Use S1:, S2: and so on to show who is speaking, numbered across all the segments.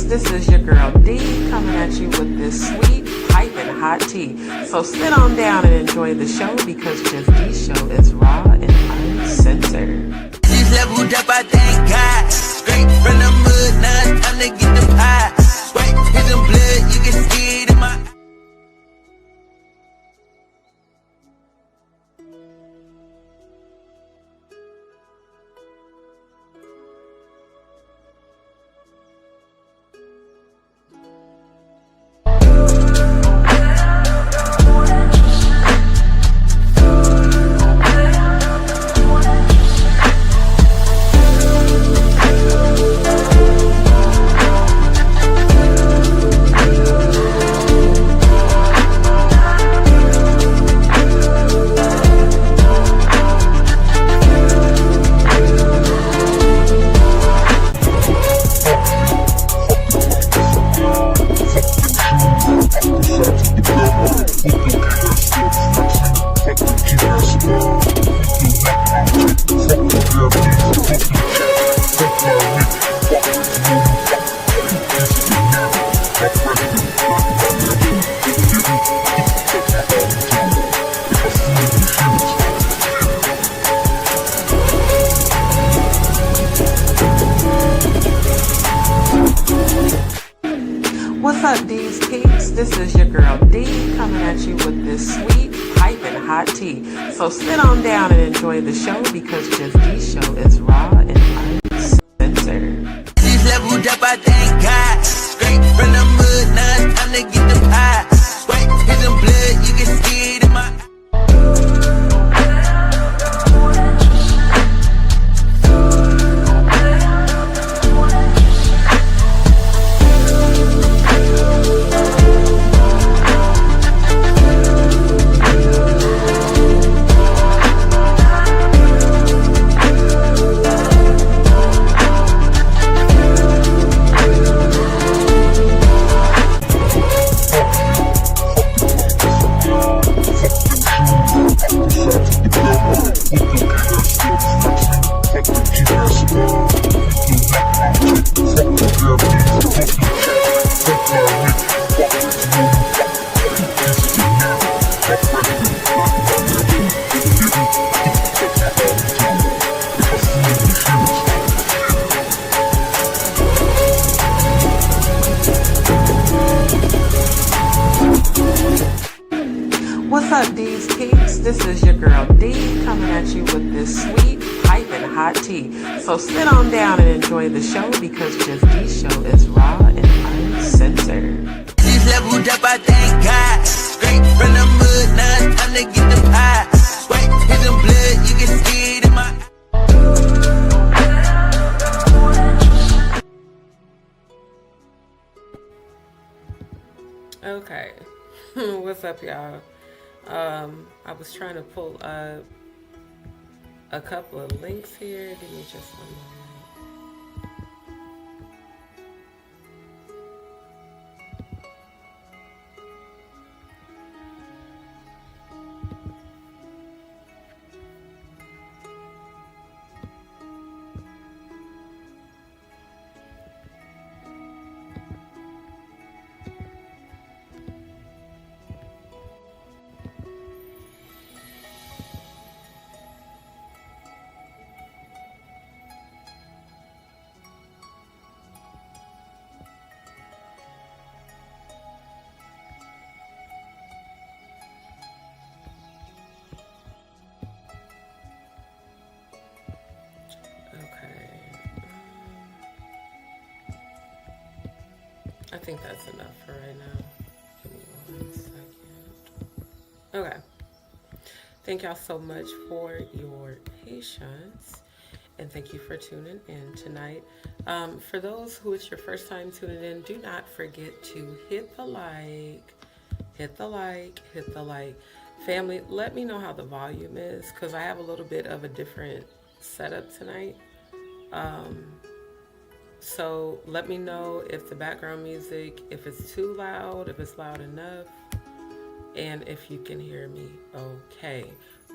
S1: peeps, this is your girl D coming at you with this sweet, piping hot tea. So sit on down and enjoy the show because Just D's show is raw and uncensored.
S2: She's leveled up, I thank God. Straight from the mud, now it's time to get the pie. Right, here's some blood, you can see it in my.
S1: What's up, DzPeepz? This is your girl D coming at you with this sweet, piping hot tea. So sit on down and enjoy the show because Just D's show is raw and uncensored.
S2: She's leveled up, I thank God. Straight from the mud, now it's time to get the pie. Right, here's some blood, you can see it in my.
S1: What's up, DzPeepz? This is your girl D coming at you with this sweet, piping hot tea. So sit on down and enjoy the show because Just D's show is raw and uncensored.
S2: She's leveled up, I thank God. Straight from the mud, now it's time to get the pie. Right, here's some blood, you can see it in my.
S1: Okay, what's up, y'all? I was trying to pull up a couple of links here. Give me just one moment. I think that's enough for right now. Give me 1 second. Okay. Thank y'all so much for your patience. And thank you for tuning in tonight. For those who it's your first time tuning in, do not forget to hit the like, hit the like, hit the like. Family, let me know how the volume is because I have a little bit of a different setup tonight. So let me know if the background music, if it's too loud, if it's loud enough, and if you can hear me okay.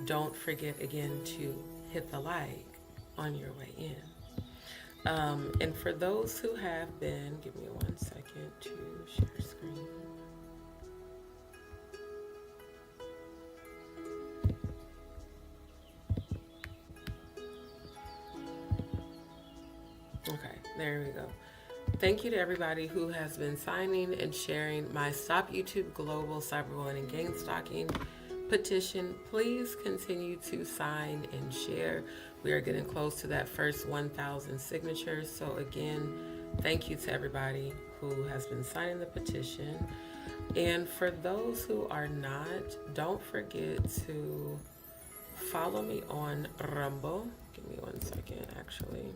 S1: Don't forget again to hit the like on your way in. And for those who have been, give me 1 second to share screen. Okay, there we go. Thank you to everybody who has been signing and sharing my Stop YouTube Global Cyberbullying and Gang Stalking petition. Please continue to sign and share. We are getting close to that first 1,000 signatures. So again, thank you to everybody who has been signing the petition. And for those who are not, don't forget to follow me on Rumble. Give me 1 second, actually.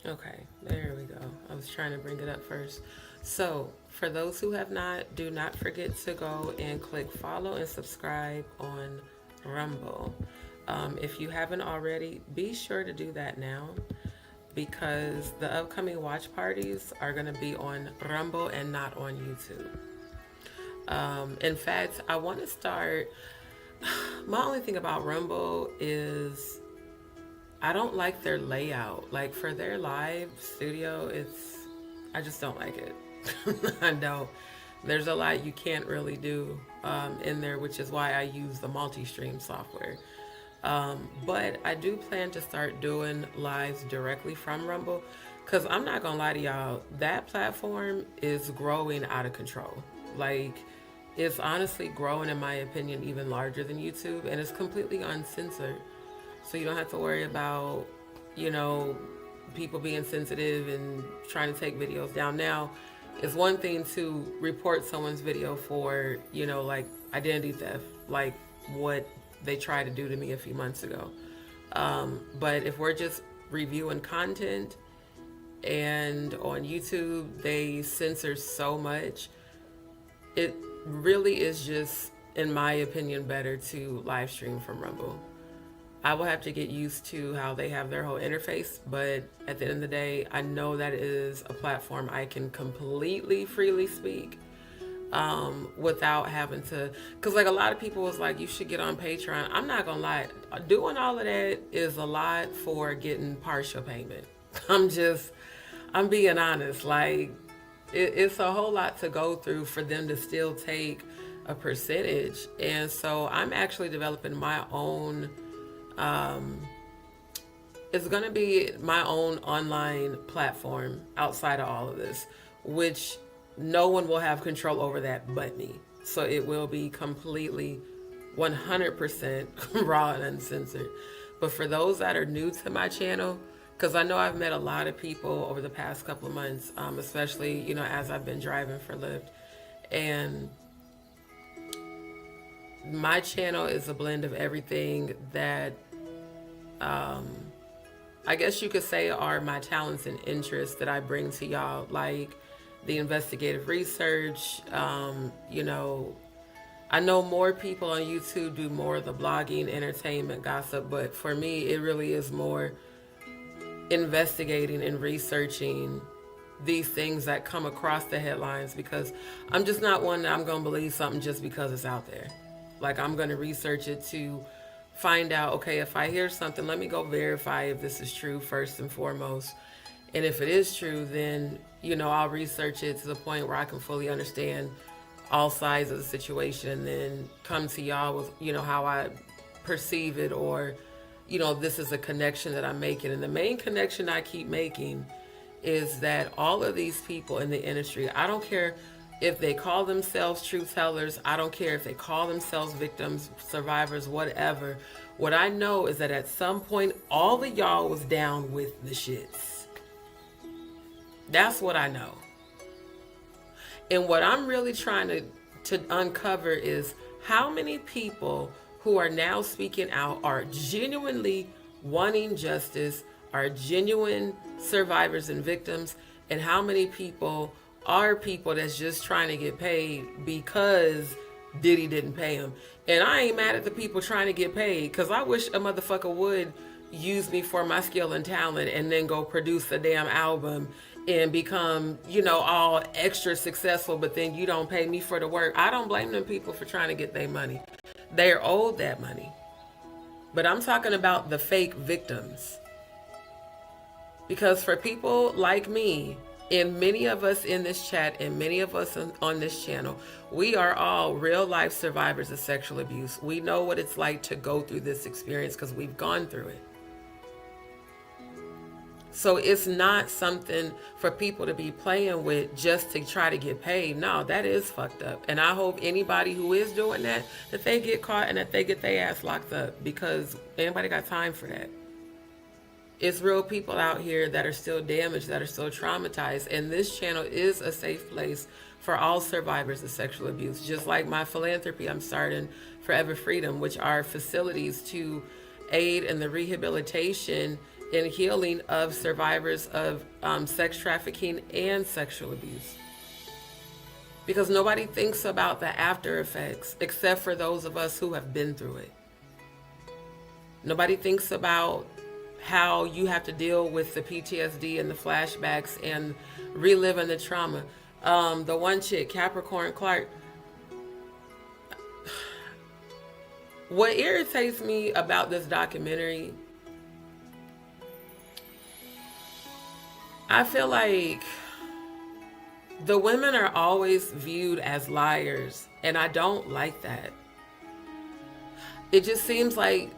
S1: Okay, there we go. I was trying to bring it up first. So, for those who have not, do not forget to go and click follow and subscribe on Rumble. If you haven't already, be sure to do that now because the upcoming watch parties are going to be on Rumble and not on YouTube. In fact, I want to start. My only thing about Rumble is I don't like their layout. Like for their live studio, I just don't like it. I don't. There's a lot you can't really do in there, which is why I use the multi-stream software. But I do plan to start doing lives directly from Rumble because I'm not gonna lie to y'all, that platform is growing out of control. Like it's honestly growing, in my opinion, even larger than YouTube, and it's completely uncensored. So you don't have to worry about, people being sensitive and trying to take videos down. Now, it's one thing to report someone's video for, like identity theft, like what they tried to do to me a few months ago. But if we're just reviewing content and on YouTube, they censor so much, it really is just, in my opinion, better to live stream from Rumble. I will have to get used to how they have their whole interface, but at the end of the day, I know that it is a platform I can completely freely speak without having to, because like a lot of people was like, you should get on Patreon. I'm not gonna lie, doing all of that is a lot for getting partial payment. I'm being honest, like it's a whole lot to go through for them to still take a percentage. And so I'm actually developing my own, it's going to be my own online platform outside of all of this, which no one will have control over that but me. So it will be completely 100% raw and uncensored. But for those that are new to my channel, because I know I've met a lot of people over the past couple of months, especially, as I've been driving for Lyft, and my channel is a blend of everything that I guess you could say are my talents and interests that I bring to y'all, like the investigative research. I know more people on YouTube do more of the blogging, entertainment, gossip, but for me, it really is more investigating and researching these things that come across the headlines, because I'm just not one that I'm going to believe something just because it's out there. Like I'm going to research it to find out, okay, if I hear something, let me go verify if this is true first and foremost. And if it is true, then, I'll research it to the point where I can fully understand all sides of the situation and then come to y'all with, how I perceive it, or, this is a connection that I'm making. And the main connection I keep making is that all of these people in the industry, I don't care if they call themselves truth tellers, I don't care if they call themselves victims, survivors, whatever. What I know is that at some point, all of y'all was down with the shits. That's what I know. And what I'm really trying to uncover is how many people who are now speaking out are genuinely wanting justice, are genuine survivors and victims, and how many people are people that's just trying to get paid because Diddy didn't pay him. And I ain't mad at the people trying to get paid, because I wish a motherfucker would use me for my skill and talent and then go produce a damn album and become, you know, all extra successful, but then you don't pay me for the work. I don't blame them people for trying to get their money. They're owed that money. But I'm talking about the fake victims. Because for people like me, and many of us in this chat, and many of us on this channel, we are all real life survivors of sexual abuse. We know what it's like to go through this experience because we've gone through it. So it's not something for people to be playing with just to try to get paid. No, that is fucked up. And I hope anybody who is doing that, that they get caught and that they get their ass locked up, because anybody got time for that. It's real people out here that are still damaged, that are still traumatized. And this channel is a safe place for all survivors of sexual abuse. Just like my philanthropy I'm starting, Forever Freedom, which are facilities to aid in the rehabilitation and healing of survivors of sex trafficking and sexual abuse. Because nobody thinks about the after effects except for those of us who have been through it. Nobody thinks about how you have to deal with the PTSD and the flashbacks and reliving the trauma. The one chick, Capricorn Clark, what irritates me about this documentary, I feel like the women are always viewed as liars, and I don't like that. It just seems like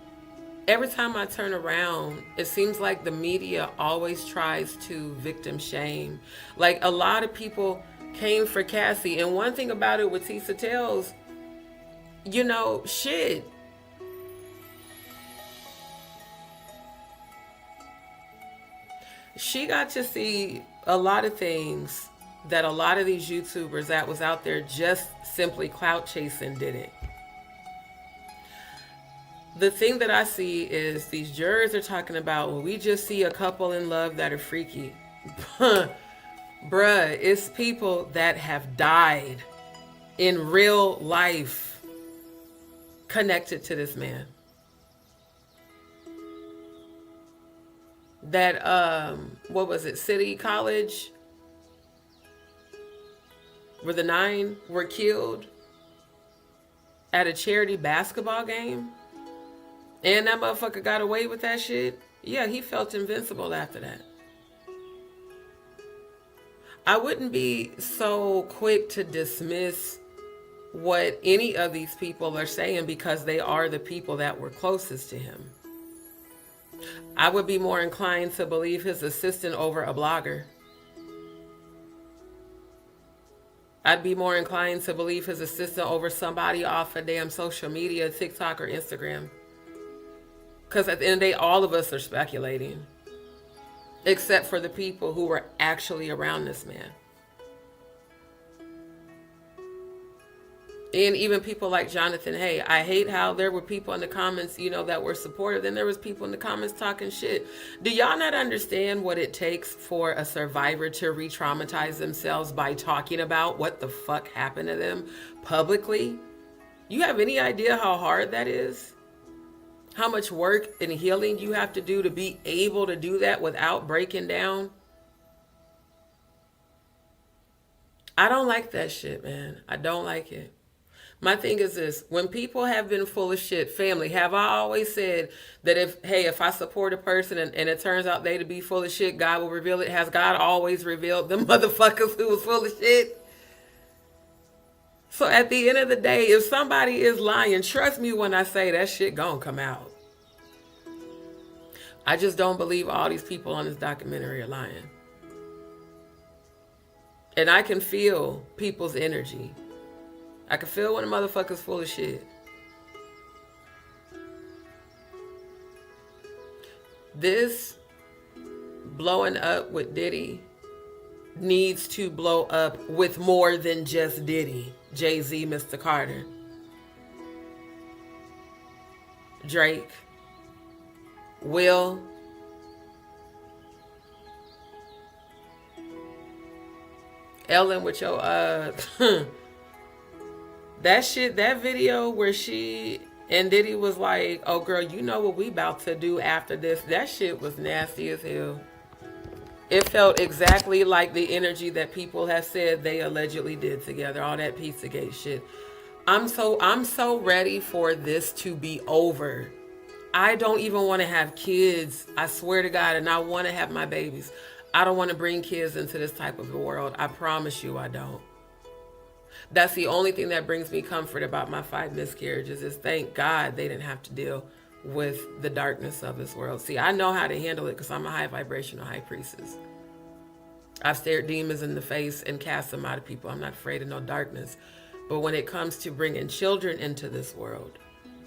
S1: every time I turn around, it seems like the media always tries to victim shame. Like, a lot of people came for Cassie, and one thing about it with Tisa Tells, you know, shit. She got to see a lot of things that a lot of these YouTubers that was out there just simply clout chasing didn't. The thing that I see is these jurors are talking about, well, we just see a couple in love that are freaky. Bruh, it's people that have died in real life connected to this man. That, what was it, City College, where the 9 were killed at a charity basketball game, and that motherfucker got away with that shit. Yeah, he felt invincible after that. I wouldn't be so quick to dismiss what any of these people are saying because they are the people that were closest to him. I would be more inclined to believe his assistant over a blogger. I'd be more inclined to believe his assistant over somebody off a damn social media, TikTok or Instagram. Because at the end of the day, all of us are speculating. Except for the people who were actually around this man. And even people like Jonathan, hey, I hate how there were people in the comments, you know, that were supportive. Then there was people in the comments talking shit. Do y'all not understand what it takes for a survivor to re-traumatize themselves by talking about what the fuck happened to them publicly? You have any idea how hard that is? How much work and healing you have to do to be able to do that without breaking down? I don't like that shit, man. I don't like it. My thing is this, when people have been full of shit, family, have I always said that if I support a person and it turns out they to be full of shit, God will reveal it? Has God always revealed them motherfuckers who was full of shit? So at the end of the day, if somebody is lying, trust me when I say that shit gonna come out. I just don't believe all these people on this documentary are lying. And I can feel people's energy. I can feel when a motherfucker's full of shit. This blowing up with Diddy needs to blow up with more than just Diddy. Jay-Z, Mr. Carter, Drake, Will, Ellen with your That shit, that video where she and Diddy was like, oh girl, you know what we about to do after this. That shit was nasty as hell. It felt exactly like the energy that people have said they allegedly did together. All that Pizzagate shit. I'm so ready for this to be over. I don't even want to have kids. I swear to God, and I want to have my babies. I don't want to bring kids into this type of a world. I promise you I don't. That's the only thing that brings me comfort about my 5 miscarriages is thank God they didn't have to deal with the darkness of this world. See, I know how to handle it because I'm a high vibrational high priestess. I've stared demons in the face and cast them out of people. I'm not afraid of no darkness. But when it comes to bringing children into this world,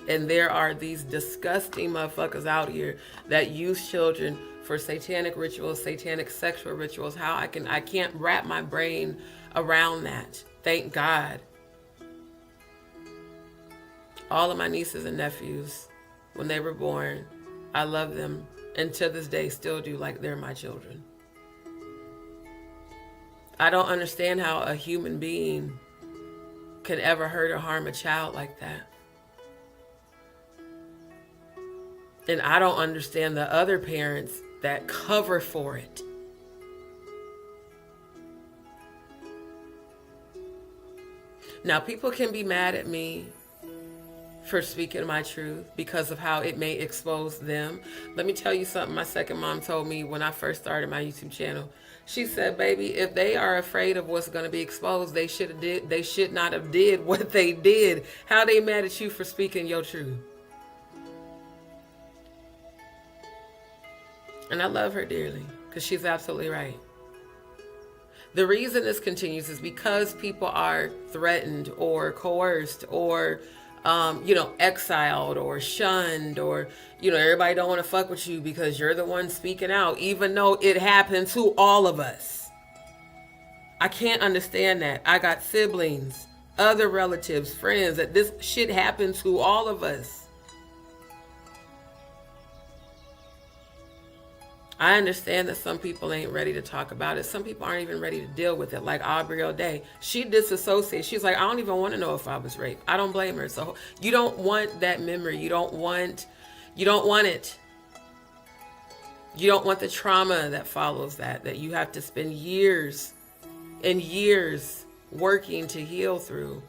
S1: and there are these disgusting motherfuckers out here that use children for satanic rituals, satanic sexual rituals, I can't wrap my brain around that. Thank God. All of my nieces and nephews, when they were born, I love them, and to this day still do, like they're my children. I don't understand how a human being can ever hurt or harm a child like that. And I don't understand the other parents that cover for it. Now, people can be mad at me for speaking my truth because of how it may expose them. Let me tell you something my second mom told me when I first started my YouTube channel. She said, baby, if they are afraid of what's going to be exposed, they should not have did what they did. How they mad at you for speaking your truth? And I love her dearly because she's absolutely right. The reason this continues is because people are threatened or coerced or, exiled or shunned, or, everybody don't want to fuck with you because you're the one speaking out, even though it happened to all of us. I can't understand that. I got siblings, other relatives, friends, that this shit happened to all of us. I understand that some people ain't ready to talk about it. Some people aren't even ready to deal with it. Like Aubrey O'Day. She disassociates. She's like, I don't even want to know if I was raped. I don't blame her. So you don't want that memory. You don't want it. You don't want the trauma that follows that you have to spend years and years working to heal through.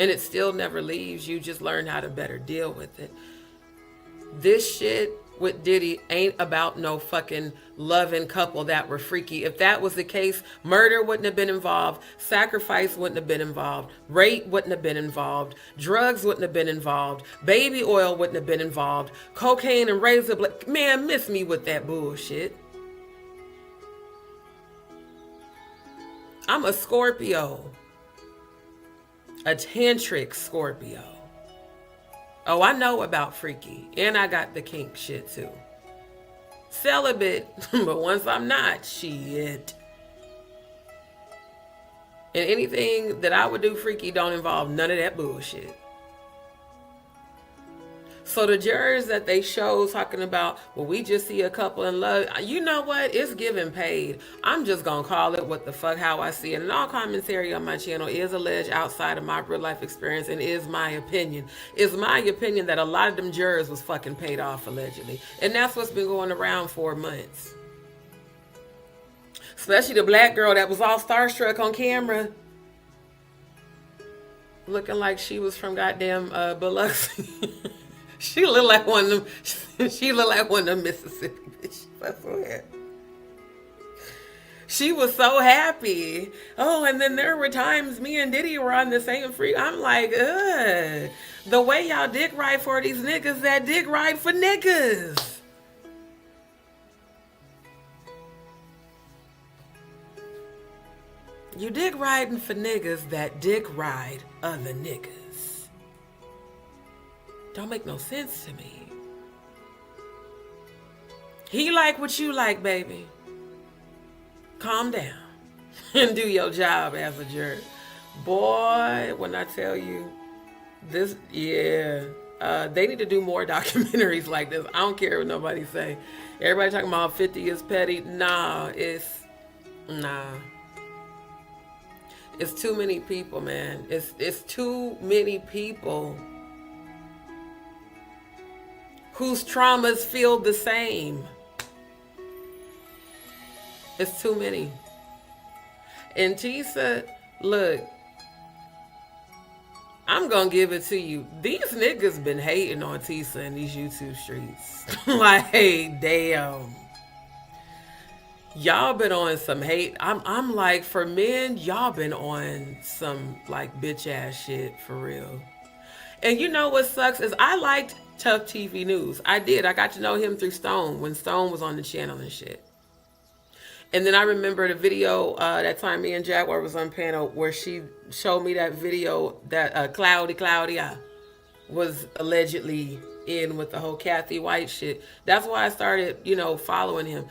S1: And it still never leaves. You just learn how to better deal with it. This shit with Diddy ain't about no fucking loving couple that were freaky. If that was the case, murder wouldn't have been involved, sacrifice wouldn't have been involved, rape wouldn't have been involved, drugs wouldn't have been involved, baby oil wouldn't have been involved, cocaine and razor blade. Man, miss me with that bullshit. I'm a Scorpio, a tantric Scorpio. Oh, I know about freaky. And I got the kink shit too. Celibate. But once I'm not, shit. And anything that I would do freaky don't involve none of that bullshit. So the jurors that they show talking about, well, we just see a couple in love. You know what? It's giving paid. I'm just going to call it what the fuck, how I see it. And all commentary on my channel is alleged outside of my real life experience and is my opinion. It's my opinion that a lot of them jurors was fucking paid off allegedly. And that's what's been going around for months. Especially the black girl that was all starstruck on camera. Looking like she was from goddamn Biloxi. She looked like one of them. She looked like one of them Mississippi bitches. I swear. She was so happy. Oh, and then there were times me and Diddy were on the same free. I'm like, ugh. The way y'all dick ride for these niggas that dick ride for niggas. You dick riding for niggas that dick ride other niggas. Don't make no sense to me. He like what you like, baby. Calm down and do your job as a juror. Boy, when I tell you this, yeah, they need to do more documentaries like this. I don't care what nobody say. Everybody talking about 50 is petty. Nah. It's too many people, man. It's too many people whose traumas feel the same. It's too many. And Tisa, look, I'm gonna give it to you. These niggas been hating on Tisa in these YouTube streets. Like, damn. Y'all been on some hate. I'm like, for men, y'all been on some like bitch ass shit for real. And you know what sucks is I liked Tough TV News. I did. I got to know him through Stone when Stone was on the channel and shit. And then I remember the video that time me and Jaguar was on panel where she showed me that video that Claudia was allegedly in with the whole Kathy White shit. That's why I started, following him.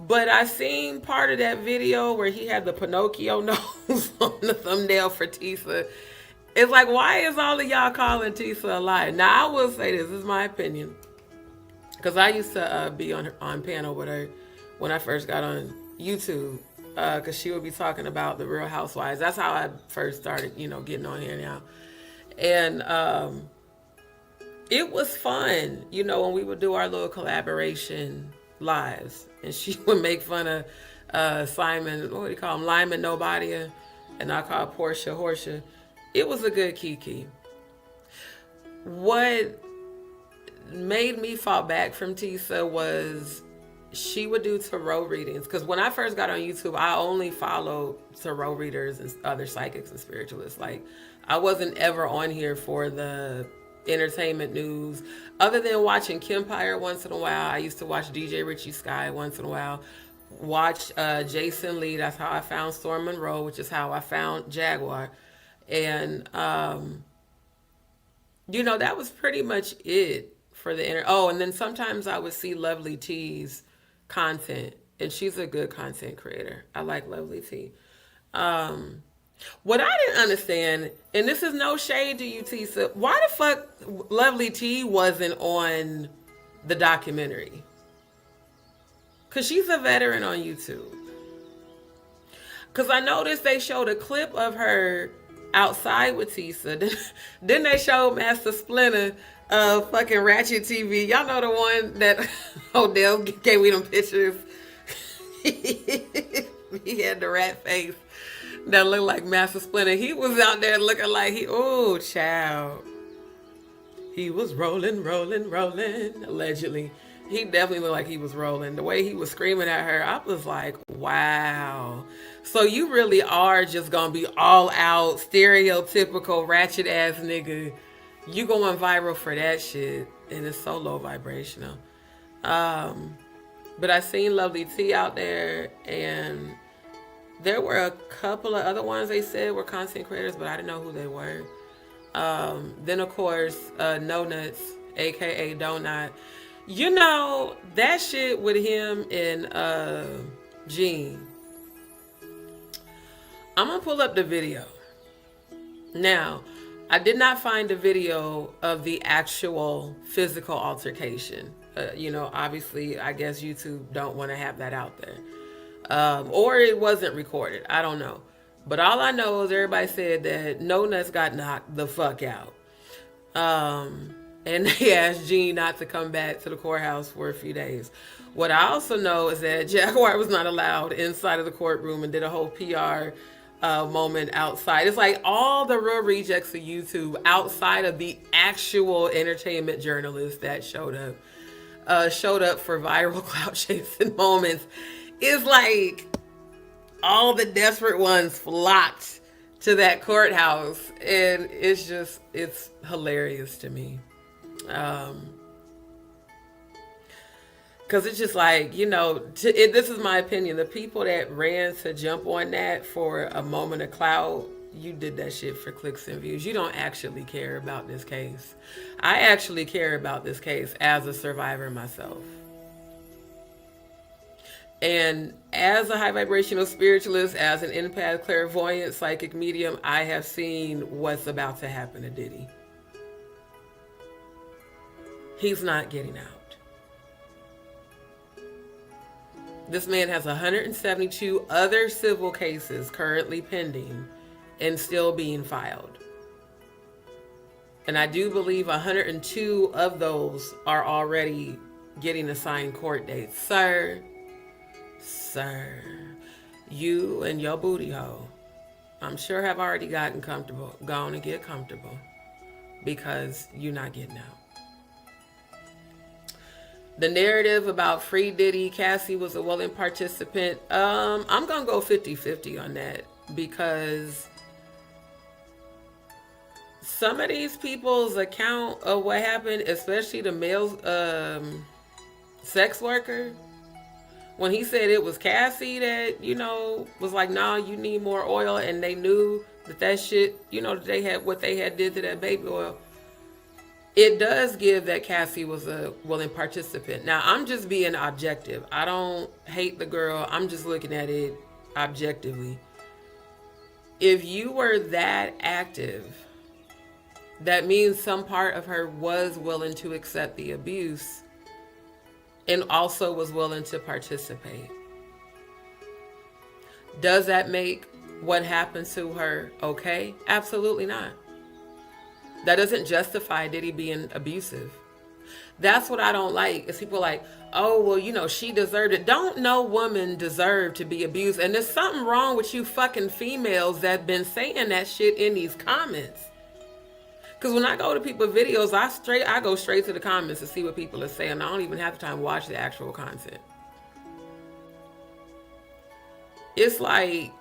S1: But I seen part of that video where he had the Pinocchio nose on the thumbnail for Tisa. It's like, why is all of y'all calling Tisa a liar? Now, I will say this is my opinion. Because I used to be on panel with her when I first got on YouTube. Because she would be talking about the Real Housewives. That's how I first started, getting on here now. And it was fun, when we would do our little collaboration lives. And she would make fun of Simon, what do you call him? Lyman Nobody. And I call Portia Horsea. It was a good kiki. What made me fall back from Tisa was she would do tarot readings. Because when I first got on YouTube, I only followed tarot readers and other psychics and spiritualists. Like, I wasn't ever on here for the entertainment news. Other than watching Kempire once in a while, I used to watch DJ Richie Sky once in a while. Watch Jason Lee. That's how I found Storm Monroe, which is how I found Jaguar. And, that was pretty much it for the Oh, and then sometimes I would see Lovely T's content. And she's a good content creator. I like Lovely T. What I didn't understand, and this is no shade to you, Tisa, why the fuck Lovely T wasn't on the documentary? Because she's a veteran on YouTube. Because I noticed they showed a clip of her outside with Tisa. Then they showed Master Splinter fucking Ratchet TV. Y'all know the one that Odell gave me them pictures. He had the rat face that looked like Master Splinter. He was out there looking like child. He was rolling, allegedly. He definitely looked like he was rolling. The way he was screaming at her, I was like, wow. So you really are just gonna be all out, stereotypical, ratchet ass nigga. You going viral for that shit. And it's so low vibrational. But I seen Lovely T out there, and there were a couple of other ones they said were content creators, but I didn't know who they were. Then of course, No Nuts, aka Donut. That shit with him and Gene. I'm gonna pull up the video. Now, I did not find a video of the actual physical altercation. Obviously, I guess YouTube don't want to have that out there. Or it wasn't recorded. I don't know. But all I know is everybody said that No Nuts got knocked the fuck out. And they asked Gene not to come back to the courthouse for a few days. What I also know is that Jaguar was not allowed inside of the courtroom and did a whole PR moment outside. It's like all the real rejects of YouTube outside of the actual entertainment journalists that showed up for viral clout chasing moments. It's like all the desperate ones flocked to that courthouse, and it's hilarious to me. Because it's just like, this is my opinion. The people that ran to jump on that for a moment of clout, you did that shit for clicks and views. You don't actually care about this case. I actually care about this case as a survivor myself. And as a high vibrational spiritualist, as an empath, clairvoyant, psychic medium, I have seen what's about to happen to Diddy. He's not getting out. This man has 172 other civil cases currently pending and still being filed. And I do believe 102 of those are already getting assigned court dates. Sir, you and your booty hole, I'm sure have already gotten comfortable. Go on and get comfortable, because you're not getting out. The narrative about free Diddy, Cassie was a willing participant. I'm going to go 50-50 on that, because some of these people's account of what happened, especially the male sex worker, when he said it was Cassie that, was like, nah, you need more oil, and they knew that shit, that they had what they had did to that baby oil, it does give that Cassie was a willing participant. Now, I'm just being objective. I don't hate the girl. I'm just looking at it objectively. If you were that active, that means some part of her was willing to accept the abuse and also was willing to participate. Does that make what happened to her okay? Absolutely not. That doesn't justify Diddy being abusive. That's what I don't like, is people like, oh, well, she deserved it. Don't no woman deserve to be abused. And there's something wrong with you fucking females that been saying that shit in these comments. Because when I go to people's videos, I go straight to the comments to see what people are saying. I don't even have the time to watch the actual content. It's like,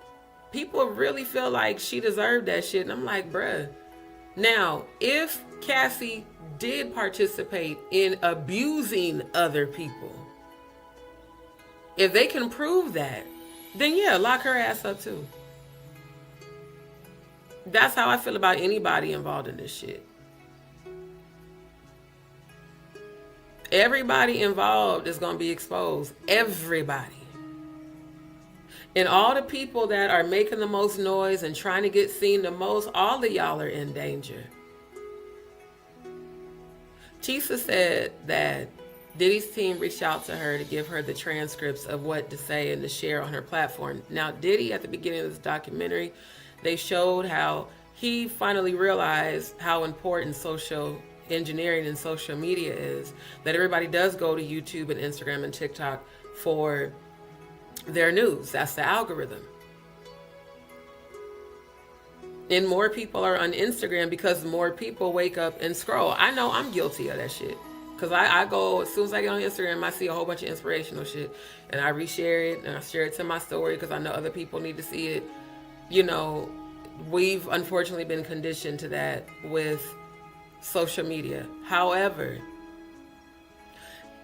S1: people really feel like she deserved that shit. And I'm like, bruh. Now, if Cassie did participate in abusing other people, if they can prove that, then yeah, lock her ass up too. That's how I feel about anybody involved in this shit. Everybody involved is going to be exposed. Everybody. And all the people that are making the most noise and trying to get seen the most, all of y'all are in danger. Tisa said that Diddy's team reached out to her to give her the transcripts of what to say and to share on her platform. Now, Diddy, at the beginning of this documentary, they showed how he finally realized how important social engineering and social media is. That everybody does go to YouTube and Instagram and TikTok for their news. That's the algorithm. And more people are on Instagram because more people wake up and scroll. I know I'm guilty of that shit. Because I go, as soon as I get on Instagram, I see a whole bunch of inspirational shit. And I reshare it and I share it to my story because I know other people need to see it. We've unfortunately been conditioned to that with social media. However,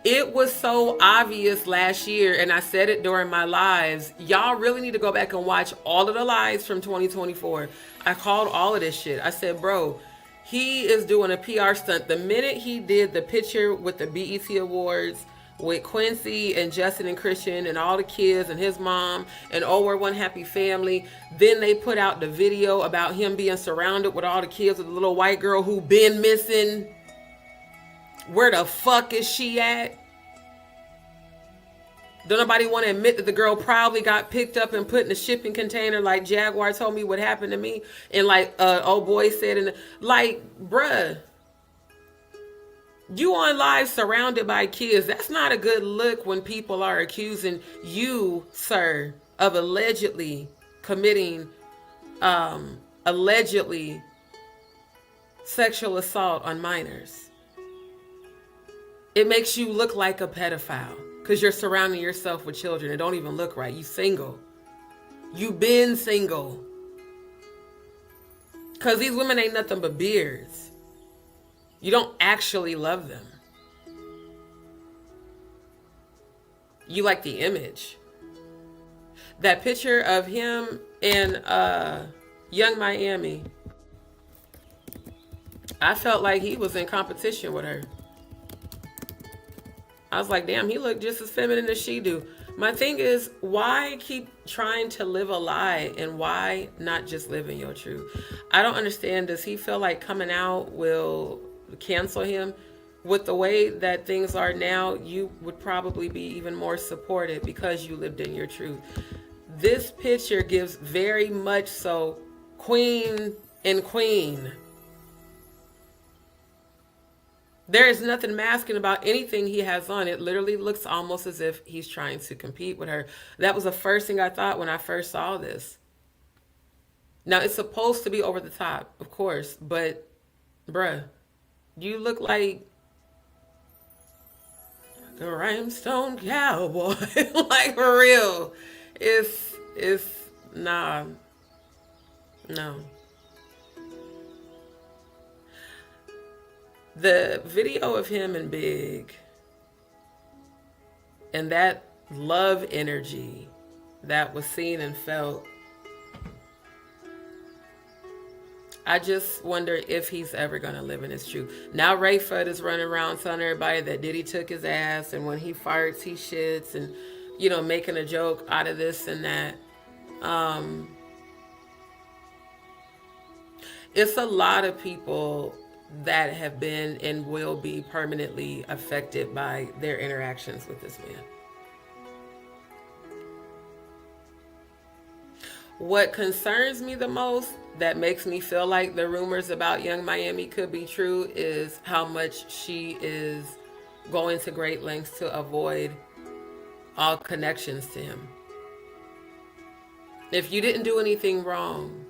S1: it was so obvious last year, and I said it during my lives, y'all really need to go back and watch all of the lives from 2024. I called all of this shit. I said, bro, he is doing a PR stunt. The minute he did the picture with the BET Awards with Quincy and Justin and Christian and all the kids and his mom and oh, we're one happy family, then they put out the video about him being surrounded with all the kids with the little white girl who been missing. Where the fuck is she at? Don't nobody want to admit that the girl probably got picked up and put in a shipping container like Jaguar told me what happened to me. And like old boy said, bruh, you on live surrounded by kids. That's not a good look when people are accusing you, sir, of allegedly committing allegedly sexual assault on minors. It makes you look like a pedophile because you're surrounding yourself with children. It don't even look right. You single. You been single. Because these women ain't nothing but beards. You don't actually love them. You like the image. That picture of him in Young Miami, I felt like he was in competition with her. I was like, damn, he looked just as feminine as she do. My thing is, why keep trying to live a lie and why not just live in your truth? I don't understand. Does he feel like coming out will cancel him? with the way that things are now, you would probably be even more supported because you lived in your truth. This picture gives very much so queen and queen. There is nothing masculine about anything he has on. It literally looks almost as if he's trying to compete with her. That was the first thing I thought when I first saw this. Now, it's supposed to be over the top, of course, but bruh, you look like the rhinestone cowboy. Like, for real. It's nah. No. The video of him and Big and that love energy that was seen and felt, I just wonder if he's ever going to live in his truth. Now Ray Fudd is running around telling everybody that Diddy took his ass, and when he farts, he shits, and, you know, making a joke out of this and that. It's a lot of people that have been and will be permanently affected by their interactions with this man. What concerns me the most, that makes me feel like the rumors about Young Miami could be true, is how much she is going to great lengths to avoid all connections to him. If you didn't do anything wrong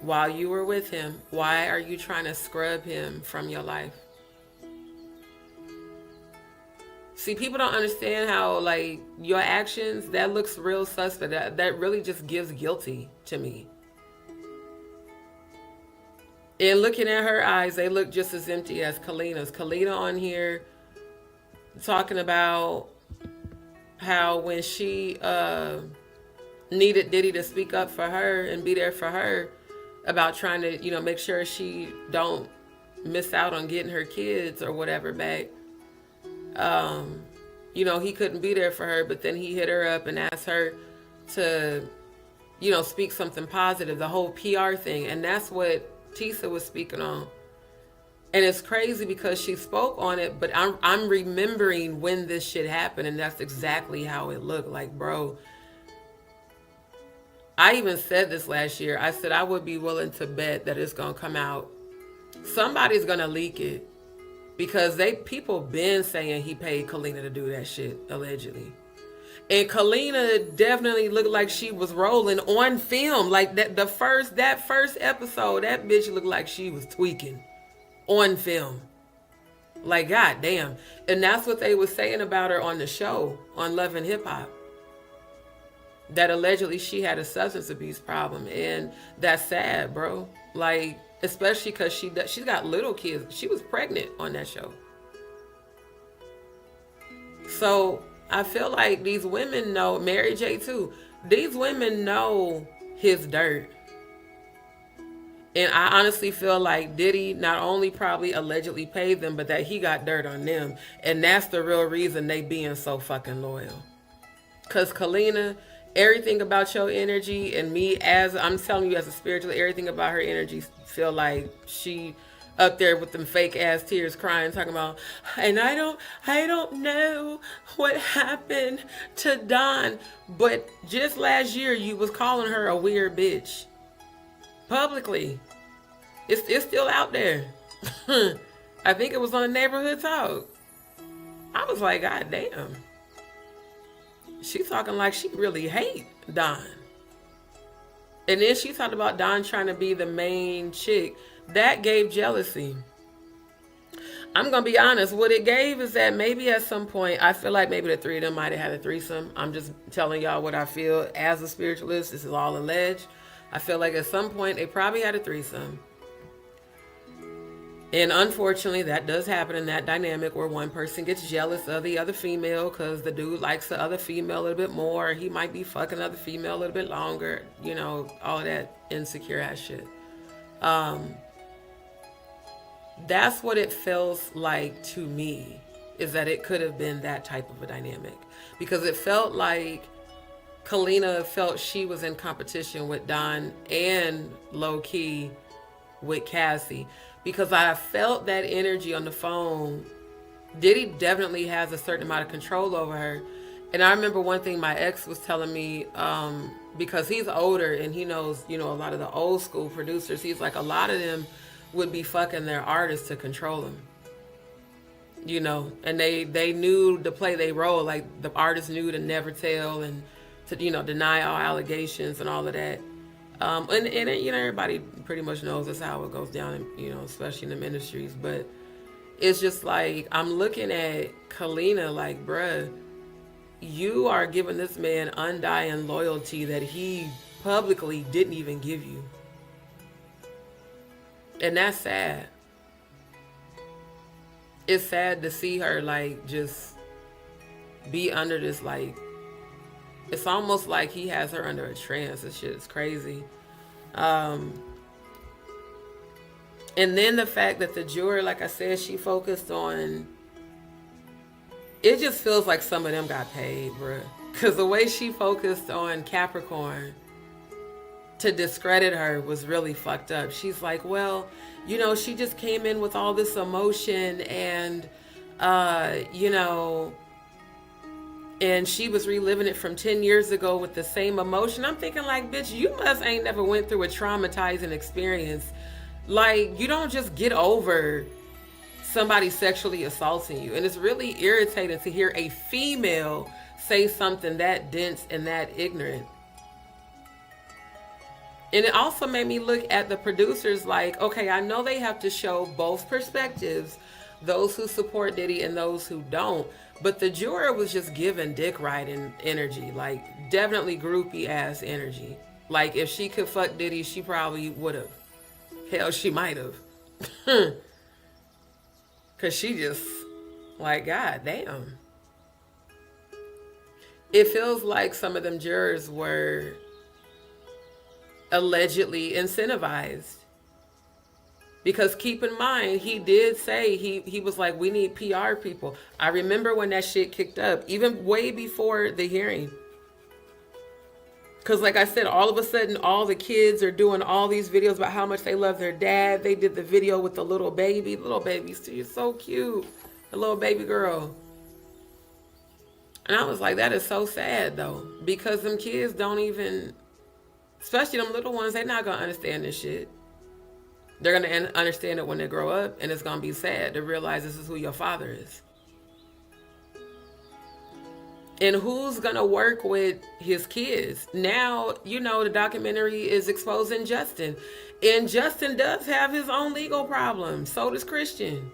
S1: while you were with him, why are you trying to scrub him from your life? See, people don't understand how, like, your actions, that looks real suspect. That really just gives guilty to me. And looking at her eyes, they look just as empty as Kalina's. Kalina on here talking about how when she needed Diddy to speak up for her and be there for her, about trying to, you know, make sure she don't miss out on getting her kids or whatever back. You know, he couldn't be there for her, but then he hit her up and asked her to, you know, speak something positive, the whole PR thing. And that's what Tisa was speaking on. And it's crazy because she spoke on it, but I'm remembering when this shit happened, and that's exactly how it looked. Like, bro, I even said this last year. I said I would be willing to bet that it's going to come out. Somebody's going to leak it, because people been saying he paid Kalina to do that shit, allegedly. And Kalina definitely looked like she was rolling on film. Like that first episode, that bitch looked like she was tweaking on film. Like, goddamn. And that's what they were saying about her on the show, on Love and Hip Hop. That allegedly she had a substance abuse problem, and that's sad, bro. Like, especially because she's got little kids. She was pregnant on that show. So I feel like these women know, Mary J too, these women know his dirt. And I honestly feel like Diddy not only probably allegedly paid them, but that he got dirt on them. And that's the real reason they being so fucking loyal. Because Kalina, everything about your energy, and me, as I'm telling you as a spiritual, everything about her energy feel like she up there with them fake ass tears crying, talking about, and I don't know what happened to Don. But just last year you was calling her a weird bitch. Publicly. It's still out there. I think it was on Neighborhood Talk. I was like, God damn. She talking like she really hate Don. And then she talked about Don trying to be the main chick. That gave jealousy. I'm going to be honest. What it gave is that maybe at some point, I feel like maybe the three of them might have had a threesome. I'm just telling y'all what I feel as a spiritualist. This is all alleged. I feel like at some point they probably had a threesome. And unfortunately, that does happen in that dynamic where one person gets jealous of the other female because the dude likes the other female a little bit more. He might be fucking the other female a little bit longer. You know, all that insecure ass shit. That's what it feels like to me, is that it could have been that type of a dynamic. Because it felt like Kalina felt she was in competition with Don and low-key with Cassie. because I felt that energy on the phone. Diddy definitely has a certain amount of control over her. And I remember one thing my ex was telling me, because he's older and he knows, a lot of the old school producers. He's like, a lot of them would be fucking their artists to control them. And they knew to play their role. Like the artists knew to never tell and to, deny all allegations and all of that. And everybody pretty much knows that's how it goes down, especially in the industries. But it's just like, I'm looking at Kalina like, bruh, you are giving this man undying loyalty that he publicly didn't even give you. And that's sad. It's sad to see her like just be under this, like, it's almost like he has her under a trance. This shit is crazy. And then the fact that the juror, like I said, she focused on, it just feels like some of them got paid, bruh. Because the way she focused on Capricorn to discredit her was really fucked up. She's like, well, she just came in with all this emotion and, and she was reliving it from 10 years ago with the same emotion. I'm thinking like, bitch, you must ain't never went through a traumatizing experience. Like, you don't just get over somebody sexually assaulting you. And it's really irritating to hear a female say something that dense and that ignorant. And it also made me look at the producers like, okay, I know they have to show both perspectives, those who support Diddy and those who don't. But the juror was just giving dick riding energy, like definitely groupie ass energy. Like if she could fuck Diddy, she probably would have. Hell, she might have. Cause she just like, God damn. It feels like some of them jurors were allegedly incentivized. Because keep in mind, he did say, he was like, we need PR people. I remember when that shit kicked up, even way before the hearing. Because like I said, all of a sudden, all the kids are doing all these videos about how much they love their dad. They did the video with the little baby. Little baby's so cute. The little baby girl. And I was like, that is so sad though. Because them kids don't even, especially them little ones, they're not going to understand this shit. They're going to understand it when they grow up, and it's going to be sad to realize this is who your father is. And who's going to work with his kids? Now, the documentary is exposing Justin. And Justin does have his own legal problems. So does Christian.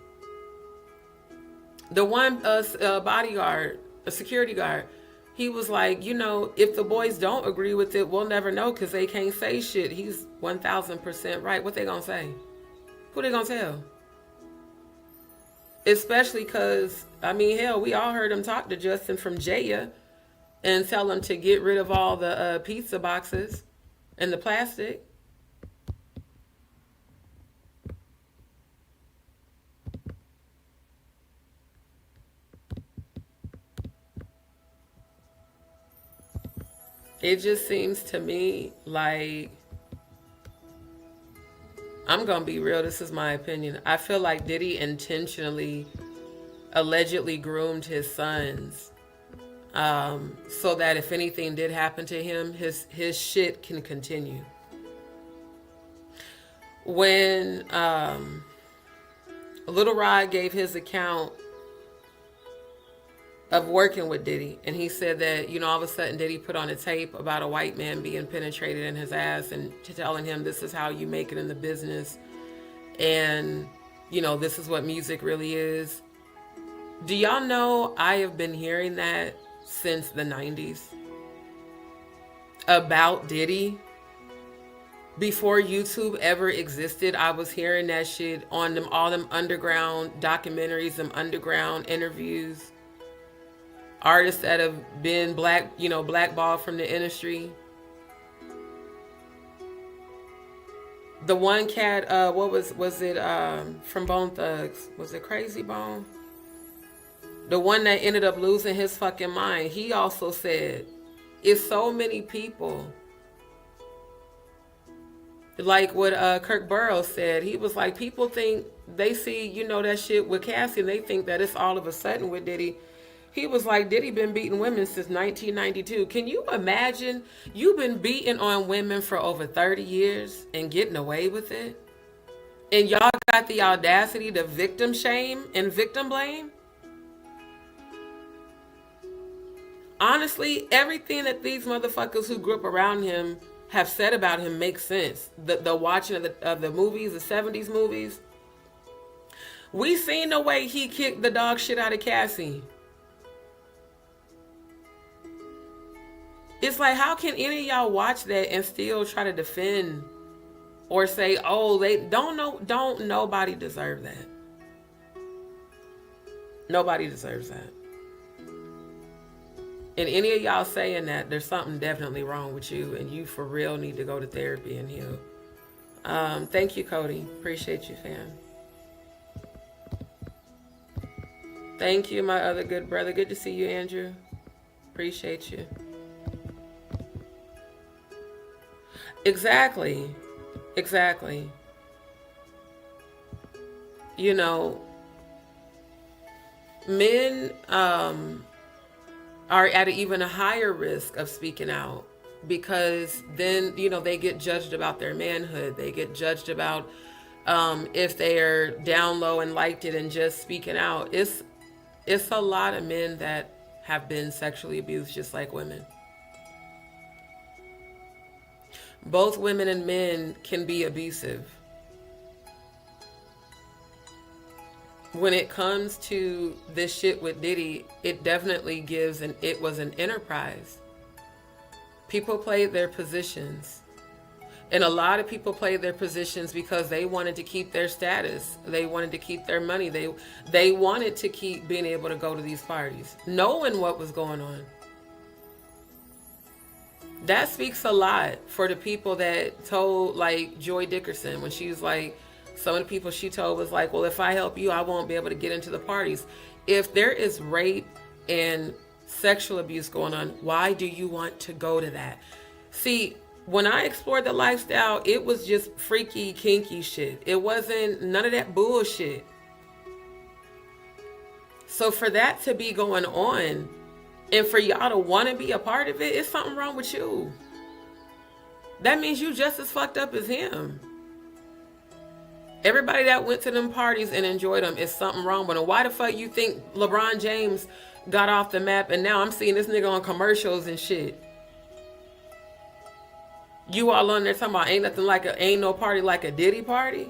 S1: The one bodyguard, a security guard, he was like, if the boys don't agree with it, we'll never know because they can't say shit. He's 1000% right. What they gonna say? Who they gonna tell? Especially because, hell, we all heard him talk to Justin from Jaya and tell him to get rid of all the pizza boxes and the plastic. It just seems to me like, I'm going to be real, this is my opinion. I feel like Diddy intentionally, allegedly groomed his sons so that if anything did happen to him, his shit can continue. When Little Rod gave his account of working with Diddy, and he said that, all of a sudden Diddy put on a tape about a white man being penetrated in his ass and telling him this is how you make it in the business, and this is what music really is. Do y'all know I have been hearing that since the 90s about Diddy? Before YouTube ever existed, I was hearing that shit on all them underground documentaries, them underground interviews. Artists that have been blackballed from the industry. The one cat, what was it from Bone Thugs? Was it Crazy Bone? The one that ended up losing his fucking mind. He also said, it's so many people Like what Kirk Burrows said, he was like, people think they see, you know, that shit with Cassie, and they think that it's all of a sudden with Diddy. He was like, Diddy been beating women since 1992. Can you imagine? You've been beating on women for over 30 years and getting away with it? And y'all got the audacity to victim shame and victim blame? Honestly, everything that these motherfuckers who grew up around him have said about him makes sense. The watching of the movies, the 70s movies. We seen the way he kicked the dog shit out of Cassie. It's like, how can any of y'all watch that and still try to defend or say, oh, they don't know, don't nobody deserve that. Nobody deserves that. And any of y'all saying that, there's something definitely wrong with you, and you for real need to go to therapy and heal. Thank you, Cody. Appreciate you, fam. Thank you, my other good brother. Good to see you, Andrew. Appreciate you. Exactly. Exactly. You know, men are at even a higher risk of speaking out, because then, you know, they get judged about their manhood. They get judged about if they're down low and liked it and just speaking out. It's a lot of men that have been sexually abused just like women. Both women and men can be abusive. When it comes to this shit with Diddy, it definitely gives it was an enterprise. People played their positions. And a lot of people played their positions because they wanted to keep their status. They wanted to keep their money. They wanted to keep being able to go to these parties, knowing what was going on. That speaks a lot for the people that told, like Joy Dickerson, when she was like, some of the people she told was like, well, if I help you, I won't be able to get into the parties. If there is rape and sexual abuse going on, why do you want to go to that? See, when I explored the lifestyle, it was just freaky, kinky shit. It wasn't none of that bullshit. So for that to be going on, and for y'all to want to be a part of it, it's something wrong with you. That means you just as fucked up as him. Everybody that went to them parties and enjoyed them, is something wrong with them. Why the fuck you think LeBron James got off the map and now I'm seeing this nigga on commercials and shit? You all on there talking about ain't no party like a Diddy party?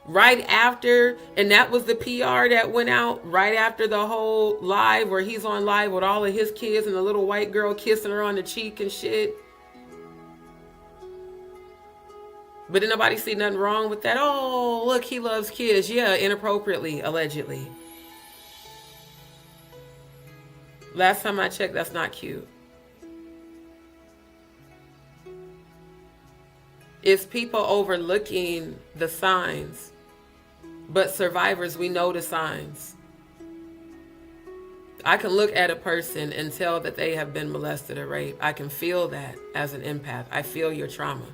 S1: Right after, and that was the PR that went out right after the whole live where he's on live with all of his kids and the little white girl kissing her on the cheek and shit. But didn't nobody see nothing wrong with that? Oh, look, he loves kids. Yeah, inappropriately, allegedly. Last time I checked, that's not cute. It's people overlooking the signs. But survivors, we know the signs. I can look at a person and tell that they have been molested or raped. I can feel that as an empath. I feel your trauma.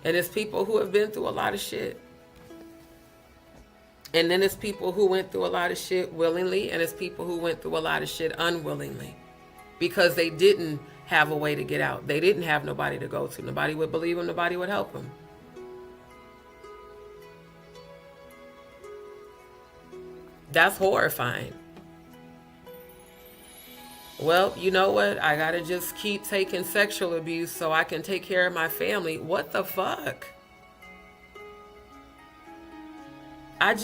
S1: And it's people who have been through a lot of shit. And then it's people who went through a lot of shit willingly, and it's people who went through a lot of shit unwillingly. Because they didn't have a way to get out. They didn't have nobody to go to. Nobody would believe them. Nobody would help them. That's horrifying. Well, you know what? I gotta just keep taking sexual abuse so I can take care of my family. What the fuck? I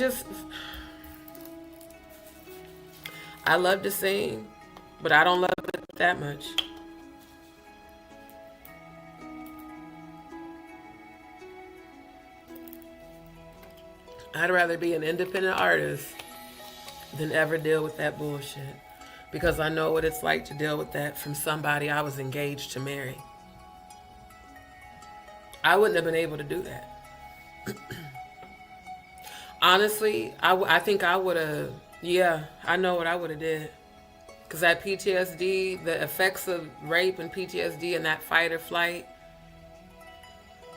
S1: love to sing, but I don't love it that much. I'd rather be an independent artist than ever deal with that bullshit. Because I know what it's like to deal with that from somebody I was engaged to marry. I wouldn't have been able to do that. Honestly, I think I would have, yeah, I know what I would have did. Because that PTSD, the effects of rape and PTSD and that fight or flight,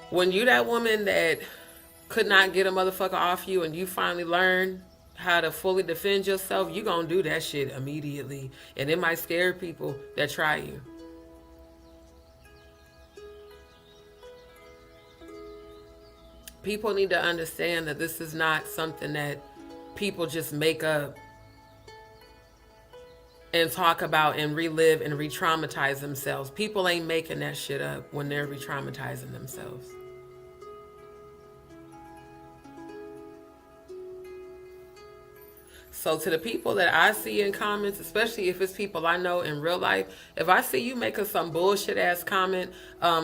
S1: when you that woman that could not get a motherfucker off you and you finally learn how to fully defend yourself, you gonna do that shit immediately. And it might scare people that try you. People need to understand that this is not something that people just make up and talk about and relive and re-traumatize themselves. People ain't making that shit up when they're re-traumatizing themselves. So to the people that I see in comments, especially if it's people I know in real life, if I see you making some bullshit ass comment,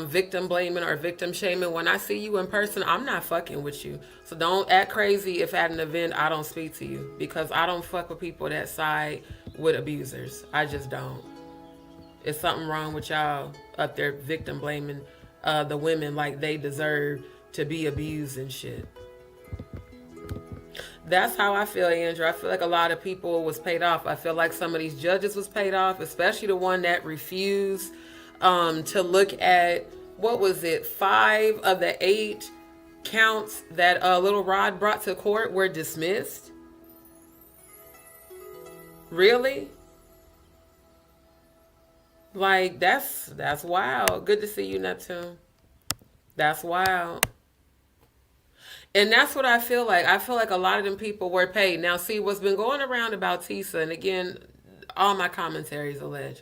S1: victim blaming or victim shaming, when I see you in person, I'm not fucking with you. So don't act crazy if at an event I don't speak to you, because I don't fuck with people that side with abusers. I just don't. It's something wrong with y'all up there victim blaming the women like they deserve to be abused and shit. That's how I feel, Andrew. I feel like a lot of people was paid off. I feel like some of these judges was paid off, especially the one that refused to look at, what was it, 5 of the 8 counts that Little Rod brought to court were dismissed. Really? Like, that's wild. Good to see you, Neptune. That's wild. And that's what I feel like. I feel like a lot of them people were paid. Now, see, what's been going around about Tisa, and again, all my commentaries allege,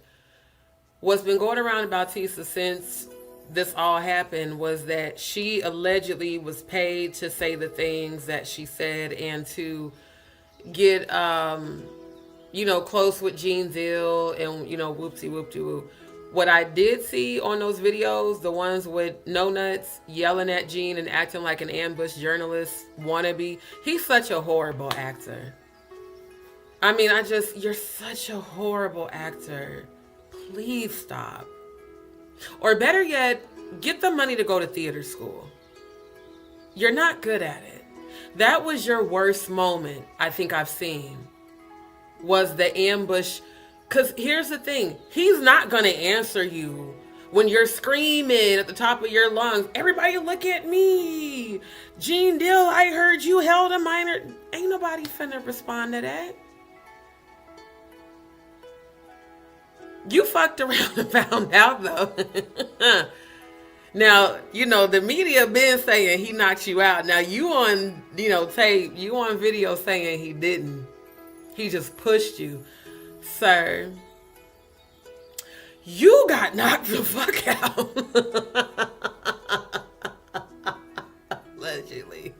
S1: what's been going around about Tisa since this all happened was that she allegedly was paid to say the things that she said and to get, close with Gene Deal and, whoopsie whoopty whoop. What I did see on those videos, the ones with No Nuts yelling at Gene and acting like an ambush journalist wannabe, he's such a horrible actor. I mean, you're such a horrible actor. Please stop. Or better yet, get the money to go to theater school. You're not good at it. That was your worst moment I think I've seen, was the ambush. Because here's the thing. He's not going to answer you when you're screaming at the top of your lungs, "Everybody look at me. Gene Dill, I heard you held a minor." Ain't nobody finna respond to that. You fucked around and found out, though. Now, the media been saying he knocked you out. Now, you on, tape, you on video saying he didn't. He just pushed you. Sir, you got knocked the fuck out. Allegedly.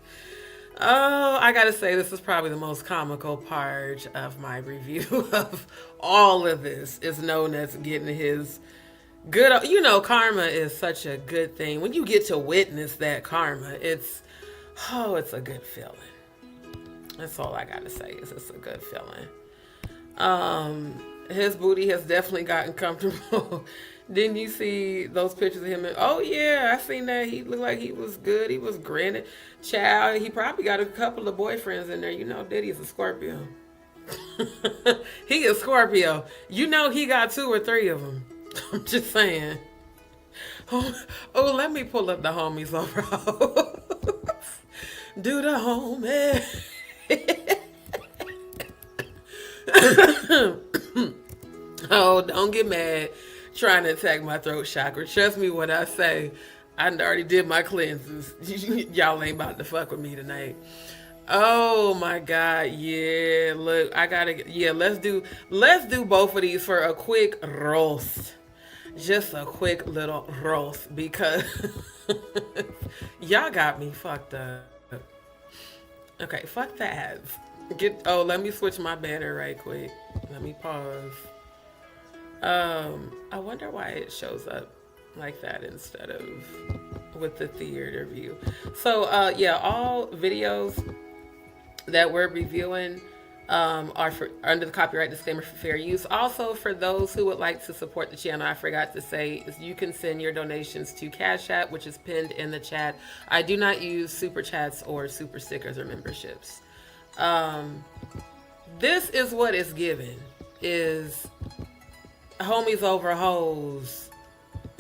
S1: Oh, I gotta say, this is probably the most comical part of my review of all of this, is known as getting his good, karma is such a good thing. When you get to witness that karma, it's a good feeling. That's all I gotta say, is it's a good feeling. His booty has definitely gotten comfortable. Didn't you see those pictures of him? Oh yeah, I seen that. He looked like he was good. He was grinning. Child, he probably got a couple of boyfriends in there. Diddy is a Scorpio. He is Scorpio. He got 2 or 3 of them. I'm just saying. Oh, let me pull up the homies over. Do the homie. Oh, don't get mad trying to attack my throat chakra. Trust me when I say I already did my cleanses. Y'all ain't about to fuck with me tonight. Oh my God. Yeah, look, let's do both of these for a quick roast. Just a quick little roast, because y'all got me fucked up. Okay, fuck the ads. Let me switch my banner right quick. Let me pause. I wonder why it shows up like that instead of with the theater view. So, all videos that we're reviewing are under the copyright disclaimer for fair use. Also, for those who would like to support the channel, I forgot to say, is you can send your donations to Cash App, which is pinned in the chat. I do not use super chats or super stickers or memberships. This is what it's given, is Homies over hoes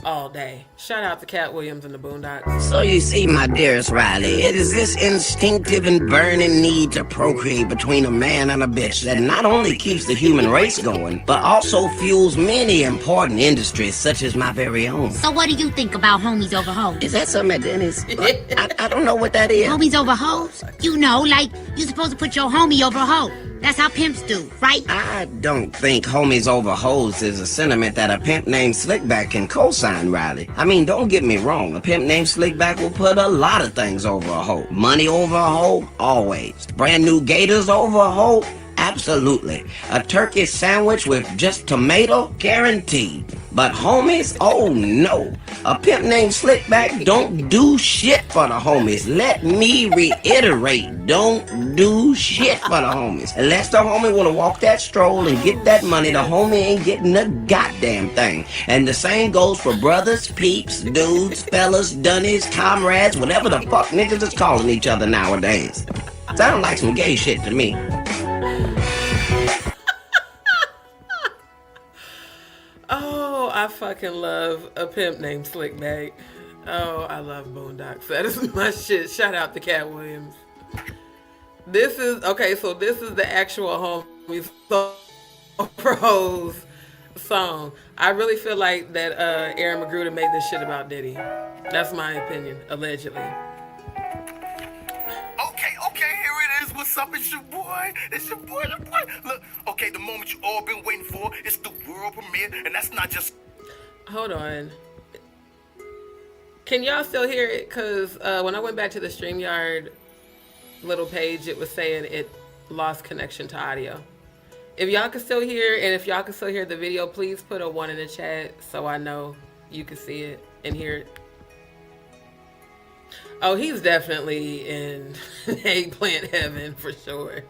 S1: all day. Shout out to Cat Williams and the Boondocks.
S3: So you see, my dearest Riley, it is this instinctive and burning need to procreate between a man and a bitch that not only keeps the human race going, but also fuels many important industries such as my very own.
S4: So what do you think about homies over hoes?
S3: Is that something at Denny's? I don't know what that is.
S4: Homies over hoes? You know, like, you supposed to put your homie over a hoe. That's how pimps do, right?
S3: I don't think homies over hoes is a sentiment that a pimp named Slickback can co-sign, Riley. I mean, don't get me wrong. A pimp named Slickback will put a lot of things over a hoe. Money over a hoe? Always. Brand new gators over a hoe? Absolutely. A turkey sandwich with just tomato? Guaranteed. But homies? Oh no. A pimp named Slickback don't do shit for the homies. Let me reiterate, don't do shit for the homies. Unless the homie wanna walk that stroll and get that money, the homie ain't getting a goddamn thing. And the same goes for brothers, peeps, dudes, fellas, dunnies, comrades, whatever the fuck niggas is calling each other nowadays. Sound like some gay shit to me.
S1: Oh, I fucking love a pimp named Slickback. Oh, I love Boondocks. That is my shit. Shout out to Cat Williams. This is, okay, so this is the actual homies over hoes song. I really feel like that Aaron McGruder made this shit about Diddy. That's my opinion, allegedly.
S5: Okay, here it is. What's up? It's your boy. The boy. Look, okay, the moment you all been waiting for. It's the world premiere, and that's not just...
S1: Hold on. Can y'all still hear it? Because when I went back to the StreamYard little page, it was saying it lost connection to audio. If y'all can still hear, and if y'all can still hear the video, please put a 1 in the chat so I know you can see it and hear it. Oh, he's definitely in eggplant heaven for sure.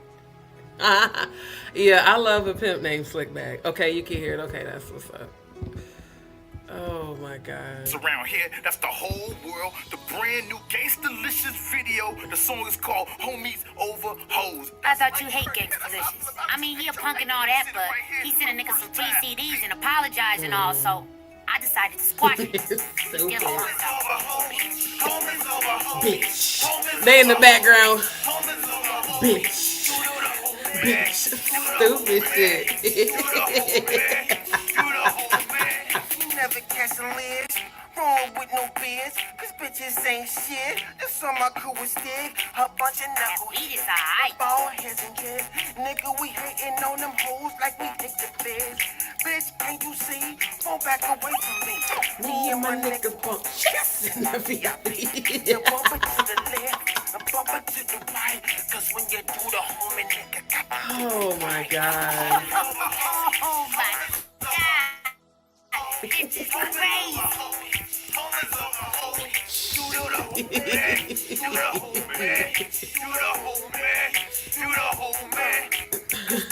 S1: Yeah, I love a pimp named Slickback. Okay, you can hear it. Okay, that's what's up. Oh my God.
S5: Around here, that's the whole world. The brand new Gangstalicious video. The song is called Homies Over Hoes.
S4: I thought you hate Gangstalicious. I mean, he a punk and all that, but he sent a nigga some free CDs and apologized and all, so I decided to squash it. He's still a punk though.
S1: Bitch. They in the background. Bitch. Stupid shit.
S2: Never catching lids, wrong with no beers, cause bitches ain't shit. This on my crew is stick, a bunch of knuckles.
S4: He is alright.
S2: Ball heads and kids, nigga, we hating on them hoes like we think the biz. Bitch, can't you see? Fall back away from me. Me and my niggas bump
S1: Yes, in the VIP.
S2: you bump it to the left, and bump it to the right, cause when you do the homie nigga,
S1: Oh my God.
S4: Oh my God. Bitch is crazy.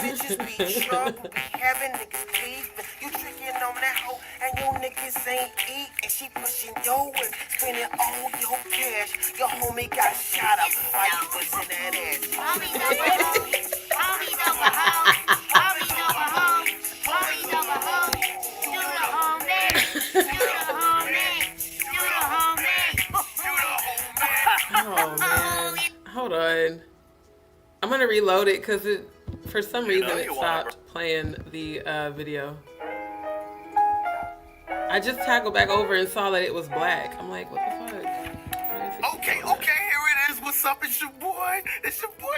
S2: bitches be trouble, be having niggas beef. You tricking on that hoe, and your niggas ain't eat. And she pushing your way, spending all your cash. Your homie got shot up while you was in that ass.
S4: Homies over homies. Homies over hoes. Homies over hoes. Homies over hoes. Do the homie. Do the homie. Do the homie.
S1: Oh man. Hold on. I'm gonna reload it because it, for some reason, it stopped playing the video. I just tackled back over and saw that it was black. I'm like, what the fuck? Why is it
S5: Okay,
S1: doing that?
S5: here it is. What's up? It's your boy. The boy.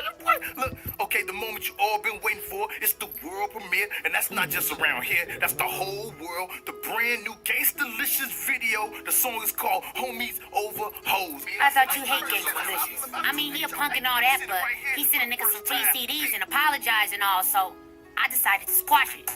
S5: Look, okay, the moment you all been waiting for. It's the world premiere, and that's not just around here. That's the whole world. The brand new Gangstalicious video. The song is called Homies Over Hoes.
S4: I thought you hate Gangstalicious. I mean, he a punk and all that, but he sent a nigga some free CDs and apologized and all, so I decided to squash it.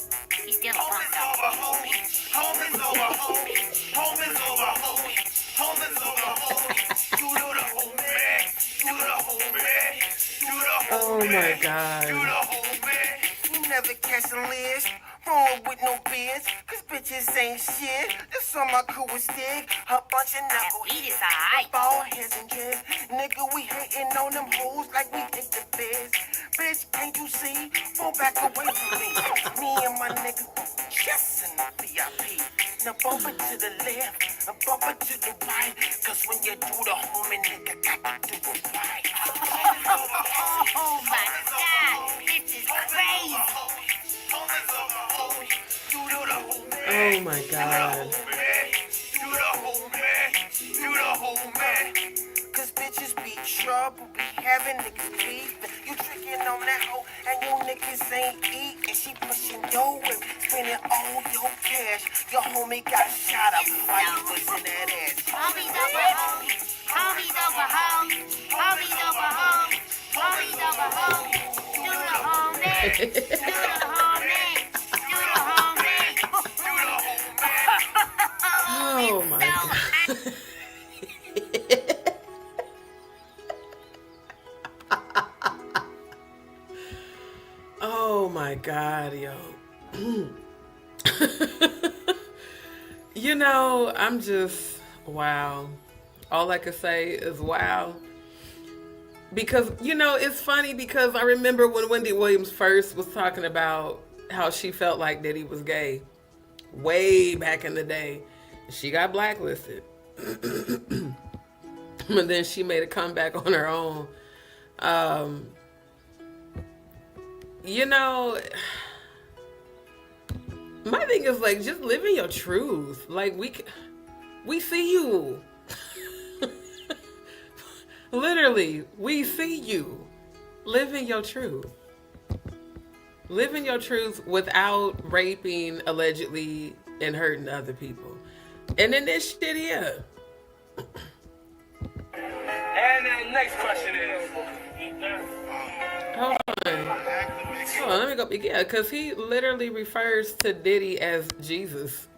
S4: He's still a punk though.
S5: Homies over homies. Homies over homies. Homies over homies. Do the homie. Do the homie. Do the homie.
S1: Oh my God.
S5: Do the homie.
S2: You never catching lids, wrong with no beers, cause bitches ain't shit. This on my crew is stick, a bunch of knuckles.
S4: He is alright.
S2: Ball heads and kids, nigga, we hating on them hoes like we think the biz. Bitch, can't you see? Fall back away from me. Me and my niggas guests in the VIP. Now bump it to the left, and bump it to the right. Cause when you do the homie, nigga got to do it right.
S4: Oh my God, this is crazy.
S1: Oh my God.
S2: You the whole man. You the whole man. Cause bitches be trouble, be having niggas beefing. You tricking on that hoe, and your niggas ain't eating. She pushing your whip, spending all your cash. Your homie got shot up while you was in that ass.
S4: Homies over hoes, homies over hoes, homies over hoes, homies over hoes. Do the homie, do the homie, do the homie, do the homie.
S1: Oh my God. Oh my God, yo. You know, I'm just, wow. All I can say is wow. Because, you know, it's funny because I remember when Wendy Williams first was talking about how she felt like Diddy was gay way back in the day. She got blacklisted. But then she made a comeback on her own. You know, my thing is like just living your truth. Like we see you. Literally, we see you living your truth. Living your truth without raping allegedly and hurting other people. And then this shit here.
S2: And the next question is...
S1: Hold on, let me go. Yeah, because he literally refers to Diddy as Jesus.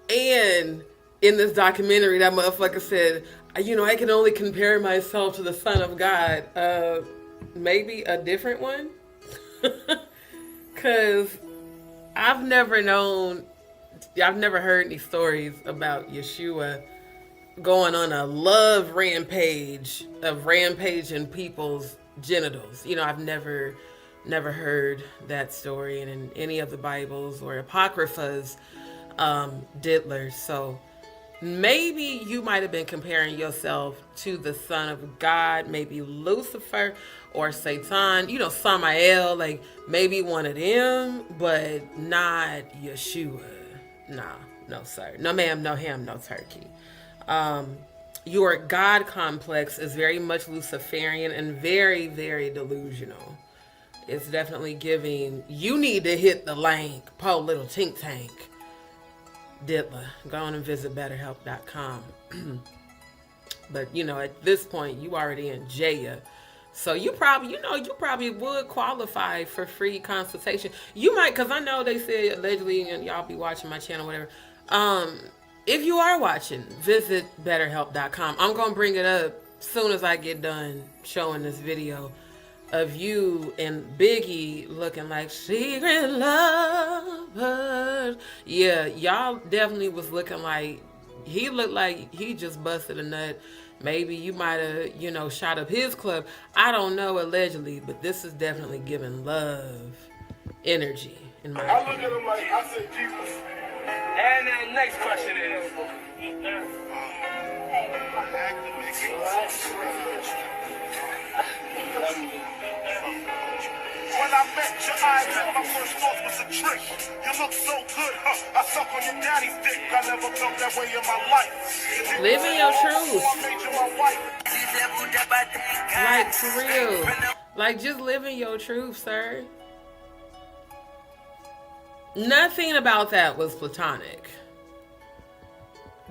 S1: And in this documentary, that motherfucker said, you know, I can only compare myself to the Son of God. Maybe a different one? Because I've never heard any stories about Yeshua going on a love rampage of rampaging people's genitals. You know, I've never heard that story in any of the Bibles or Apocryphas, diddlers. So maybe you might have been comparing yourself to the Son of God, maybe Lucifer or Satan, you know, Samael, like maybe one of them, but not Yeshua. Nah, no sir. No ma'am, no ham, no turkey. Your God complex is very much Luciferian and very, very delusional. It's definitely giving, you need to hit the link, po little tink tank. Diddler, go on and visit betterhelp.com. But, you know, at this point, you already in jail. So you probably would qualify for free consultation. You might, because I know they said allegedly, and y'all be watching my channel, whatever. If you are watching, visit betterhelp.com. I'm going to bring it up soon as I get done showing this video of you and Biggie looking like secret lovers. Yeah, y'all definitely was looking like, he looked like he just busted a nut. Maybe you might have, you know, shot up his club. I don't know, allegedly, but this is definitely giving love energy in my opinion.
S2: I look at him like, I say Jesus. And the next question is... When I met your eyes, my first thought was a trick. You look so good, huh? I suck on your daddy's dick. I never felt that way in my life.
S1: Living your truth.
S2: I made you my wife.
S1: Like, for real. Like, just living your truth, sir. Nothing about that was platonic.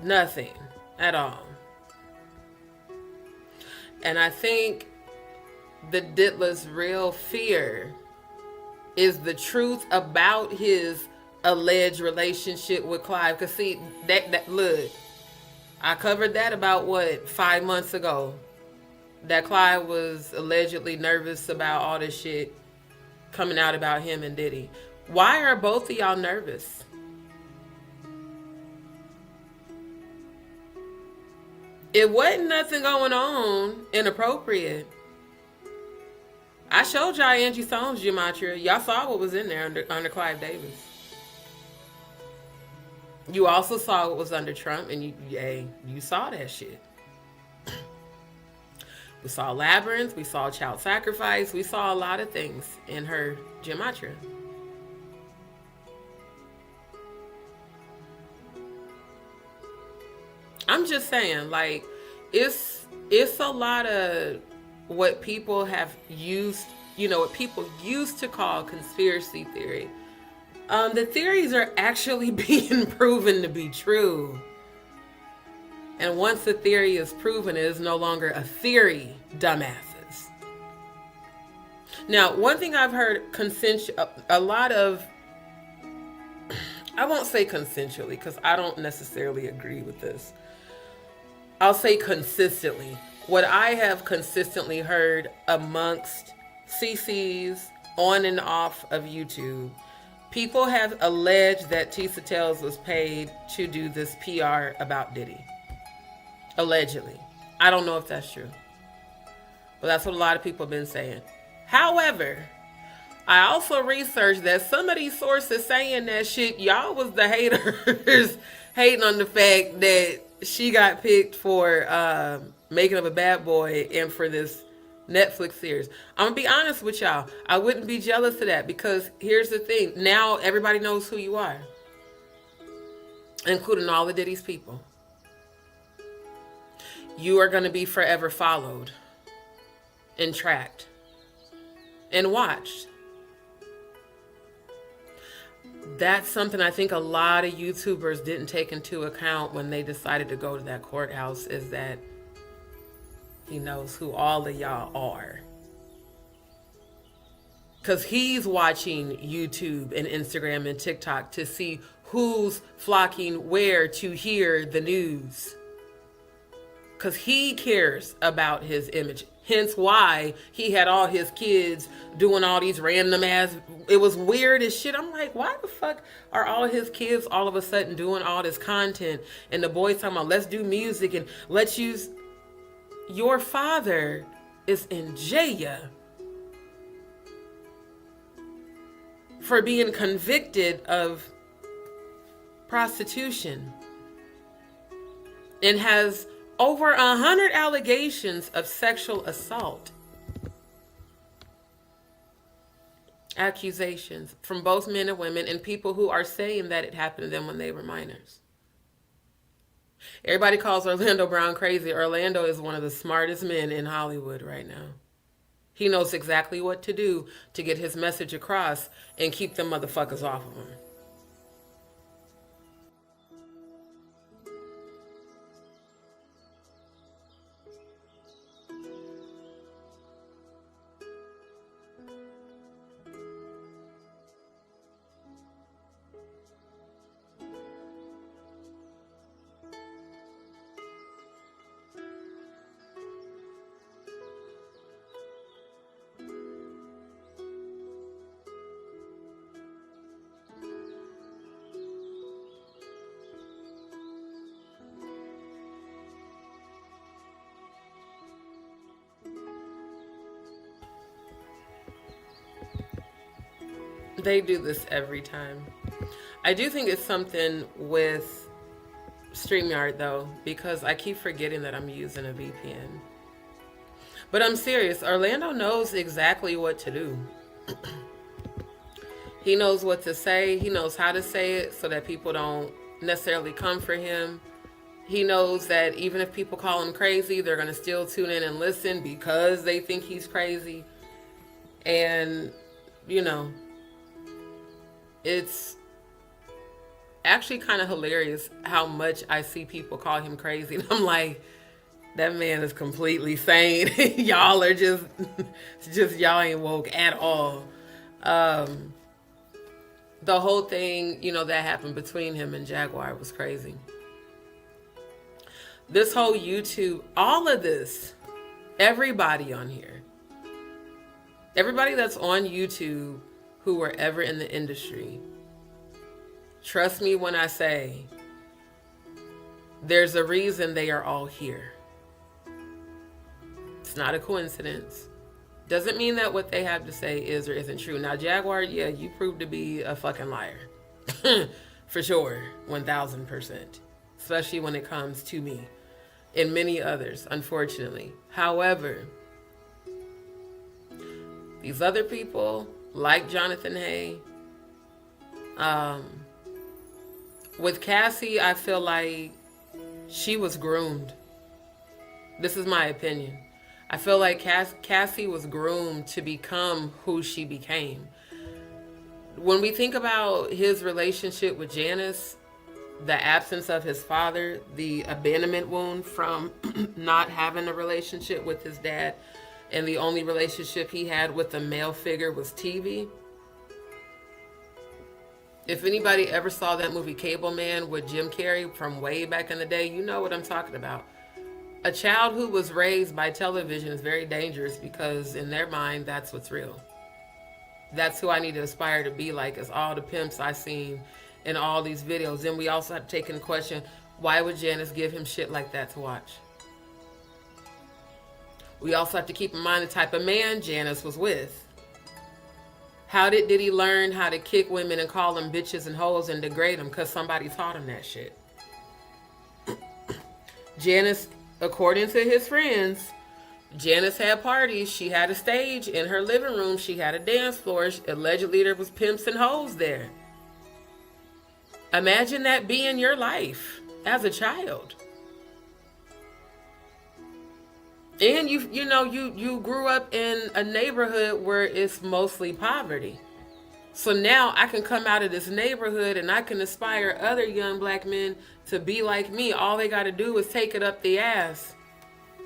S1: Nothing at all. And I think the Diddler's real fear is the truth about his alleged relationship with Clive. Because see, that look, I covered that about, 5 months ago. That Clive was allegedly nervous about all this shit coming out about him and Diddy. Why are both of y'all nervous? It wasn't nothing going on inappropriate. I showed y'all Angie Stone's gematria. Y'all saw what was in there under Clive Davis. You also saw what was under Trump, and you saw that shit. We saw Labyrinth, we saw Child Sacrifice, we saw a lot of things in her gematria. I'm just saying, like, it's a lot of what people have used, what people used to call conspiracy theory. The theories are actually being proven to be true. And once the theory is proven, it is no longer a theory, dumbasses. Now, one thing I've heard a lot of, I won't say consensually because I don't necessarily agree with this. I'll say consistently. What I have consistently heard amongst CCs on and off of YouTube, people have alleged that Tisa Tells was paid to do this PR about Diddy. Allegedly. I don't know if that's true. But that's what a lot of people have been saying. However, I also researched that some of these sources saying that shit, y'all was the haters hating on the fact that she got picked for Making of a Bad Boy and for this Netflix series. I'm gonna be honest with y'all. I wouldn't be jealous of that because here's the thing. Now everybody knows who you are, including all of Diddy's people. You are going to be forever followed and tracked and watched. That's something I think a lot of YouTubers didn't take into account when they decided to go to that courthouse, is that he knows who all of y'all are. Because he's watching YouTube and Instagram and TikTok to see who's flocking where to hear the news. Because he cares about his image. Hence why he had all his kids doing all these random ass, it was weird as shit. I'm like, why the fuck are all his kids all of a sudden doing all this content? And the boys talking about, let's do music and let's use, your father is in jail for being convicted of prostitution and has over 100 allegations of sexual assault. Accusations from both men and women, and people who are saying that it happened to them when they were minors. Everybody calls Orlando Brown crazy. Orlando is one of the smartest men in Hollywood right now. He knows exactly what to do to get his message across and keep them motherfuckers off of him. They do this every time. I do think it's something with StreamYard though, because I keep forgetting that I'm using a VPN. But I'm serious, Orlando knows exactly what to do. He knows what to say, he knows how to say it so that people don't necessarily come for him. He knows that even if people call him crazy, they're going to still tune in and listen because they think he's crazy. And, you know, it's actually kind of hilarious how much I see people call him crazy. And I'm like, that man is completely sane. Y'all are just y'all ain't woke at all. The whole thing, you know, that happened between him and Jaguar was crazy. This whole YouTube, all of this, everybody on here, everybody that's on YouTube who were ever in the industry, trust me when I say there's a reason they are all here. It's not a coincidence. Doesn't mean that what they have to say is or isn't true. Now, Jaguar, yeah, you proved to be a fucking liar. For sure, 1000%. Especially when it comes to me and many others, unfortunately. However, these other people, like Jonathan Hay, with Cassie, I feel like she was groomed. This is my opinion. I feel like Cassie was groomed to become who she became. When we think about his relationship with Janice, the absence of his father, the abandonment wound from not having a relationship with his dad, and the only relationship he had with a male figure was TV. If anybody ever saw that movie Cable Man with Jim Carrey from way back in the day, you know what I'm talking about. A child who was raised by television is very dangerous because in their mind, that's what's real. That's who I need to aspire to be like, is all the pimps I seen in all these videos. Then we also have to take into question, why would Janice give him shit like that to watch? We also have to keep in mind the type of man Janice was with. How did Diddy learn how to kick women and call them bitches and hoes and degrade them? Because somebody taught him that shit. Janice, according to his friends, Janice had parties. She had a stage in her living room. She had a dance floor. Allegedly, there was pimps and hoes there. Imagine that being your life as a child. And you grew up in a neighborhood where it's mostly poverty. So now I can come out of this neighborhood and I can aspire other young black men to be like me. All they got to do is take it up the ass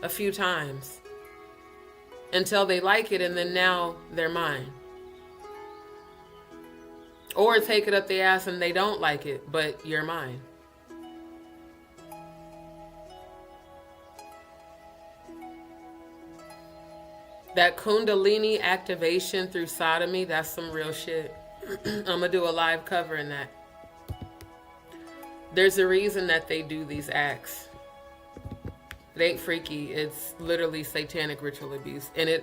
S1: a few times until they like it, and then now they're mine. Or take it up the ass and they don't like it, but you're mine. That Kundalini activation through sodomy, that's some real shit. I'm going to do a live cover in that. There's a reason that they do these acts. It ain't freaky. It's literally satanic ritual abuse. And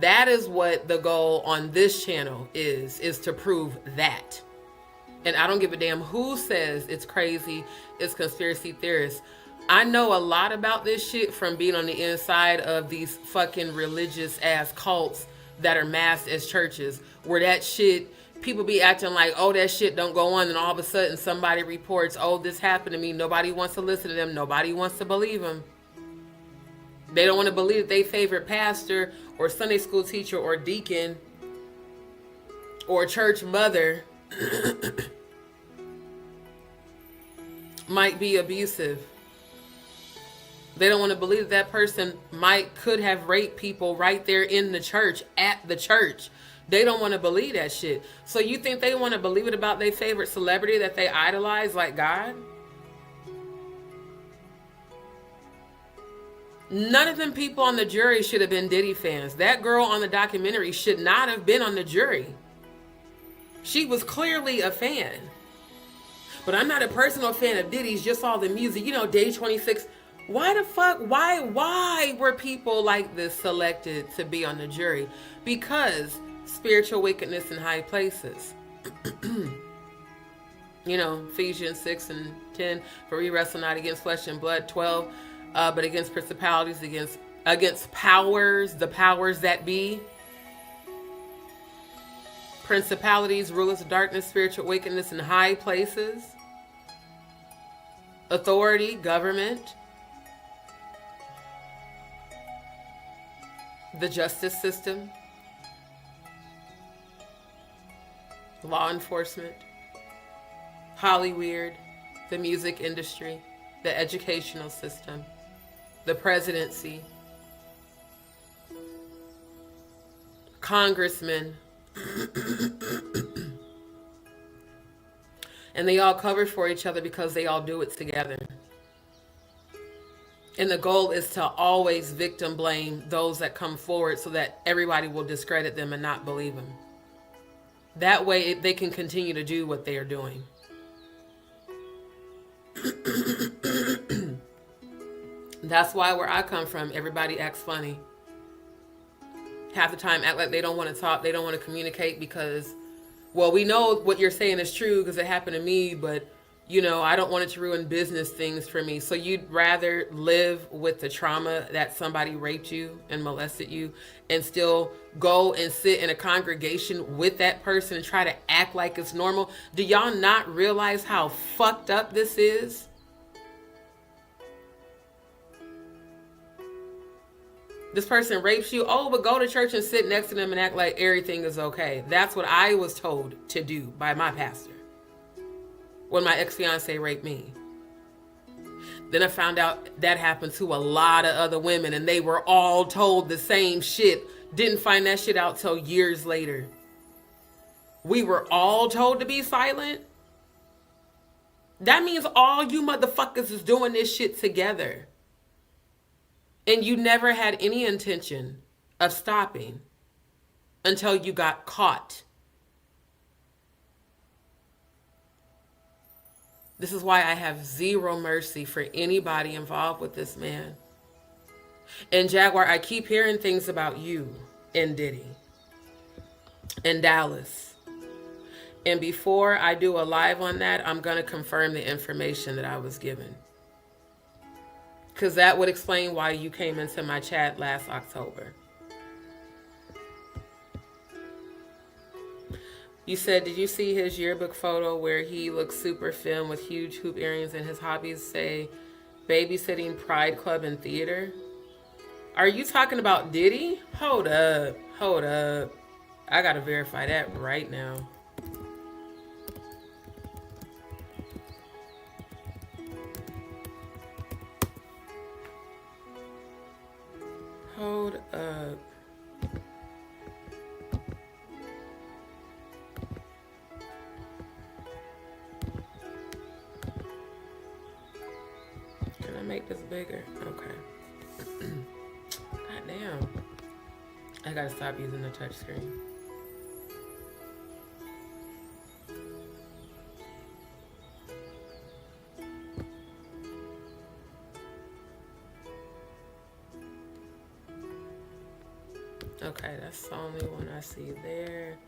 S1: that is what the goal on this channel is to prove that. And I don't give a damn who says it's crazy, it's conspiracy theorists. I know a lot about this shit from being on the inside of these fucking religious ass cults that are masked as churches, where that shit, people be acting like, oh, that shit don't go on, and all of a sudden somebody reports, oh, this happened to me. Nobody wants to listen to them. Nobody wants to believe them. They don't want to believe that their favorite pastor or Sunday school teacher or deacon or church mother might be abusive. They don't want to believe that person could have raped people right there in the church, at the church. They don't want to believe that shit. So you think they want to believe it about their favorite celebrity that they idolize like God? None of them people on the jury should have been Diddy fans. That girl on the documentary should not have been on the jury. She was clearly a fan. But I'm not a personal fan of Diddy's, just all the music. You know, Day 26. Why the fuck? Why were people like this selected to be on the jury? Because spiritual wickedness in high places. You know, Ephesians 6 and 10, for we wrestle not against flesh and blood. 12, but against principalities, against powers, the powers that be. Principalities, rulers of darkness, spiritual wickedness in high places. Authority, government. The justice system, law enforcement, Hollywood, the music industry, the educational system, the presidency, congressmen, and they all cover for each other because they all do it together. And the goal is to always victim blame those that come forward so that everybody will discredit them and not believe them. That way they can continue to do what they are doing. That's why where I come from, everybody acts funny. Half the time act like they don't want to talk, they don't want to communicate because, well, we know what you're saying is true because it happened to me, but You know, I don't want it to ruin business things for me. So you'd rather live with the trauma that somebody raped you and molested you and still go and sit in a congregation with that person and try to act like it's normal? Do y'all not realize how fucked up this is? This person rapes you. Oh, but go to church and sit next to them and act like everything is okay. That's what I was told to do by my pastor when my ex-fiance raped me. Then I found out that happened to a lot of other women and they were all told the same shit. Didn't find that shit out till years later. We were all told to be silent. That means all you motherfuckers is doing this shit together. And you never had any intention of stopping until you got caught. This is why I have zero mercy for anybody involved with this man. And Jaguar, I keep hearing things about you and Diddy and Dallas. And before I do a live on that, I'm going to confirm the information that I was given. Because that would explain why you came into my chat last October. You said, did you see his yearbook photo where he looks super femme with huge hoop earrings and his hobbies say babysitting, Pride Club, and theater? Are you talking about Diddy? Hold up. Hold up. I gotta verify that right now. Hold up. Can I make this bigger? Okay. God damn. I gotta stop using the touch screen. Okay, that's the only one I see there.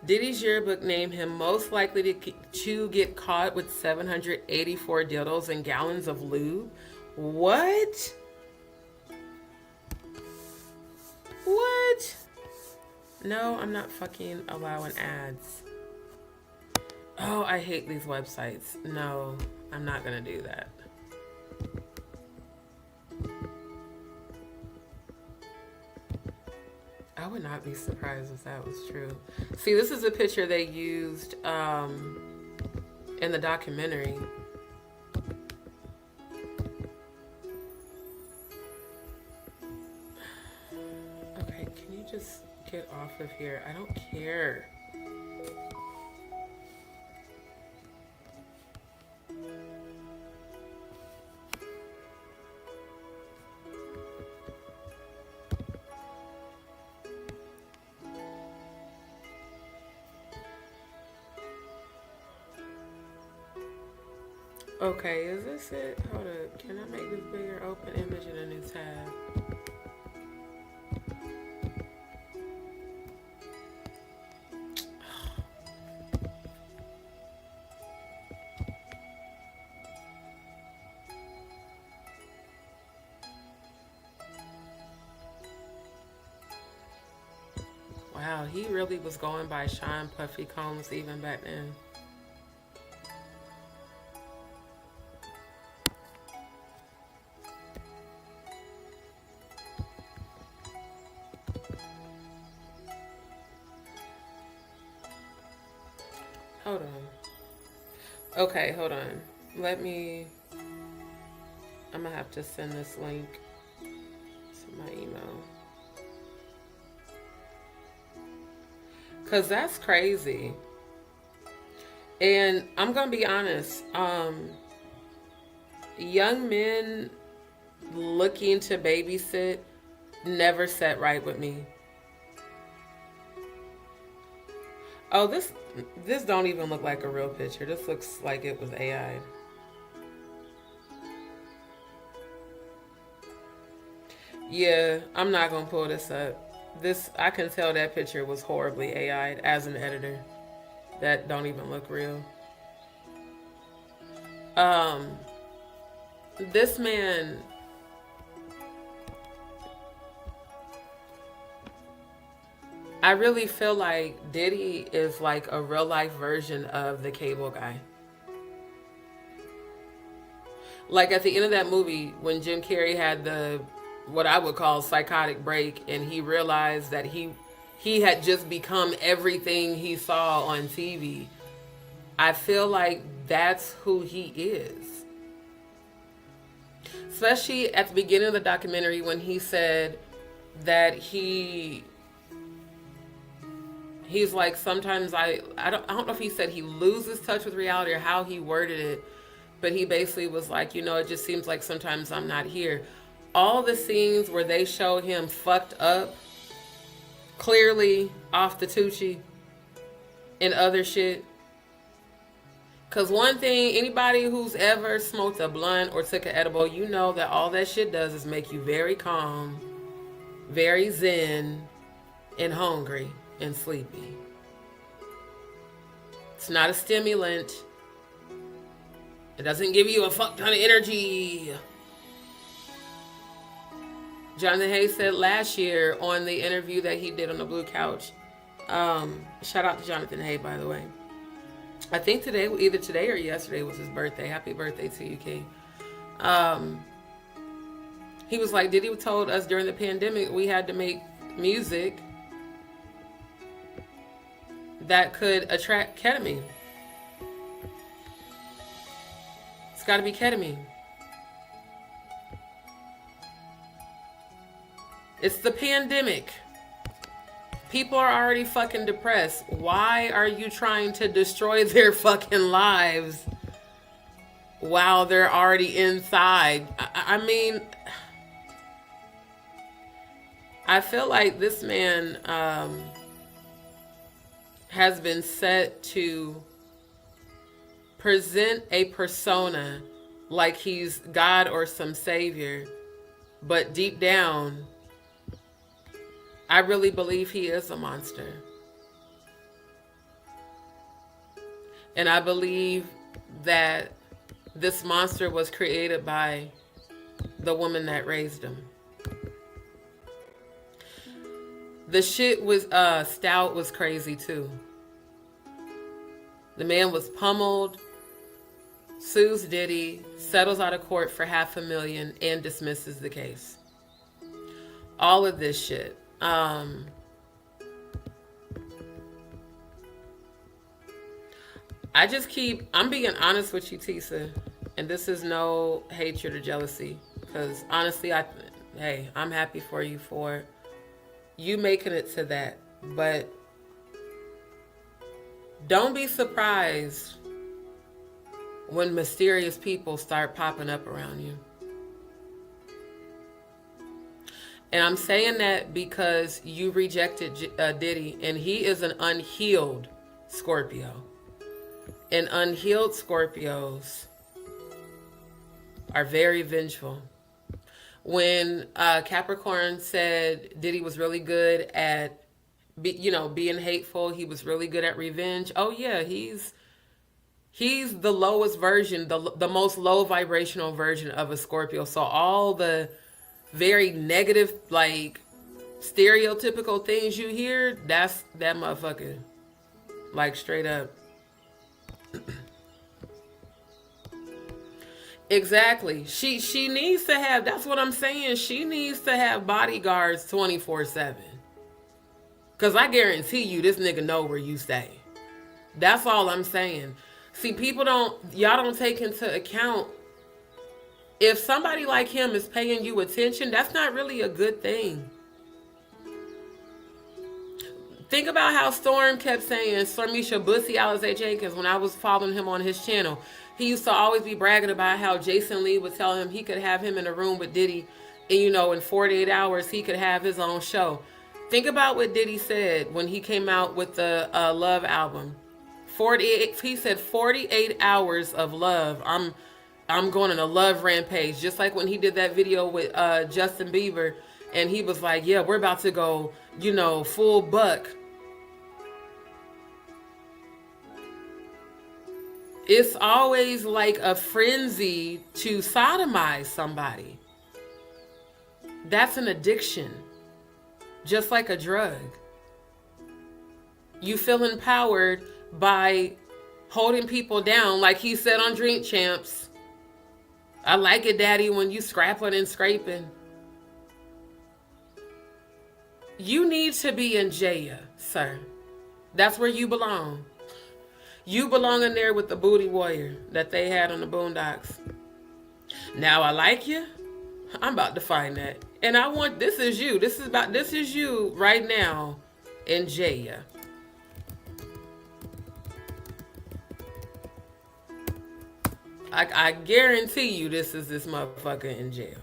S1: Diddy's yearbook named him most likely to get caught with 784 dildos and gallons of lube. What? What? No, I'm not fucking allowing ads. Oh, I hate these websites. No, I'm not gonna do that. I would not be surprised if that was true. See, this is a picture they used in the documentary. Okay, can you just get off of here? I don't care. Okay, is this it? Hold up. Can I make this bigger? Open image in a new tab. Wow, he really was going by Sean Puffy Combs even back then. Hold on. Okay, hold on. I'm gonna have to send this link to my email. Cause that's crazy. And I'm gonna be honest, young men looking to babysit never sat right with me. Oh, This don't even look like a real picture. This looks like it was AI. Yeah, I'm not gonna pull this up. This, I can tell that picture was horribly AI'd as an editor. That don't even look real. This man, I really feel like Diddy is like a real life version of the cable guy. Like at the end of that movie, when Jim Carrey had the, what I would call psychotic break, and he realized that he had just become everything he saw on TV. I feel like that's who he is. Especially at the beginning of the documentary when he said that he's like, sometimes I don't know if he said he loses touch with reality or how he worded it, but he basically was like, you know, it just seems like sometimes I'm not here. All the scenes where they show him fucked up, clearly off the Tucci and other shit. Because one thing, anybody who's ever smoked a blunt or took an edible, you know that all that shit does is make you very calm, very zen, and hungry and sleepy. It's not a stimulant. It doesn't give you a fuck ton of energy. Jonathan Hayes said last year on the interview that he did on the Blue Couch. Shout out to Jonathan Hayes, by the way. I think today, either today or yesterday, was his birthday. Happy birthday to you, King. He was like, Diddy told us during the pandemic we had to make music that could attract ketamine. It's got to be ketamine. It's the pandemic. People are already fucking depressed. Why are you trying to destroy their fucking lives while they're already inside? I mean, I feel like this man has been set to present a persona like he's God or some savior, but deep down, I really believe he is a monster. And I believe that this monster was created by the woman that raised him. The shit was, Stout was crazy too. The man was pummeled, sues Diddy, settles out of court for $500,000 and dismisses the case. All of this shit. I'm being honest with you, Tisa, and this is no hatred or jealousy, because honestly, I'm happy for you for you making it to that, but don't be surprised when mysterious people start popping up around you. And I'm saying that because you rejected Diddy, and he is an unhealed Scorpio. And unhealed Scorpios are very vengeful. When Capricorn said Diddy was really good at, being hateful, he was really good at revenge. Oh yeah, he's the lowest version, the most low vibrational version of a Scorpio. So all the very negative, like stereotypical things you hear, that's that motherfucker. Like straight up. Exactly. She needs to have, that's what I'm saying. She needs to have bodyguards 24/7. Cause I guarantee you this nigga know where you stay. That's all I'm saying. See, y'all don't take into account, if somebody like him is paying you attention, that's not really a good thing. Think about how Storm kept saying, Stormisha Bussy Alize Jenkins, when I was following him on his channel, he used to always be bragging about how Jason Lee would tell him he could have him in a room with Diddy, and in 48 hours he could have his own show. Think about what Diddy said when he came out with the Love album. 48. He said 48 hours of love. I'm going on a love rampage, just like when he did that video with Justin Bieber, and he was like, "Yeah, we're about to go, full buck." It's always like a frenzy to sodomize somebody. That's an addiction, just like a drug. You feel empowered by holding people down, like he said on Drink Champs. I like it, Daddy, when you scrapping and scraping. You need to be in jail, sir. That's where you belong. You belong in there with the booty warrior that they had on the Boondocks. Now I like you. I'm about to find that. And I want, this is you. This is you right now in jail. I guarantee you this is this motherfucker in jail.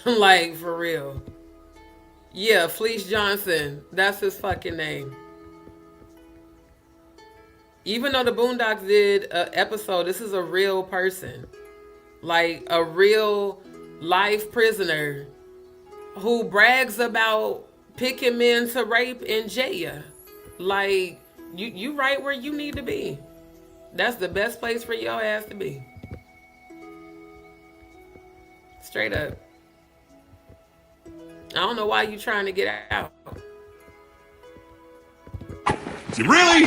S1: Like, for real. Yeah, Fleece Johnson. That's his fucking name. Even though the Boondocks did an episode, this is a real person. Like, a real life prisoner who brags about picking men to rape in jail. Like, you right where you need to be. That's the best place for your ass to be. Straight up. I don't know why you trying to get out.
S6: You really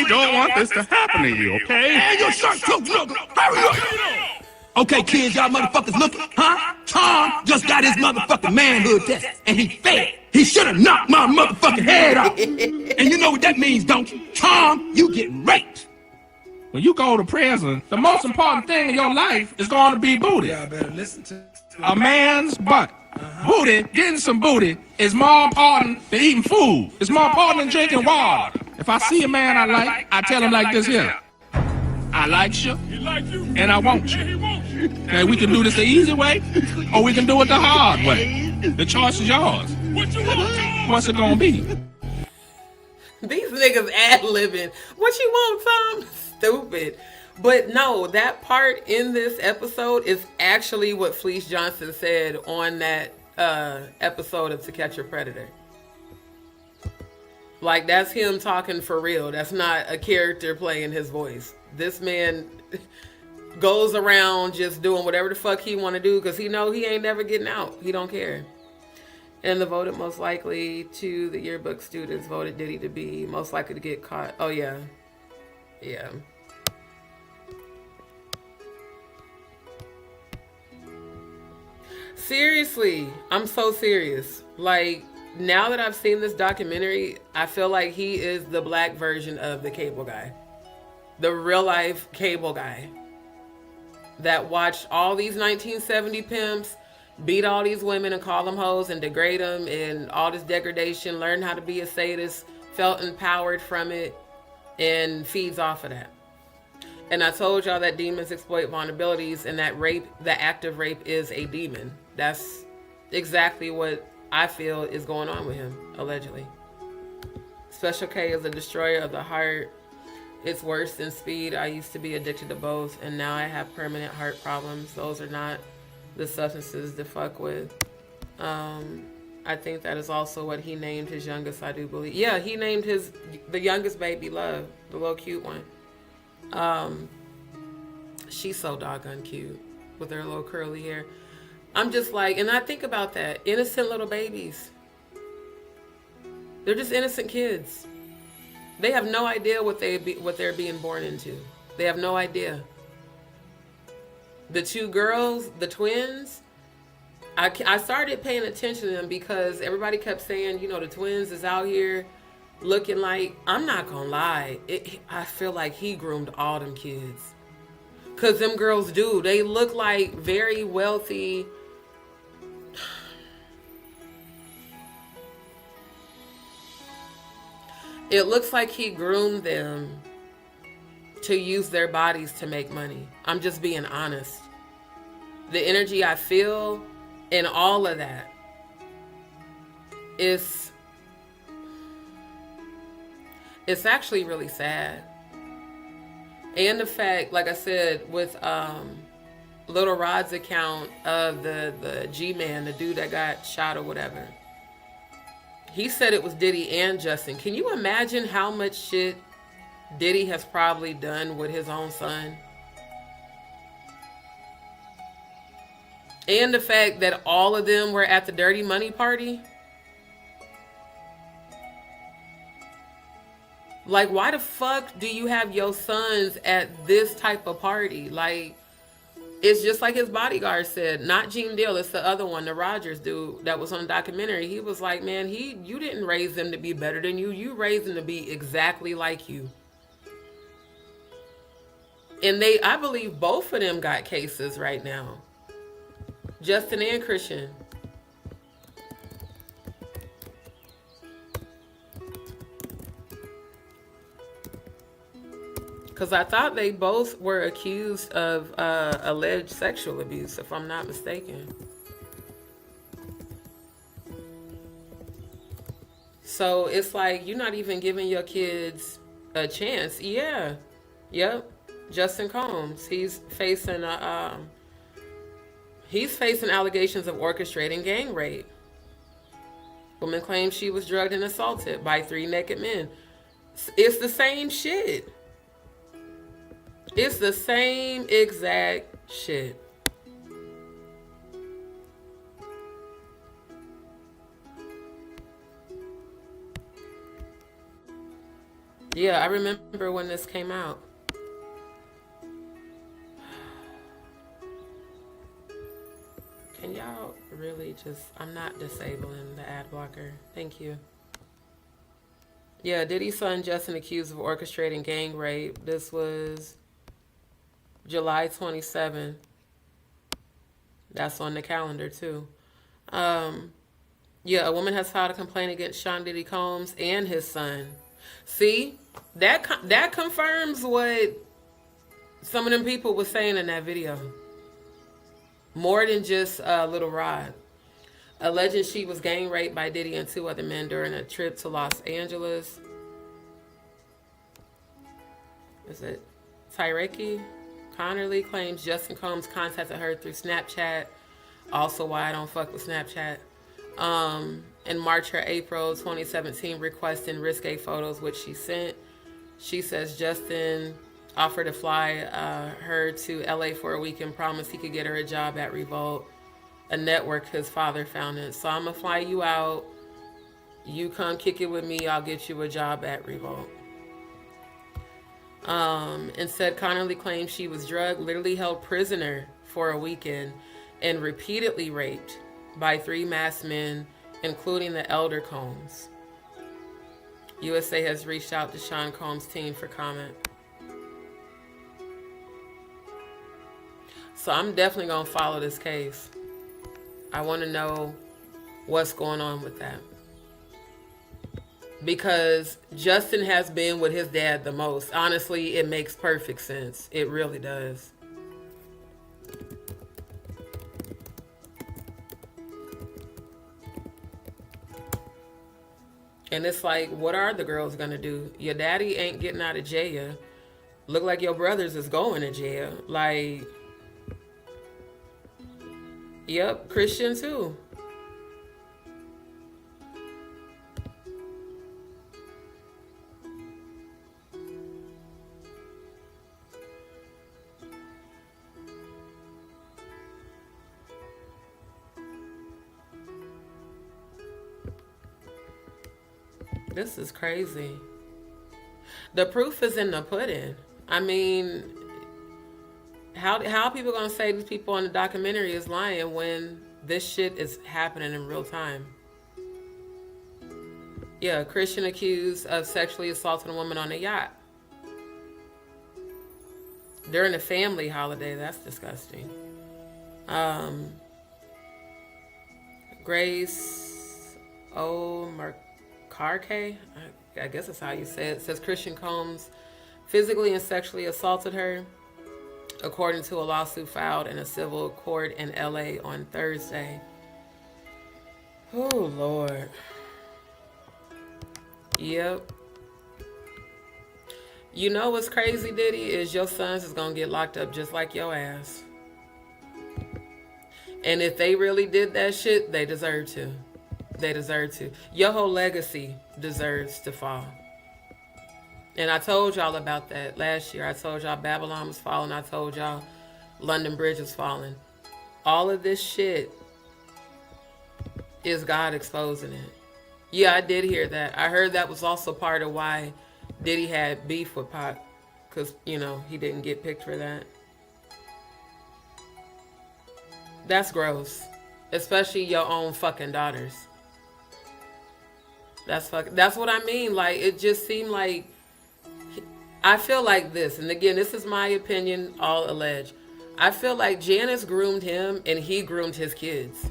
S6: don't want this to happen to you, okay? And your shirt so look, hurry up! Okay, kids, y'all motherfuckers looking, huh? Tom just got his motherfucking manhood test, and he failed. He should have knocked my motherfucking head off. And you know what that means, don't you? Tom, you getting raped. When you go to prison, the most important thing in your life is going to be booty.
S7: Y'all better listen to
S6: A man's butt. Booty, getting some booty, is more important than eating food. It's more important than drinking water. If I see a man I like, I tell him like this here. I like you, and I want you. Okay, we can do this the easy way, or we can do it the hard way. The choice is yours. What's it gonna be?
S1: These niggas ad-libbing. What you want, Tom? Stupid. But no, that part in this episode is actually what Fleece Johnson said on that episode of To Catch a Predator. Like, that's him talking for real. That's not a character playing his voice. This man goes around just doing whatever the fuck he want to do because he know he ain't never getting out. He don't care. And the voted most likely to the yearbook students voted Diddy to be most likely to get caught. Oh, yeah. Yeah. Seriously, I'm so serious. Like, now that I've seen this documentary, I feel like he is the black version of the cable guy. The real life cable guy that watched all these 1970 pimps beat all these women and call them hoes and degrade them and all this degradation, learned how to be a sadist, felt empowered from it, and feeds off of that. And I told y'all that demons exploit vulnerabilities and that rape, the act of rape, is a demon. That's exactly what I feel is going on with him, allegedly. Special K is a destroyer of the heart. It's worse than speed. I used to be addicted to both, and now I have permanent heart problems. Those are not the substances to fuck with. I think that is also what he named his youngest, I do believe. Yeah, he named the youngest baby Love, the little cute one. She's so doggone cute with her little curly hair. I'm just like, and I think about that. Innocent little babies. They're just innocent kids. They have no idea what they're being born into. They have no idea. The two girls, the twins, I started paying attention to them because everybody kept saying, you know, the twins is out here looking like, I'm not gonna lie, I feel like he groomed all them kids. Cause them girls do. They look like very wealthy. It looks like he groomed them to use their bodies to make money. I'm just being honest. The energy I feel in all of that is, it's actually really sad. And the fact, like I said, with Little Rod's account of the G-Man, the dude that got shot or whatever, he said it was Diddy and Justin. Can you imagine how much shit Diddy has probably done with his own son? And the fact that all of them were at the Dirty Money party. Like, why the fuck do you have your sons at this type of party? Like, it's just like his bodyguard said, not Gene Deal, it's the other one, the Rogers dude that was on the documentary. He was like, man, you didn't raise them to be better than you. You raised them to be exactly like you. And I believe both of them got cases right now. Justin and Christian. Because I thought they both were accused of alleged sexual abuse, if I'm not mistaken. So it's like, you're not even giving your kids a chance. Yeah. Yep. Justin Combs. He's facing allegations of orchestrating gang rape. Woman claims she was drugged and assaulted by 3 naked men. It's the same shit. It's the same exact shit. Yeah, I remember when this came out. Can y'all really just... I'm not disabling the ad blocker. Thank you. Yeah, Diddy's son Justin accused of orchestrating gang rape. This was July 27th. That's on the calendar too. Yeah, a woman has filed a complaint against Sean Diddy Combs and his son. See, that confirms what some of them people were saying in that video. More than just Little Rod. Alleging she was gang raped by Diddy and 2 other men during a trip to Los Angeles. Is it Tyreke Connerly claims Justin Combs contacted her through Snapchat. Also why I don't fuck with Snapchat. In March or April 2017, requesting risque photos, which she sent. She says Justin offered to fly her to LA for a week and promised he could get her a job at Revolt, a network his father founded. So I'm gonna fly you out. You come kick it with me. I'll get you a job at Revolt. Instead, Connerly claimed she was drugged, literally held prisoner for a weekend, and repeatedly raped by 3 masked men, including the elder Combs. USA has reached out to Sean Combs' team for comment. So I'm definitely going to follow this case. I want to know what's going on with that. Because Justin has been with his dad the most. Honestly, it makes perfect sense. It really does. And it's like, what are the girls gonna do? Your daddy ain't getting out of jail. Look like your brothers is going to jail. Like, yep, Christian too. This is crazy. The proof is in the pudding. I mean, how are people gonna say these people in the documentary is lying when this shit is happening in real time? Yeah, Christian accused of sexually assaulting a woman on a yacht during a family holiday. That's disgusting. Grace O'Marcarke, I guess that's how you say it, says Christian Combs physically and sexually assaulted her, according to a lawsuit filed in a civil court in LA on Thursday. Oh, Lord. Yep. You know what's crazy, Diddy, is your sons is gonna get locked up just like your ass. And if they really did that shit, they deserve to. They deserve to. Your whole legacy deserves to fall. And I told y'all about that last year. I told y'all Babylon was falling. I told y'all London Bridge was falling. All of this shit is God exposing it. Yeah, I did hear that. I heard that was also part of why Diddy had beef with Pac. Because, you know, he didn't get picked for that. That's gross. Especially your own fucking daughters. That's what I mean. Like, it just seemed like, I feel like this, and again, this is my opinion, all alleged. I feel like Janice groomed him and he groomed his kids.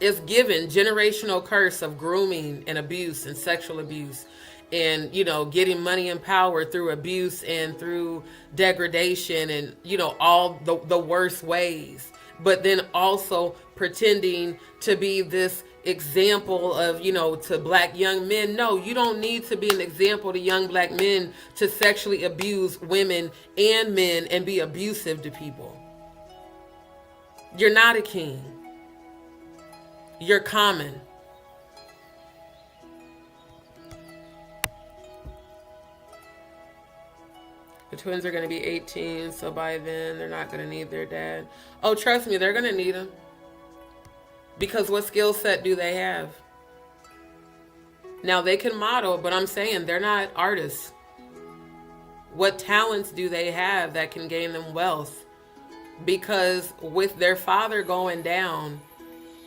S1: It's given generational curse of grooming and abuse and sexual abuse and, you know, getting money and power through abuse and through degradation and, you know, all the worst ways. But then also pretending to be this example of, you know, to black young men. No, you don't need to be an example to young black men to sexually abuse women and men and be abusive to people. You're not a king. You're common. The twins are going to be 18, so by then they're not going to need their dad. Oh, trust me, they're going to need him. Because what skill set do they have? Now, they can model, but I'm saying they're not artists. What talents do they have that can gain them wealth? Because with their father going down,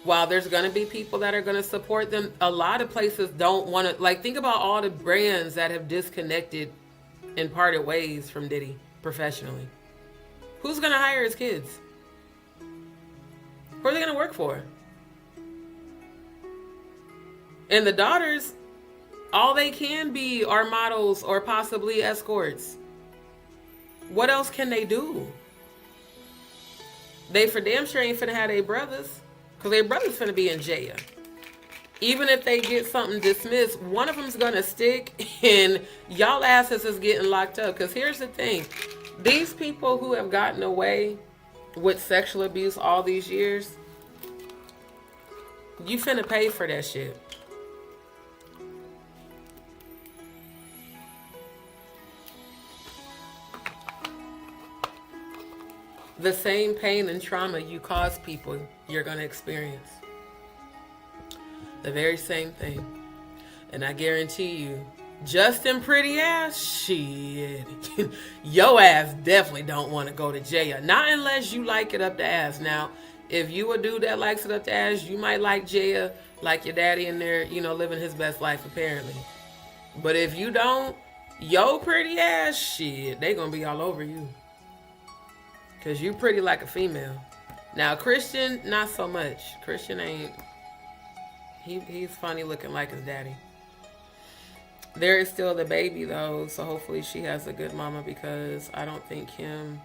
S1: while there's going to be people that are going to support them, a lot of places don't want to, like, think about all the brands that have disconnected and parted ways from Diddy professionally. Who's going to hire his kids? Who are they going to work for? And the daughters, all they can be are models or possibly escorts. What else can they do? They for damn sure ain't finna have their brothers. Because their brother's finna be in jail. Even if they get something dismissed, one of them's gonna stick and y'all asses is getting locked up. Because here's the thing. These people who have gotten away with sexual abuse all these years, you finna pay for that shit. The same pain and trauma you cause people, you're going to experience. The very same thing. And I guarantee you, Justin pretty ass, shit. Your ass definitely don't want to go to jail. Not unless you like it up the ass. Now, if you a dude that likes it up the ass, you might like jail, like your daddy in there, you know, living his best life apparently. But if you don't, your pretty ass, shit, they going to be all over you. Because you pretty like a female. Now, Christian, not so much. Christian ain't... He's funny looking like his daddy. There is still the baby, though. So hopefully she has a good mama. Because I don't think Kim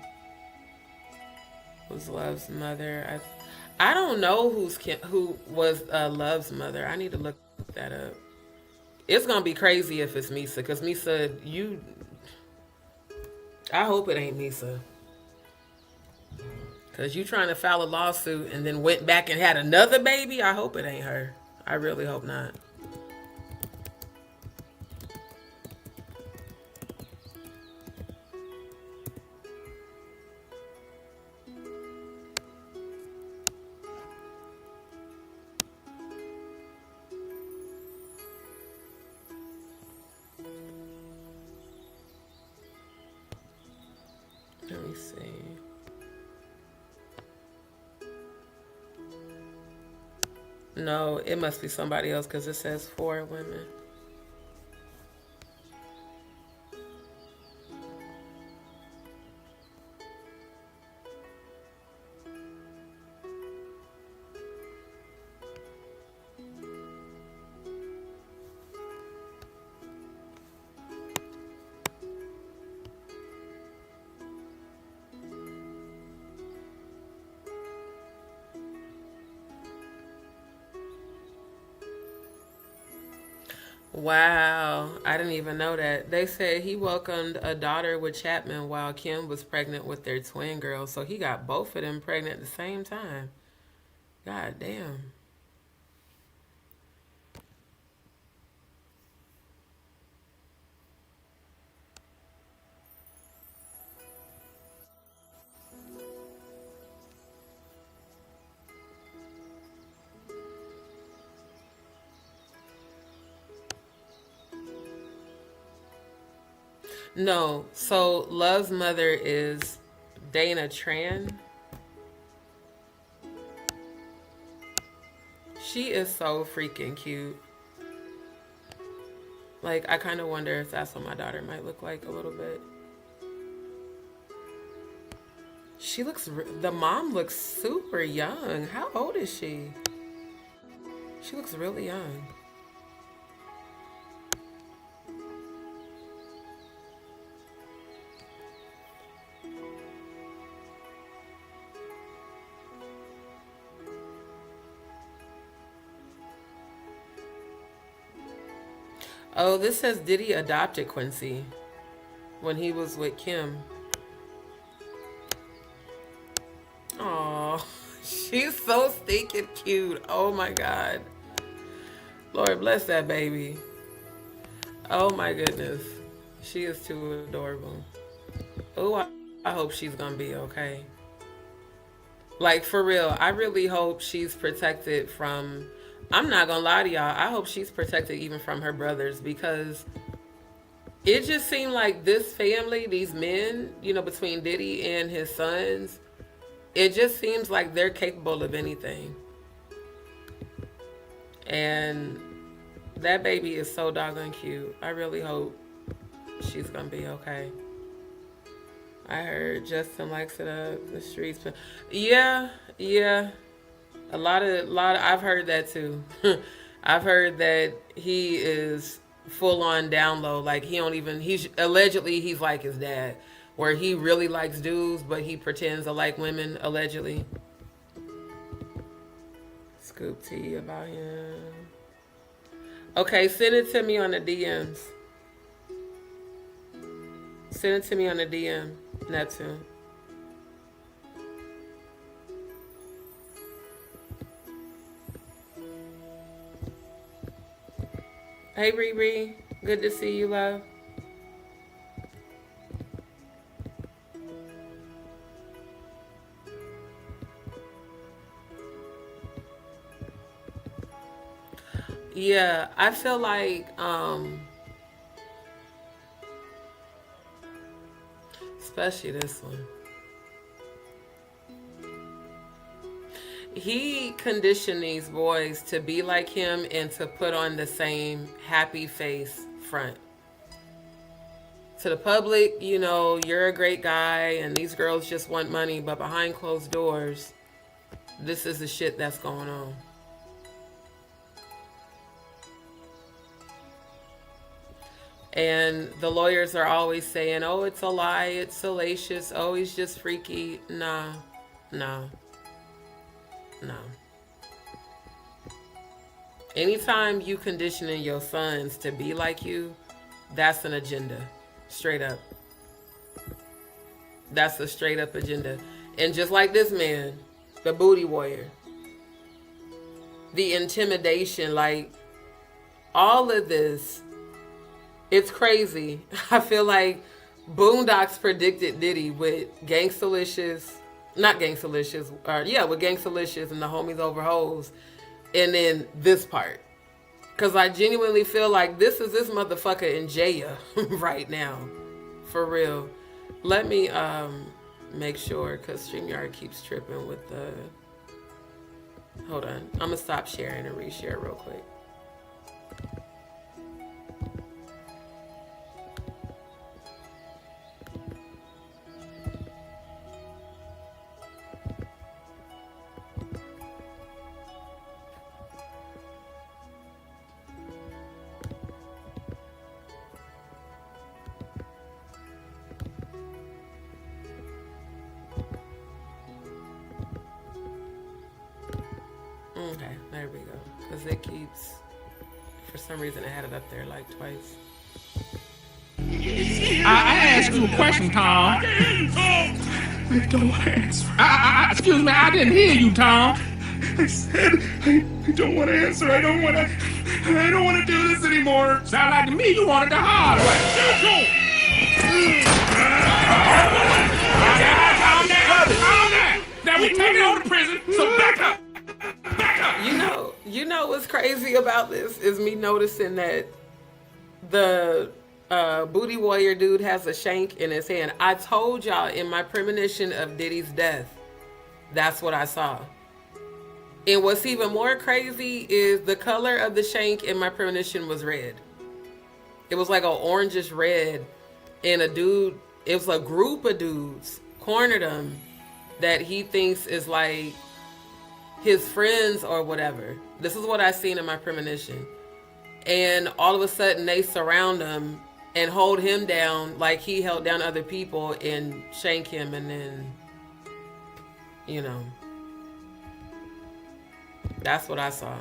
S1: was Love's mother. I don't know who was Love's mother. I need to look that up. It's going to be crazy if it's Misa. Because Misa, I hope it ain't Misa. Because you trying to file a lawsuit and then went back and had another baby? I hope it ain't her. I really hope not. Let me see. No, it must be somebody else because it says 4 women. Wow, I didn't even know that. They said he welcomed a daughter with Chapman while Kim was pregnant with their twin girls. So he got both of them pregnant at the same time. God damn. No, so Love's mother is Dana Tran. She is so freaking cute. Like, I kind of wonder if that's what my daughter might look like a little bit. She looks, the mom looks super young. How old is she? She looks really young. Oh, this says Diddy adopted Quincy when he was with Kim. Aw, she's so stinking cute. Oh my God. Lord bless that baby. Oh my goodness. She is too adorable. Oh, I hope she's gonna be okay. Like, for real, I really hope she's protected from, I'm not gonna lie to y'all, I hope she's protected even from her brothers, because it just seemed like this family, these men, you know, between Diddy and his sons, it just seems like they're capable of anything. And that baby is so doggone cute. I really hope she's gonna be okay. I heard Justin likes it up the streets. Yeah. A lot of I've heard that too. I've heard that he is full on down low. Like, he's allegedly he's like his dad, where he really likes dudes, but he pretends to like women, allegedly. Scoop tea about him. Okay, send it to me on the DMs. Send it to me on the DM, Neptune. Hey, Riri. Good to see you, love. Yeah, I feel like, especially this one. He conditioned these boys to be like him and to put on the same happy face front. To the public, you know, you're a great guy and these girls just want money, but behind closed doors, this is the shit that's going on. And the lawyers are always saying, oh, it's a lie, it's salacious, oh, he's just freaky. No. Anytime you conditioning your sons to be like you, that's an agenda. Straight up. That's a straight up agenda. And just like this man, the booty warrior, the intimidation, like, all of this, it's crazy. I feel like Boondocks predicted Diddy with Gangstalicious, not Gangstalicious, with Gangstalicious and the homies over hoes, and then this part. Because I genuinely feel like this is this motherfucker in jail right now. For real. Let me make sure, because StreamYard keeps tripping with the... Hold on. I'm going to stop sharing and reshare real quick. Okay, there we go. Because it keeps for some reason I had it up there like twice.
S6: I asked you a question, Tom. I don't want to answer. Excuse me, I didn't hear you, Tom. I said I don't want to answer. I don't want to do this anymore. Sound like to me you wanted the hard way. Calm down. Now we taking over the prison, so back up.
S1: You know what's crazy about this is me noticing that the booty warrior dude has a shank in his hand. I told y'all in my premonition of Diddy's death, that's what I saw. And what's even more crazy is the color of the shank in my premonition was red. It was like an orangish red, and it was a group of dudes cornered him that he thinks is like his friends or whatever. This is what I seen in my premonition. And all of a sudden they surround him and hold him down like he held down other people and shank him, and then, you know, that's what I saw.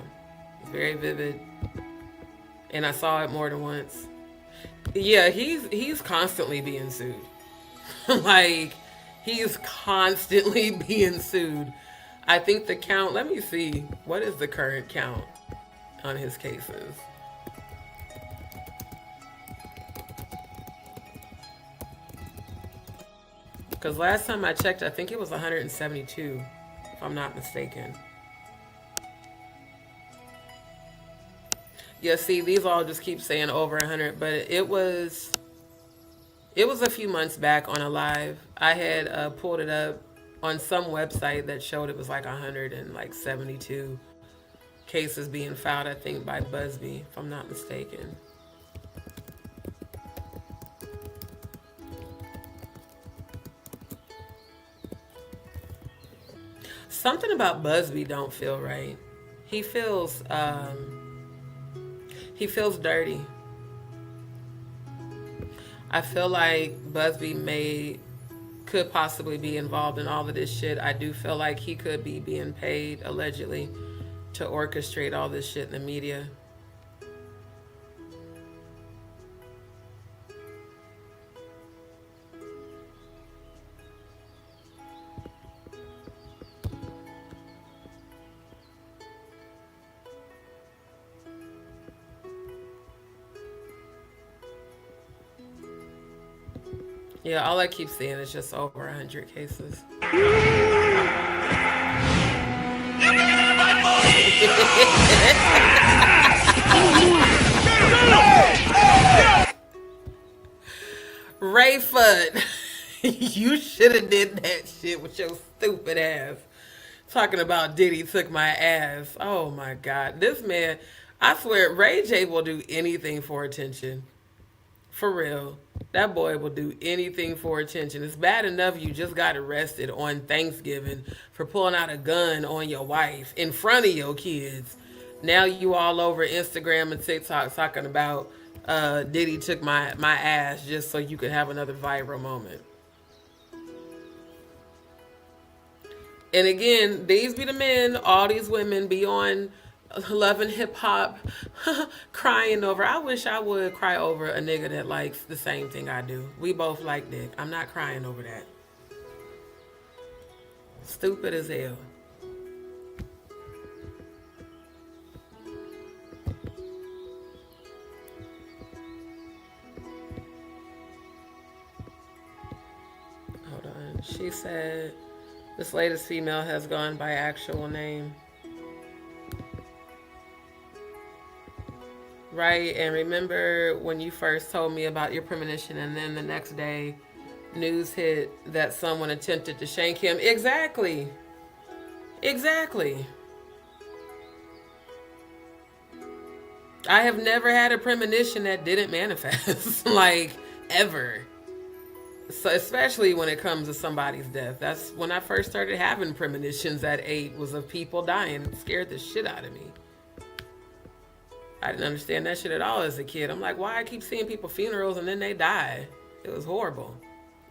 S1: It's very vivid. And I saw it more than once. Yeah, he's constantly being sued. Like, he's constantly being sued. I think the count, let me see, what is the current count on his cases? Because last time I checked, I think it was 172, if I'm not mistaken. Yeah, see, these all just keep saying over 100, but it was a few months back on a live. I had pulled it up on some website that showed it was like 172 cases being filed, I think, by Busby, if I'm not mistaken. Something about Busby don't feel right. He feels dirty. I feel like Busby could possibly be involved in all of this shit. I do feel like he could be being paid, allegedly, to orchestrate all this shit in the media. Yeah, all I keep seeing is just over 100 cases. Rayford, you should have did that shit with your stupid ass. Talking about Diddy took my ass. Oh my God. This man, I swear, Ray J will do anything for attention. For real. That boy will do anything for attention. It's bad enough you just got arrested on Thanksgiving for pulling out a gun on your wife in front of your kids. Now you all over Instagram and TikTok talking about Diddy took my ass just so you could have another viral moment. And again, these be the men, all these women be on Love and Hip Hop crying over. I wish I would cry over a nigga that likes the same thing I do. We both like dick. I'm not crying over that. Stupid as hell. Hold on. She said this latest female has gone by actual name. Right, and remember when you first told me about your premonition and then the next day news hit that someone attempted to shank him? Exactly. Exactly. I have never had a premonition that didn't manifest, like, ever. So especially when it comes to somebody's death. That's when I first started having premonitions at 8, was of people dying. It scared the shit out of me. I didn't understand that shit at all as a kid. I'm like, why I keep seeing people funerals and then they die? It was horrible.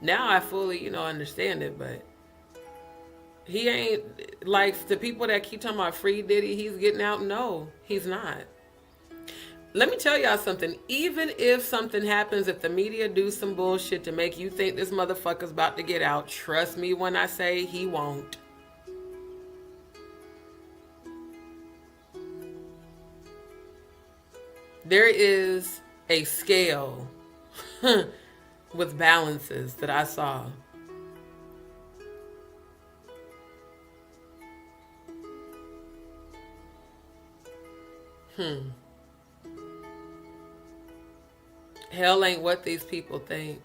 S1: Now I fully, understand it, but he ain't, like, the people that keep talking about free Diddy, he's getting out. No, he's not. let me tell y'all something. Even if something happens, if the media do some bullshit to make you think this motherfucker's about to get out, trust me when I say he won't. There is a scale with balances that I saw. Hell ain't what these people think.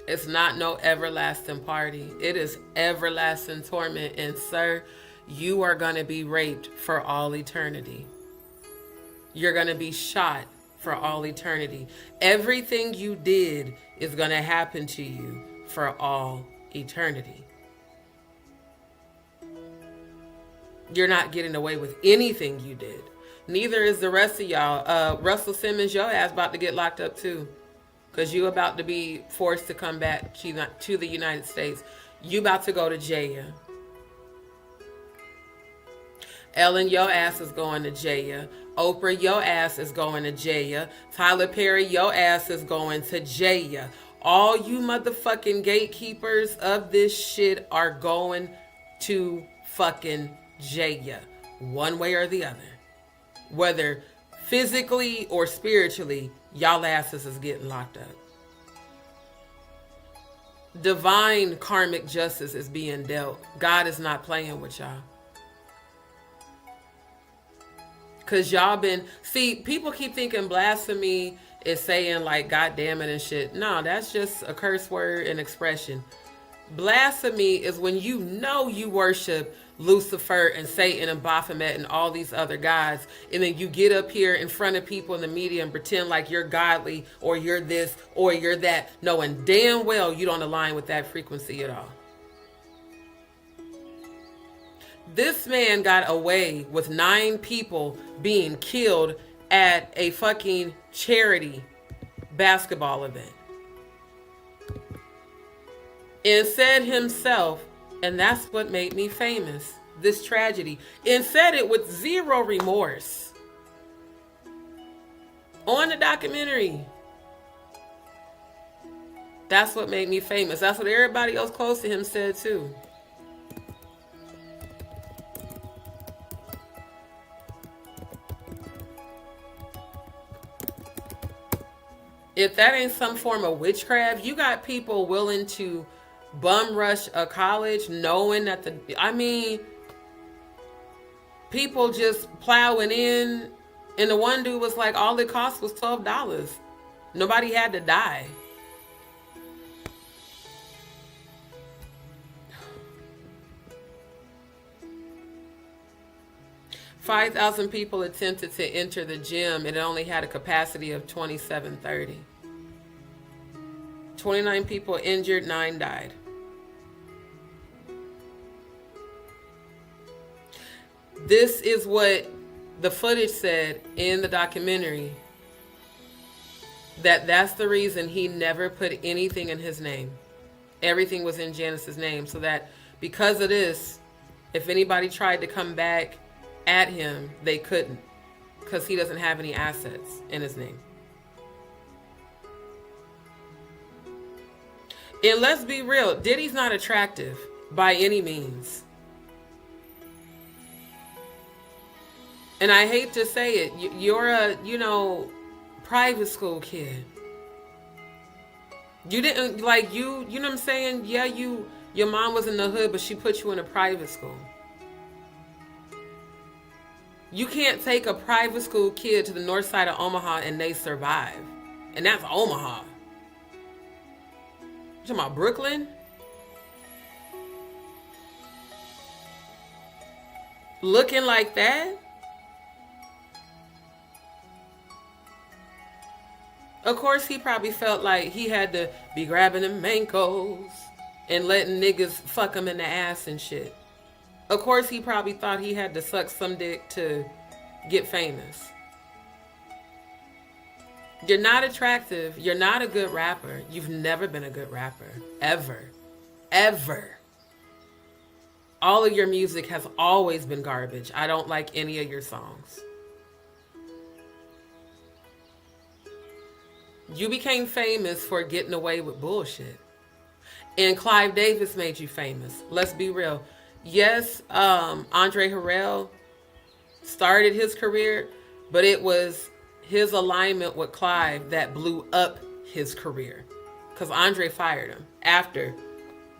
S1: It's not no everlasting party. It is everlasting torment. And sir, you are going to be raped for all eternity. You're going to be shot for all eternity. Everything you did is going to happen to you for all eternity. You're not getting away with anything you did. Neither is the rest of y'all. Russell Simmons, your ass about to get locked up too. Because you about to be forced to come back to the United States. You about to go to jail. Ellen, your ass is going to jail. Oprah, your ass is going to jail. Tyler Perry, your ass is going to jail. All you motherfucking gatekeepers of this shit are going to fucking jail. One way or the other. Whether physically or spiritually, y'all asses is getting locked up. Divine karmic justice is being dealt. God is not playing with y'all. Because y'all been... See, people keep thinking blasphemy is saying like, God damn it and shit. No, that's just a curse word and expression. Blasphemy is when you know you worship Lucifer and Satan and Baphomet and all these other gods, and then you get up here in front of people in the media and pretend like you're godly or you're this or you're that, knowing damn well you don't align with that frequency at all. This man got away with 9 people being killed at a fucking charity basketball event. And said himself, and that's what made me famous, this tragedy. And said it with zero remorse. On the documentary. That's what made me famous. That's what everybody else close to him said too. If that ain't some form of witchcraft, you got people willing to bum rush a college knowing that people just plowing in, and the one dude was like, all it cost was $12. Nobody had to die. $5,000 people attempted to enter the gym and it only had a capacity of 2,730. 29 people injured, 9 died. This is what the footage said in the documentary. That's the reason he never put anything in his name. Everything was in Janice's name. So that because of this, if anybody tried to come back at him, they couldn't. Because he doesn't have any assets in his name. And let's be real, Diddy's not attractive by any means. And I hate to say it, you're a, private school kid. You didn't, like, you know what I'm saying? Yeah, your mom was in the hood, but she put you in a private school. You can't take a private school kid to the north side of Omaha and they survive. And that's Omaha. You talking about Brooklyn? Looking like that? Of course, he probably felt like he had to be grabbing them mancos and letting niggas fuck him in the ass and shit. Of course, he probably thought he had to suck some dick to get famous. You're not attractive. You're not a good rapper. You've never been a good rapper. Ever. Ever. All of your music has always been garbage. I don't like any of your songs. You became famous for getting away with bullshit. And Clive Davis made you famous. Let's be real. Yes, Andre Harrell started his career, but it was his alignment with Clive that blew up his career. Because Andre fired him after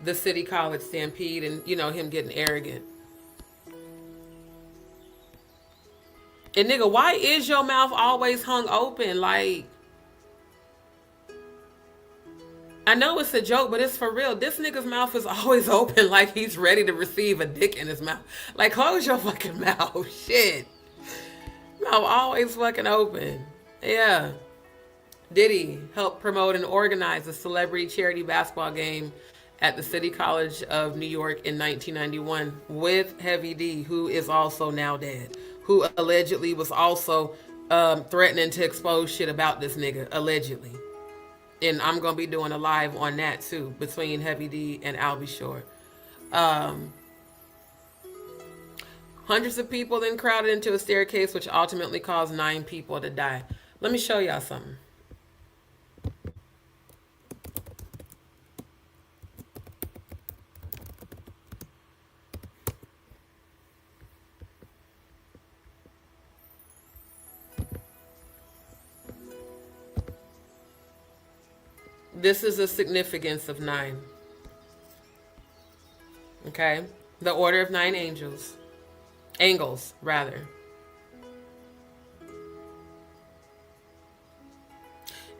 S1: the City College Stampede and, you know, him getting arrogant. And nigga, why is your mouth always hung open? Like, I know it's a joke, but it's for real. This nigga's mouth is always open like he's ready to receive a dick in his mouth. Like, close your fucking mouth. Shit. Mouth always fucking open. Yeah. Diddy helped promote and organize a celebrity charity basketball game at the City College of New York in 1991 with Heavy D, who is also now dead, who allegedly was also threatening to expose shit about this nigga, allegedly. And I'm going to be doing a live on that too, between Heavy D and Albie Shore. Hundreds of people then crowded into a staircase, which ultimately caused 9 people to die. Let me show y'all something. This is the significance of 9. Okay? The order of 9 angels. Angles, rather.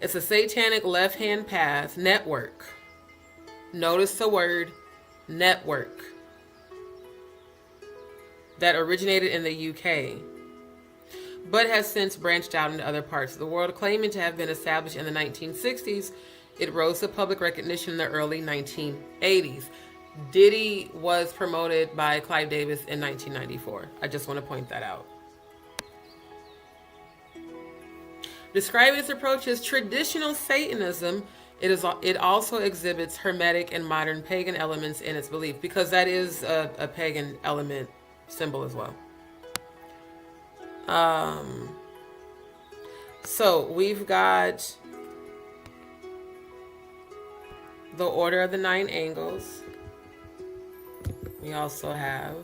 S1: It's a satanic left-hand path network. Notice the word network. That originated in the UK, but has since branched out into other parts of the world, claiming to have been established in the 1960s. It rose to public recognition in the early 1980s. Diddy was promoted by Clive Davis in 1994. I just want to point that out. Describing its approach as traditional Satanism, it also exhibits Hermetic and modern pagan elements in its belief, because that is a pagan element symbol as well. So we've got the order of the 9 angles. We also have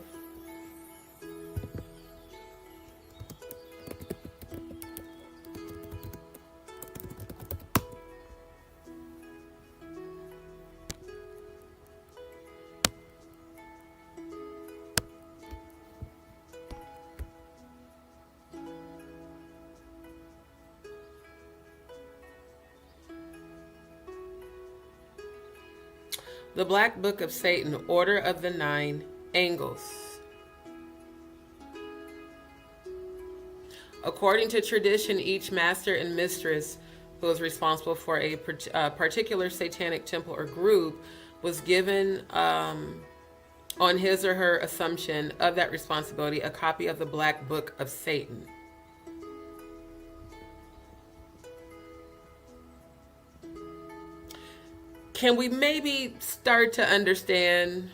S1: the Black Book of Satan, Order of the 9 Angles. According to tradition, each master and mistress who was responsible for a particular satanic temple or group was given, on his or her assumption of that responsibility, a copy of the Black Book of Satan. Can we maybe start to understand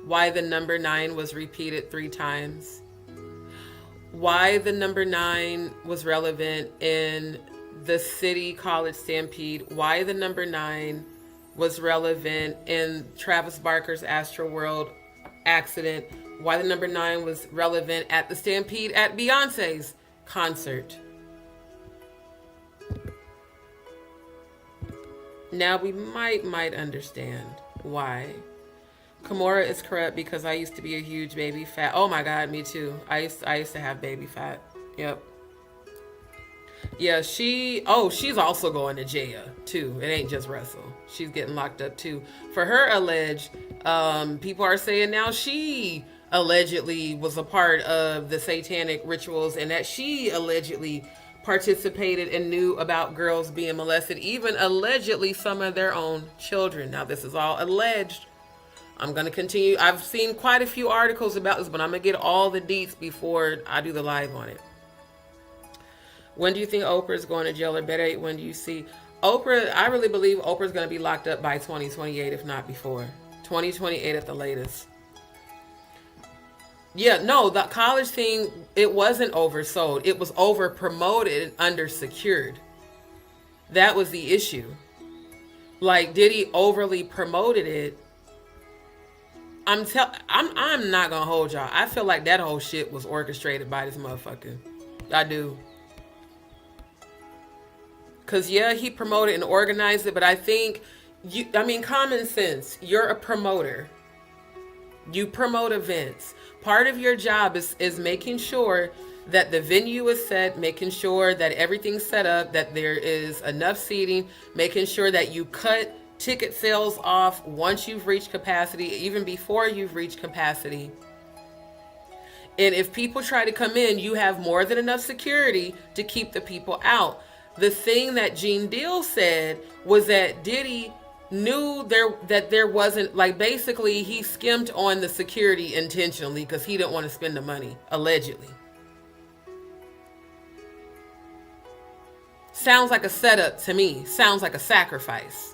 S1: why the number 9 was repeated 3 times? Why the number 9 was relevant in the City College Stampede? Why the number 9 was relevant in Travis Barker's Astroworld accident? Why the number 9 was relevant at the Stampede at Beyonce's concert? Now we might understand why. Kimura is corrupt because I used to be a huge baby fat. Oh my God, me too. I used to have baby fat. Yep. Yeah, she's also going to jail too. It ain't just Russell. She's getting locked up too. For her alleged, people are saying now she allegedly was a part of the satanic rituals and that she allegedly participated and knew about girls being molested, even allegedly some of their own children. Now, this is all alleged. I'm going to continue. I've seen quite a few articles about this, but I'm going to get all the deets before I do the live on it. When do you think Oprah is going to jail, or better, when do you see Oprah? I really believe Oprah's going to be locked up by 2028, if not before. 2028 at the latest. Yeah, no, the college thing, it wasn't oversold. It was over promoted and under secured. That was the issue. Like, Diddy overly promoted it. I'm not gonna hold y'all. I feel like that whole shit was orchestrated by this motherfucker. I do. Cause yeah, he promoted and organized it, but I think common sense. You're a promoter. You promote events. Part of your job is making sure that the venue is set, making sure that everything's set up, that there is enough seating, making sure that you cut ticket sales off once you've reached capacity, even before you've reached capacity. And if people try to come in, you have more than enough security to keep the people out. The thing that Gene Deal said was that Diddy knew that there wasn't, like, basically he skimmed on the security intentionally because he didn't want to spend the money, allegedly. Sounds like a setup to me. Sounds like a sacrifice.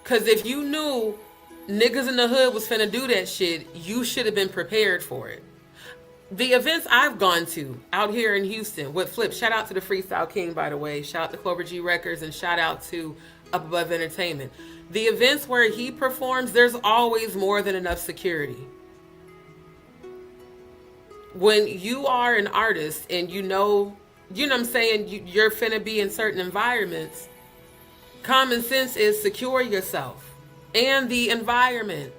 S1: Because if you knew niggas in the hood was finna do that shit, you should have been prepared for it. The events I've gone to out here in Houston with Flip, shout out to the Freestyle King, by the way, shout out to Clover G Records, and shout out to Up Above Entertainment. The events where he performs, there's always more than enough security. When you are an artist and you know what I'm saying, you're finna be in certain environments, common sense is secure yourself and the environment.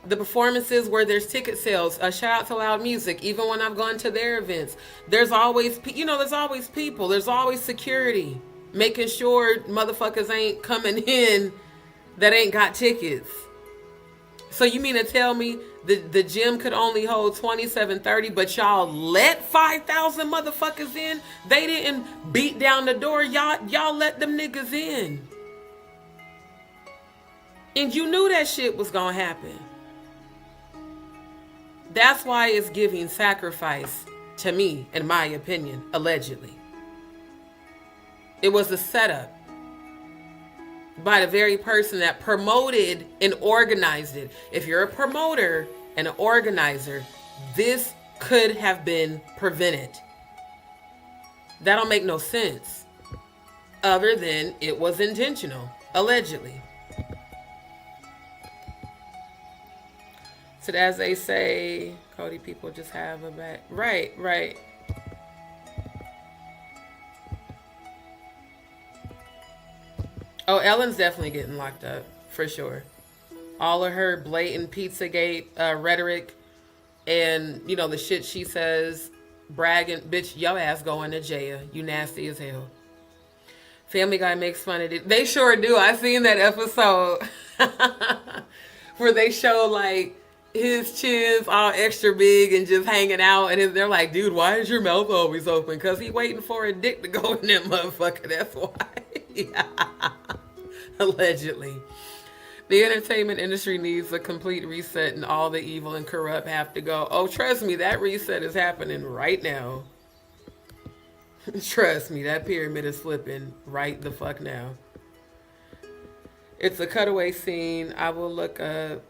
S1: The performances where there's ticket sales, shout out to Loud Music. Even when I've gone to their events, there's always, there's always people. There's always security, making sure motherfuckers ain't coming in that ain't got tickets. So you mean to tell me the gym could only hold 2730, but y'all let 5,000 motherfuckers in? They didn't beat down the door. Y'all let them niggas in. And you knew that shit was gonna happen. That's why it's giving sacrifice to me, in my opinion, allegedly. It was a setup by the very person that promoted and organized it. If you're a promoter and an organizer, this could have been prevented. That don't make no sense, other than it was intentional, allegedly. So as they say, Cody, people just have a back. Right. Oh, Ellen's definitely getting locked up, for sure. All of her blatant Pizzagate rhetoric and, the shit she says, bragging, bitch, your ass going to jail. You nasty as hell. Family Guy makes fun of it. They sure do. I seen that episode where they show, like, his chin's all extra big and just hanging out, and they're like, dude, why is your mouth always open? Because he waiting for a dick to go in that motherfucker. That's why. Allegedly. The entertainment industry needs a complete reset, and all the evil and corrupt have to go. Oh, trust me, that reset is happening right now. Trust me, that pyramid is flipping right the fuck now. It's a cutaway scene. I will look up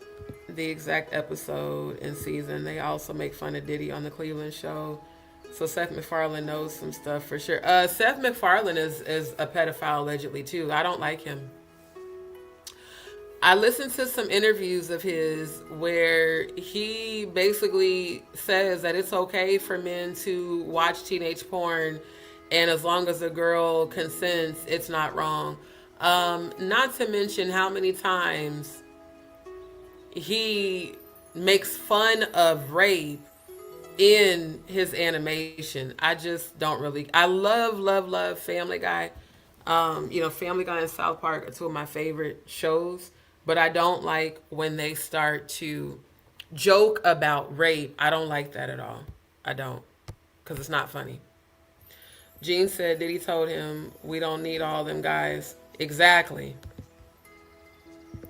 S1: the exact episode and season. They also make fun of Diddy on the Cleveland show. So Seth MacFarlane knows some stuff for sure. Seth MacFarlane is a pedophile allegedly too. I don't like him. I listened to some interviews of his where he basically says that it's okay for men to watch teenage porn, and as long as a girl consents, it's not wrong. Not to mention how many times he makes fun of rape in his animation. I just don't really. I love Family Guy. Family Guy and South Park are two of my favorite shows. But I don't like when they start to joke about rape. I don't like that at all. I don't. Because it's not funny. Gene said Diddy told him, we don't need all them guys. Exactly.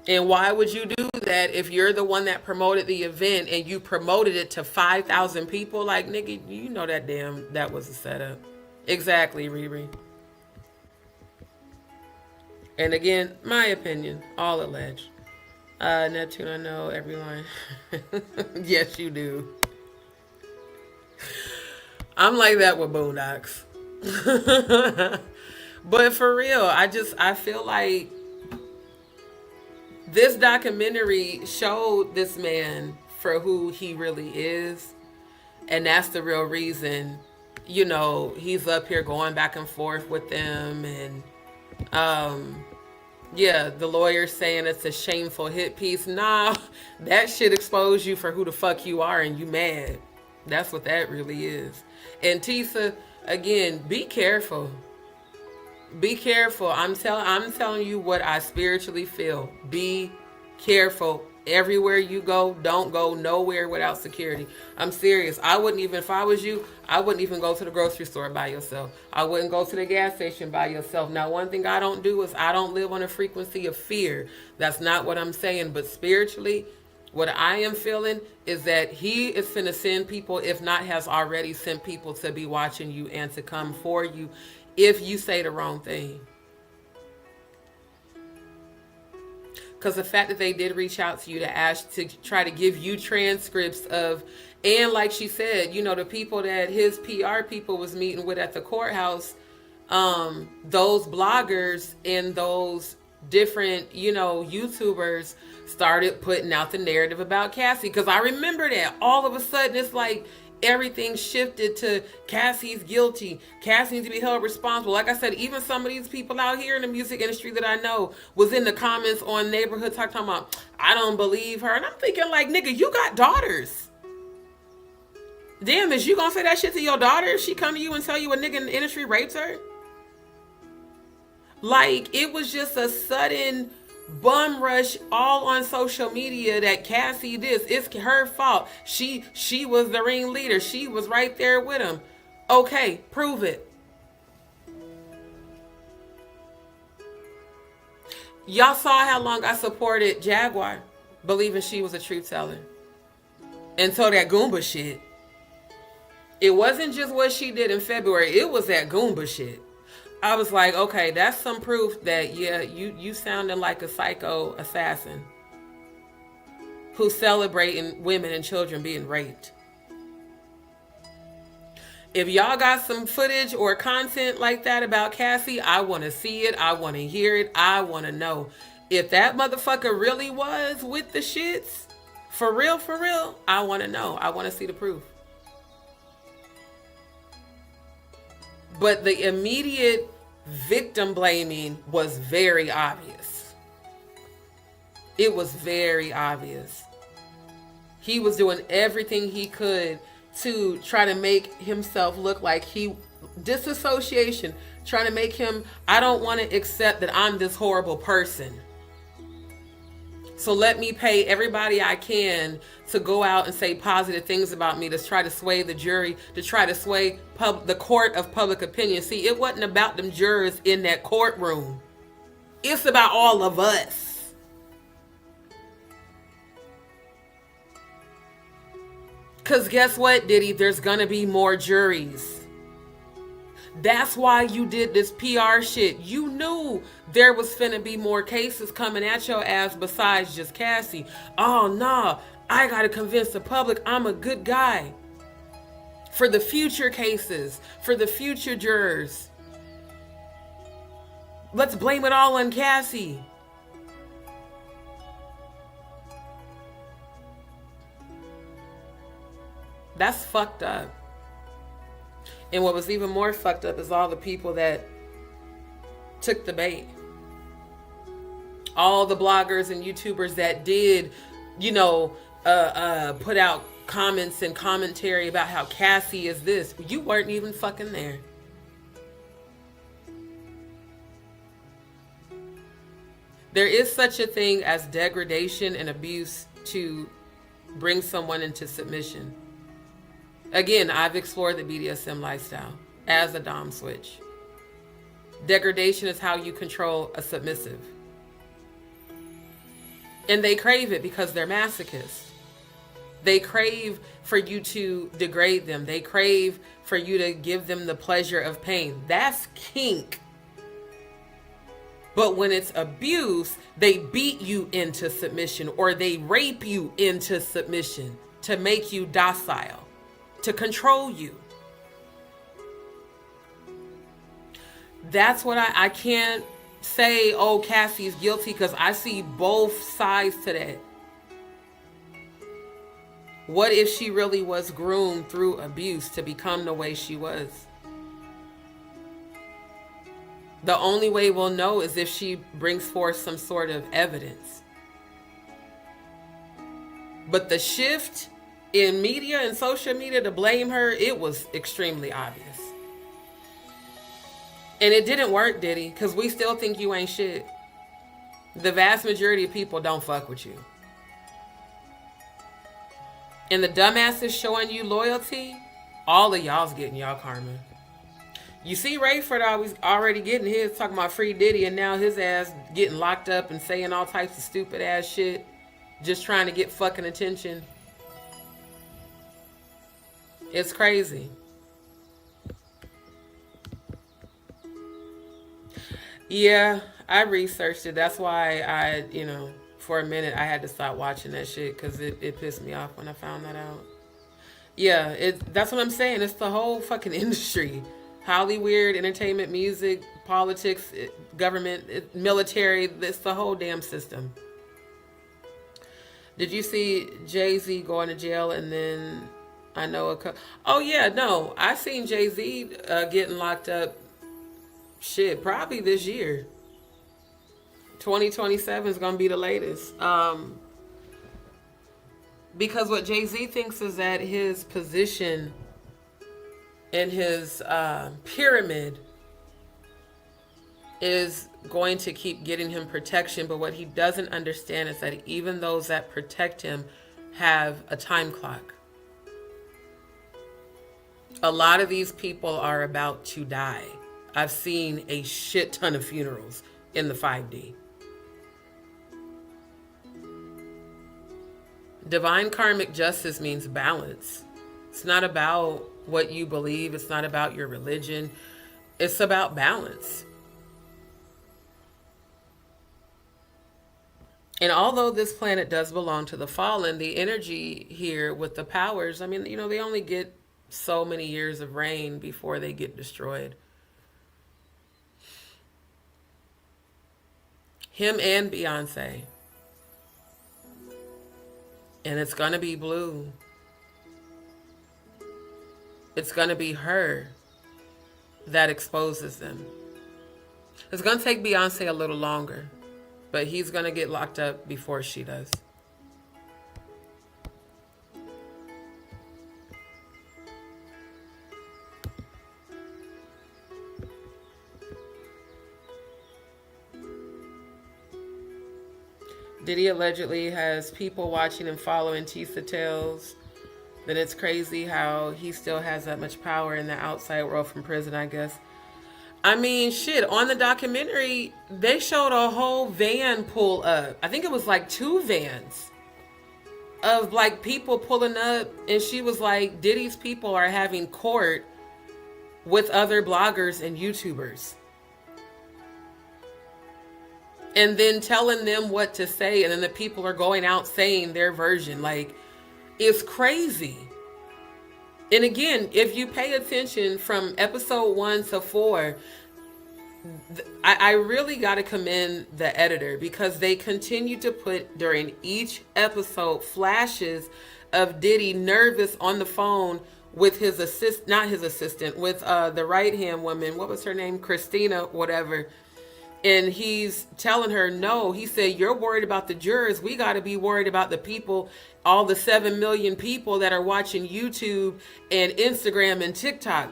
S1: And why would you do that if you're the one that promoted the event and you promoted it to 5,000 people? Like, nigga, you know that was a setup. Exactly, Riri. And again, my opinion, all alleged. Neptune, I know every line. Yes, you do. I'm like that with Boondocks. But for real, I feel like this documentary showed this man for who he really is. And that's the real reason, you know, he's up here going back and forth with them. And yeah, the lawyer's saying it's a shameful hit piece. Nah, that shit exposed you for who the fuck you are and you mad. That's what that really is. And Tisa, again, be careful. Be careful. I'm telling you what I spiritually feel. Be careful. Everywhere you go, don't go nowhere without security. I'm serious. I wouldn't even, if I was you, I wouldn't even go to the grocery store by yourself. I wouldn't go to the gas station by yourself. Now, one thing I don't do is I don't live on a frequency of fear. That's not what I'm saying. But spiritually, what I am feeling is that he is finna send people, if not has already sent people to be watching you and to come for you if you say the wrong thing. Because the fact that they did reach out to you to ask to try to give you transcripts of, and like she said, you know, the people that his PR people was meeting with at the courthouse, those bloggers and those different, you know, YouTubers started putting out the narrative about Cassie. Because I remember that all of a sudden it's like everything shifted to Cassie's guilty. Cassie needs to be held responsible. Like I said, even some of these people out here in the music industry that I know was in the comments on Neighborhood Talk talking about, I don't believe her. And I'm thinking like, nigga, you got daughters. Damn, is you gonna say that shit to your daughter if she come to you and tell you a nigga in the industry raped her? Like, it was just a sudden bum rush all on social media that Cassie this. It's her fault. She was the ringleader. She was right there with him. Okay, prove it. Y'all saw how long I supported Jaguar, believing she was a truth teller. And so that Goomba shit. It wasn't just what she did in February. It was that Goomba shit. I was like, okay, that's some proof that, yeah, you sounding like a psycho assassin who's celebrating women and children being raped. If y'all got some footage or content like that about Cassie, I want to see it. I want to hear it. I want to know. If that motherfucker really was with the shits, for real, I want to know. I want to see the proof. But the immediate victim blaming was very obvious. It was very obvious. He was doing everything he could to try to make himself look like disassociation, trying to make him, I don't want to accept that I'm this horrible person. So let me pay everybody I can to go out and say positive things about me, to try to sway the jury, to try to sway the court of public opinion. See, it wasn't about them jurors in that courtroom. It's about all of us. Because guess what, Diddy? There's going to be more juries. That's why you did this PR shit. You knew there was finna be more cases coming at your ass besides just Cassie. Oh, nah, I gotta convince the public I'm a good guy. For the future cases, for the future jurors. Let's blame it all on Cassie. That's fucked up. And what was even more fucked up is all the people that took the bait. All the bloggers and YouTubers that did, you know, put out comments and commentary about how Cassie is this. You weren't even fucking there. There is such a thing as degradation and abuse to bring someone into submission. Again, I've explored the BDSM lifestyle as a dom switch. Degradation is how you control a submissive. And they crave it because they're masochists. They crave for you to degrade them. They crave for you to give them the pleasure of pain. That's kink. But when it's abuse, they beat you into submission or they rape you into submission to make you docile, to control you. That's what I can't say, oh, Cassie's guilty, because I see both sides to that. What if she really was groomed through abuse to become the way she was? The only way we'll know is if she brings forth some sort of evidence. But the shift in media and social media to blame her, it was extremely obvious. And it didn't work, Diddy, because we still think you ain't shit. The vast majority of people don't fuck with you. And the dumbasses showing you loyalty, all of y'all's getting y'all karma. You see Rayford already getting his, talking about free Diddy, and now his ass getting locked up and saying all types of stupid ass shit, just trying to get fucking attention. It's crazy. Yeah, I researched it. That's why I, for a minute, I had to stop watching that shit because it pissed me off when I found that out. Yeah, that's what I'm saying. It's the whole fucking industry. Hollywood, entertainment, music, politics, government, military. It's the whole damn system. Did you see Jay-Z going to jail and then I know oh yeah, no. I seen Jay-Z getting locked up, shit, probably this year. 2027 is going to be the latest. Because what Jay-Z thinks is that his position in his pyramid is going to keep getting him protection. But what he doesn't understand is that even those that protect him have a time clock. A lot of these people are about to die. I've seen a shit ton of funerals in the 5D. Divine karmic justice means balance. It's not about what you believe. It's not about your religion. It's about balance. And although this planet does belong to the fallen, the energy here with the powers, I mean, they only get so many years of reign before they get destroyed. Him and Beyonce. And it's going to be blue. It's going to be her that exposes them. It's going to take Beyonce a little longer, but he's going to get locked up before she does. Diddy allegedly has people watching and following Tisa tells. Then it's crazy how he still has that much power in the outside world from prison, I guess. I mean, shit, on the documentary, they showed a whole van pull up. I think it was like 2 vans of like people pulling up. And she was like, Diddy's people are having court with other bloggers and YouTubers. And then telling them what to say. And then the people are going out saying their version. Like, it's crazy. And again, if you pay attention from episode 1 to 4, I really got to commend the editor, because they continue to put during each episode flashes of Diddy nervous on the phone with his with the right-hand woman. What was her name? Christina, whatever. And he's telling her, no, he said, you're worried about the jurors. We got to be worried about the people, all the 7 million people that are watching YouTube and Instagram and TikTok.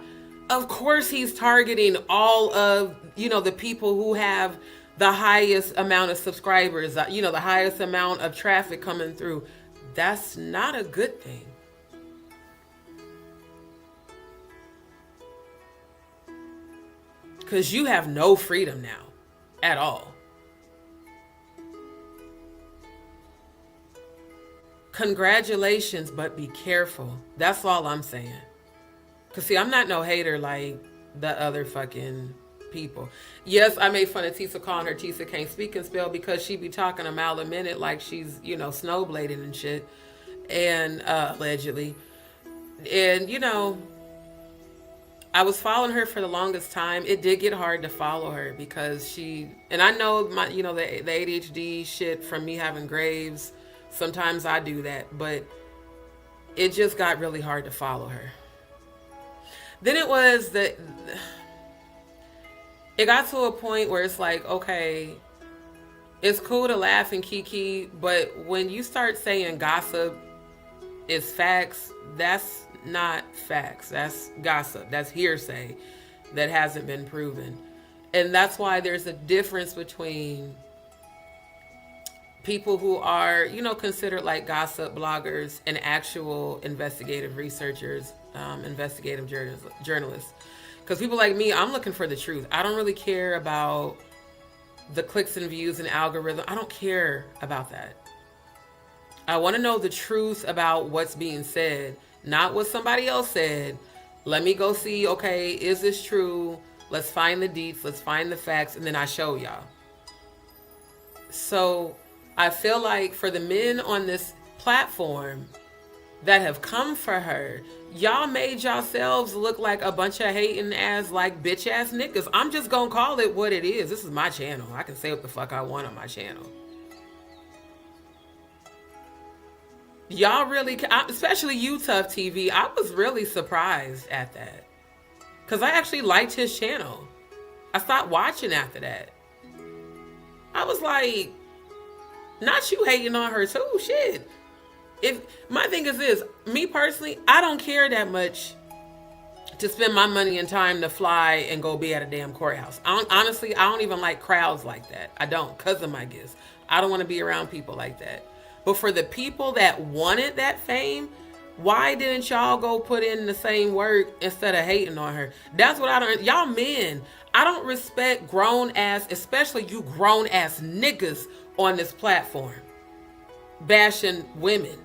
S1: Of course, he's targeting all of, the people who have the highest amount of subscribers, the highest amount of traffic coming through. That's not a good thing. Because you have no freedom now. At all. Congratulations, but be careful. That's all I'm saying. Because see, I'm not no hater like the other fucking people. Yes, I made fun of Tisa calling her Tisa can't speak and spell, because she be talking a mile a minute like she's, snowblading and shit. And allegedly. And, I was following her for the longest time. It did get hard to follow her because and I know my, the ADHD shit from me having graves. Sometimes I do that, but it just got really hard to follow her. Then it got to a point where it's like, okay, it's cool to laugh and kiki, but when you start saying gossip is facts, that's not facts. That's gossip. That's hearsay that hasn't been proven. And that's why there's a difference between people who are, considered like gossip bloggers and actual investigative researchers, investigative journalists. Because people like me, I'm looking for the truth. I don't really care about the clicks and views and algorithm. I don't care about that. I want to know the truth about what's being said, not what somebody else said. Let me go see, okay, is this true? Let's find the deets, let's find the facts, and then I show y'all. So I feel like for the men on this platform that have come for her, y'all made yourselves look like a bunch of hating ass, like bitch ass niggas. I'm just gonna call it what it is. This is my channel. I can say what the fuck I want on my channel. Y'all really, especially you, Tough TV, I was really surprised at that. Because I actually liked his channel. I stopped watching after that. I was like, not you hating on her too, shit. My thing is this, me personally, I don't care that much to spend my money and time to fly and go be at a damn courthouse. Honestly, I don't even like crowds like that. I don't, because of my gifts. I don't want to be around people like that. But for the people that wanted that fame, why didn't y'all go put in the same work instead of hating on her? That's what I don't, y'all men, I don't respect grown ass, especially you grown ass niggas on this platform, bashing women.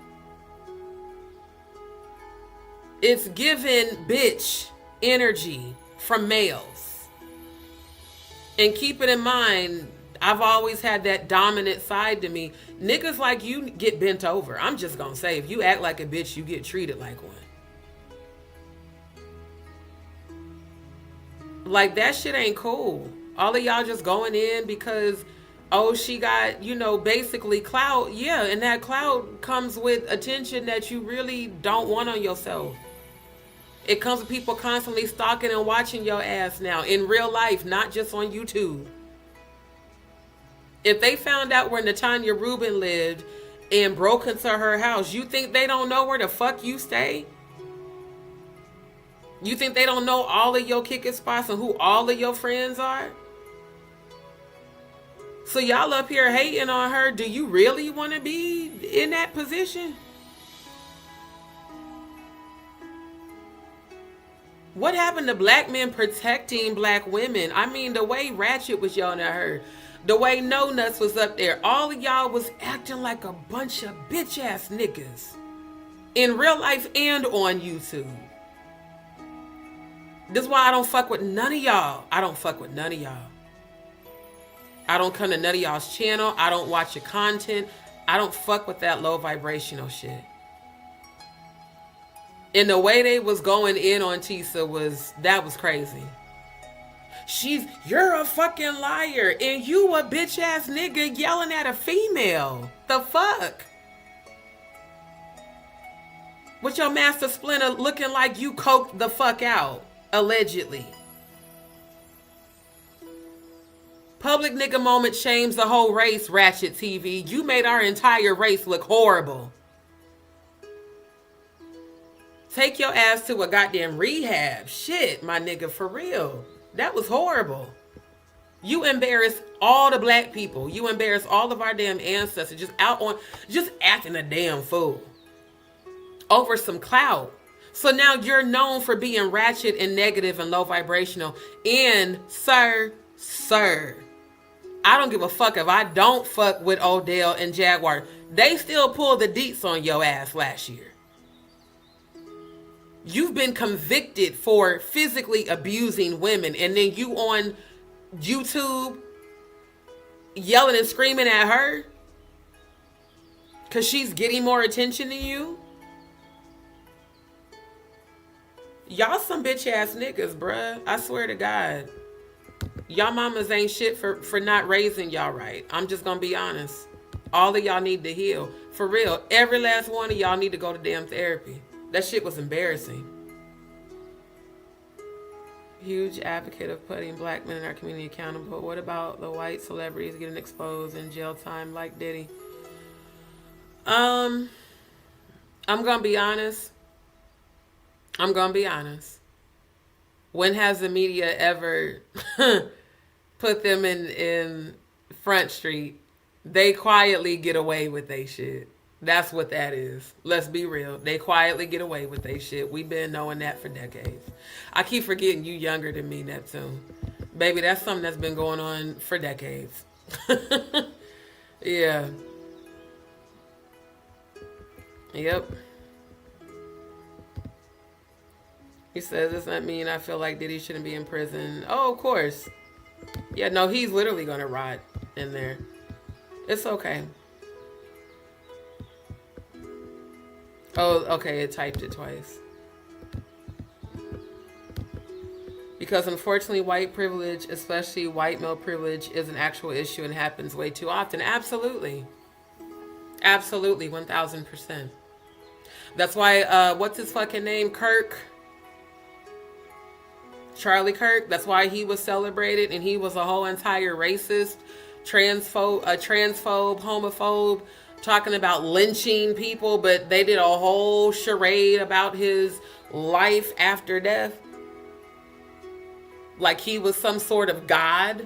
S1: It's giving bitch energy from males. And keep it in mind, I've always had that dominant side to me. Niggas like you get bent over. I'm just gonna say, if you act like a bitch, you get treated like one. Like, that shit ain't cool. All of y'all just going in because, oh, she got, basically clout. Yeah, and that clout comes with attention that you really don't want on yourself. It comes with people constantly stalking and watching your ass now in real life, not just on YouTube. If they found out where Natanya Rubin lived and broke into her house, you think they don't know where the fuck you stay? You think they don't know all of your kicking spots and who all of your friends are? So y'all up here hating on her. Do you really want to be in that position? What happened to black men protecting black women? I mean, the way Ratchet was yelling at her, the way No Nuts was up there, all of y'all was acting like a bunch of bitch ass niggas in real life and on YouTube. This is why I don't fuck with none of y'all. I don't fuck with none of y'all. I don't come to none of y'all's channel. I don't watch your content. I don't fuck with that low vibrational shit. And the way they was going in on Tisa was crazy. You're a fucking liar, and you a bitch ass nigga yelling at a female. The fuck? With your master splinter looking like you coked the fuck out, allegedly. Public nigga moment shames the whole race, Ratchet TV. You made our entire race look horrible. Take your ass to a goddamn rehab. Shit, my nigga, for real. That was horrible. You embarrassed all the black people. You embarrassed all of our damn ancestors. Just acting a damn fool. Over some clout. So now you're known for being ratchet and negative and low vibrational. And sir, I don't give a fuck if I don't fuck with Odell and Jaguar. They still pulled the deets on your ass last year. You've been convicted for physically abusing women, and then you on YouTube yelling and screaming at her because she's getting more attention than you. Y'all some bitch ass niggas, bruh. I swear to God. Y'all mamas ain't shit for not raising y'all right. I'm just gonna be honest. All of y'all need to heal. For real. Every last one of y'all need to go to damn therapy. That shit was embarrassing. Huge advocate of putting black men in our community accountable. What about the white celebrities getting exposed in jail time like Diddy? I'm gonna be honest. When has the media ever put them in Front Street? They quietly get away with they shit. That's what that is. Let's be real. They quietly get away with they shit. We've been knowing that for decades. I keep forgetting you younger than me, Neptune. Baby, that's something that's been going on for decades. Yeah. Yep. He says, does that mean I feel like Diddy shouldn't be in prison? Oh, of course. Yeah, no, he's literally going to rot in there. It's okay. Oh, okay, it typed it twice. Because unfortunately, white privilege, especially white male privilege, is an actual issue and happens way too often. Absolutely. Absolutely, 1000%. That's why, what's his fucking name? Charlie Kirk. That's why he was celebrated, and he was a whole entire racist, transphobe, homophobe, talking about lynching people, but they did a whole charade about his life after death. Like he was some sort of god.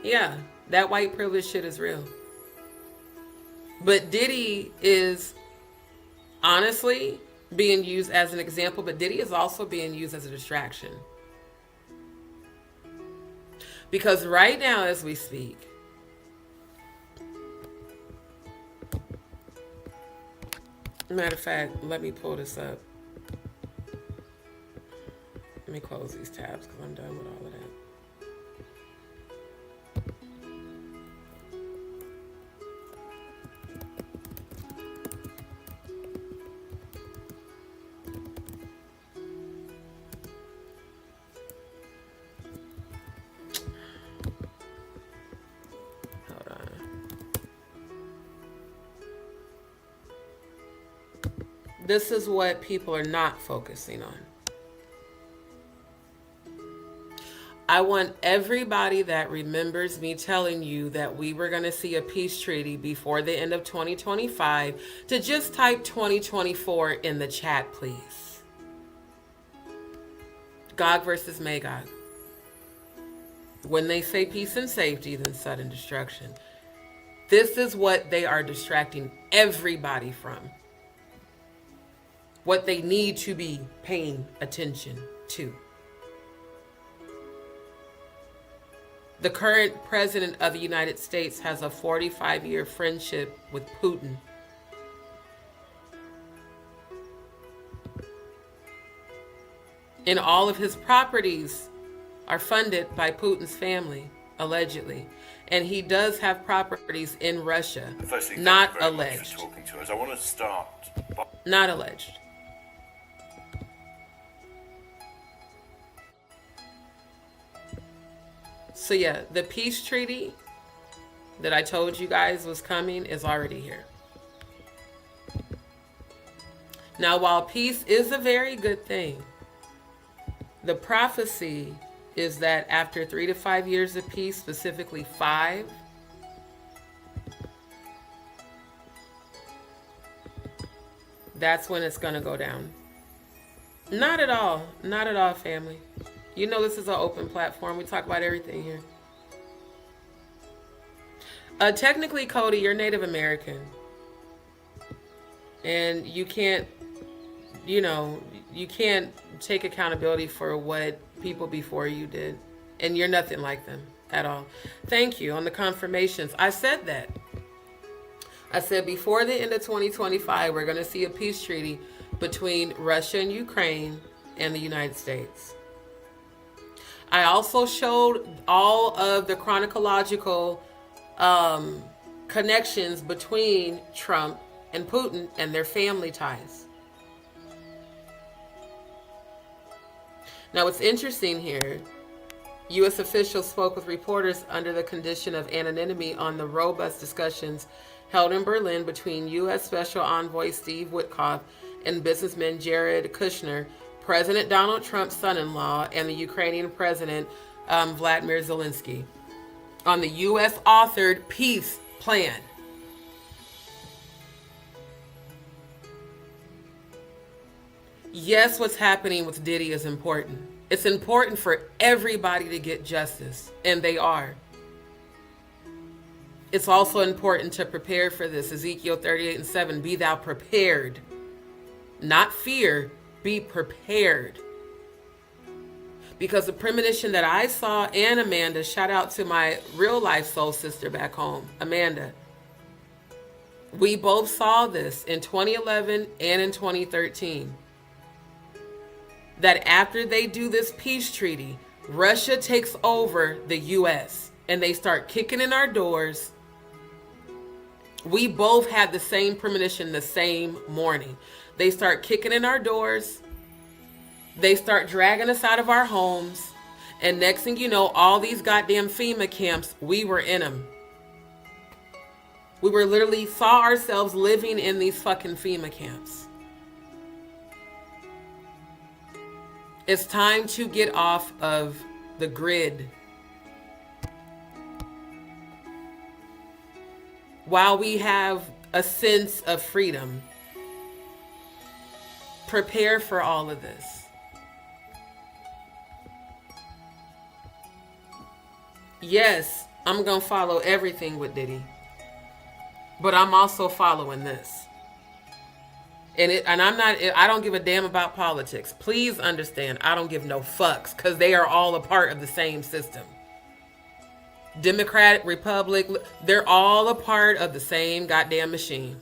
S1: Yeah, that white privilege shit is real. But Diddy is honestly being used as an example, but Diddy is also being used as a distraction. Because right now, as we speak, matter of fact, let me pull this up. Let me close these tabs because I'm done with all of that. Hold on. This is what people are not focusing on. I want everybody that remembers me telling you that we were going to see a peace treaty before the end of 2025 to just type 2024 in the chat, please. Gog versus Magog. When they say peace and safety, then sudden destruction. This is what they are distracting everybody from. What they need to be paying attention to. The current president of the United States has a 45-year friendship with Putin. And all of his properties are funded by Putin's family, allegedly. And he does have properties in Russia.
S7: Firstly,
S1: not
S7: thank you very
S1: alleged.
S7: much for talking to us. I want to start by...
S1: Not alleged. So yeah, the peace treaty that I told you guys was coming is already here. Now, while peace is a very good thing, the prophecy is that after 3 to 5 years of peace, specifically 5, that's when it's going to go down. Not at all. Not at all, family. You know this is an open platform. We talk about everything here. Technically, Cody, you're Native American. And you can't, you can't take accountability for what people before you did. And you're nothing like them at all. Thank you on the confirmations. I said that. I said before the end of 2025, we're going to see a peace treaty between Russia and Ukraine and the United States. I also showed all of the chronological connections between Trump and Putin and their family ties. Now, what's interesting here, U.S. officials spoke with reporters under the condition of anonymity on the robust discussions held in Berlin between U.S. Special Envoy Steve Witkoff and businessman Jared Kushner, President Donald Trump's son-in-law, and the Ukrainian President Vladimir Zelensky on the U.S.-authored peace plan. Yes, what's happening with Diddy is important. It's important for everybody to get justice, and they are. It's also important to prepare for this. Ezekiel 38:7, be thou prepared. Not fear, be prepared. Because the premonition that I saw, and Amanda, shout out to my real life soul sister back home, Amanda. We both saw this in 2011 and in 2013. That after they do this peace treaty, Russia takes over the U.S. and they start kicking in our doors. We both had the same premonition the same morning. They start kicking in our doors. They start dragging us out of our homes. And next thing you know, all these goddamn FEMA camps, we were in them. We were literally saw ourselves living in these fucking FEMA camps. It's time to get off of the grid. While we have a sense of freedom, prepare for all of this. Yes, I'm going to follow everything with Diddy, but I'm also following this. I don't give a damn about politics. Please understand, I don't give no fucks, because they are all a part of the same system. Democratic, Republic, they're all a part of the same goddamn machine.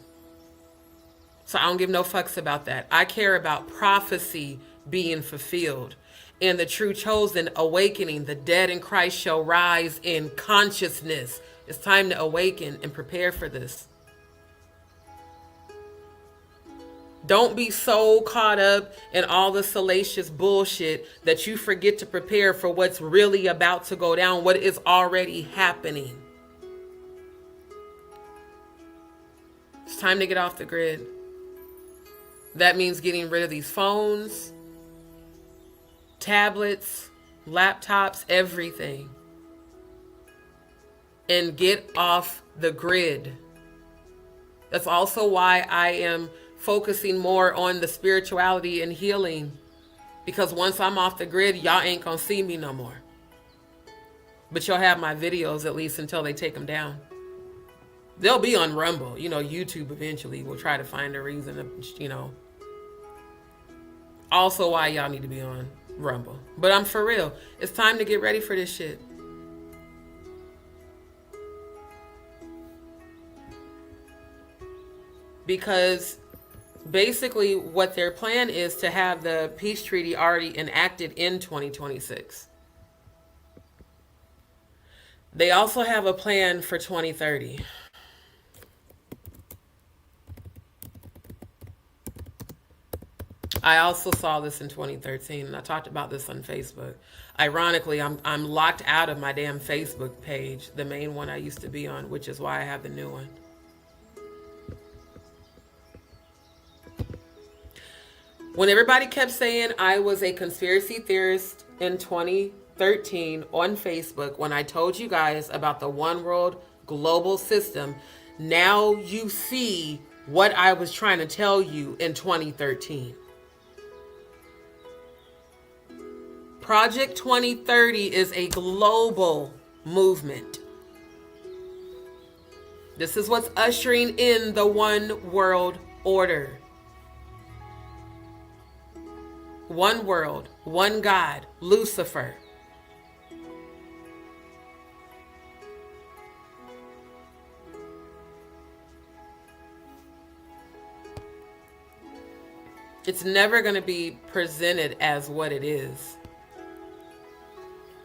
S1: So I don't give no fucks about that. I care about prophecy being fulfilled and the true chosen awakening. The dead in Christ shall rise in consciousness. It's time to awaken and prepare for this. Don't be so caught up in all the salacious bullshit that you forget to prepare for what's really about to go down, what is already happening. It's time to get off the grid. That means getting rid of these phones, tablets, laptops, everything. And get off the grid. That's also why I am focusing more on the spirituality and healing, because once I'm off the grid, y'all ain't gonna see me no more, but you'll have my videos at least until they take them down. They'll be on Rumble, YouTube eventually will try to find a reason to, also why y'all need to be on Rumble. But I'm for real, it's time to get ready for this shit. Because basically what their plan is to have the peace treaty already enacted in 2026. They also have a plan for 2030. I also saw this in 2013, and I talked about this on Facebook. Ironically, I'm locked out of my damn Facebook page, the main one I used to be on, which is why I have the new one. When everybody kept saying I was a conspiracy theorist in 2013 on Facebook, when I told you guys about the one world global system, now you see what I was trying to tell you in 2013. Project 2030 is a global movement. This is what's ushering in the one world order. One world, one God, Lucifer. It's never going to be presented as what it is.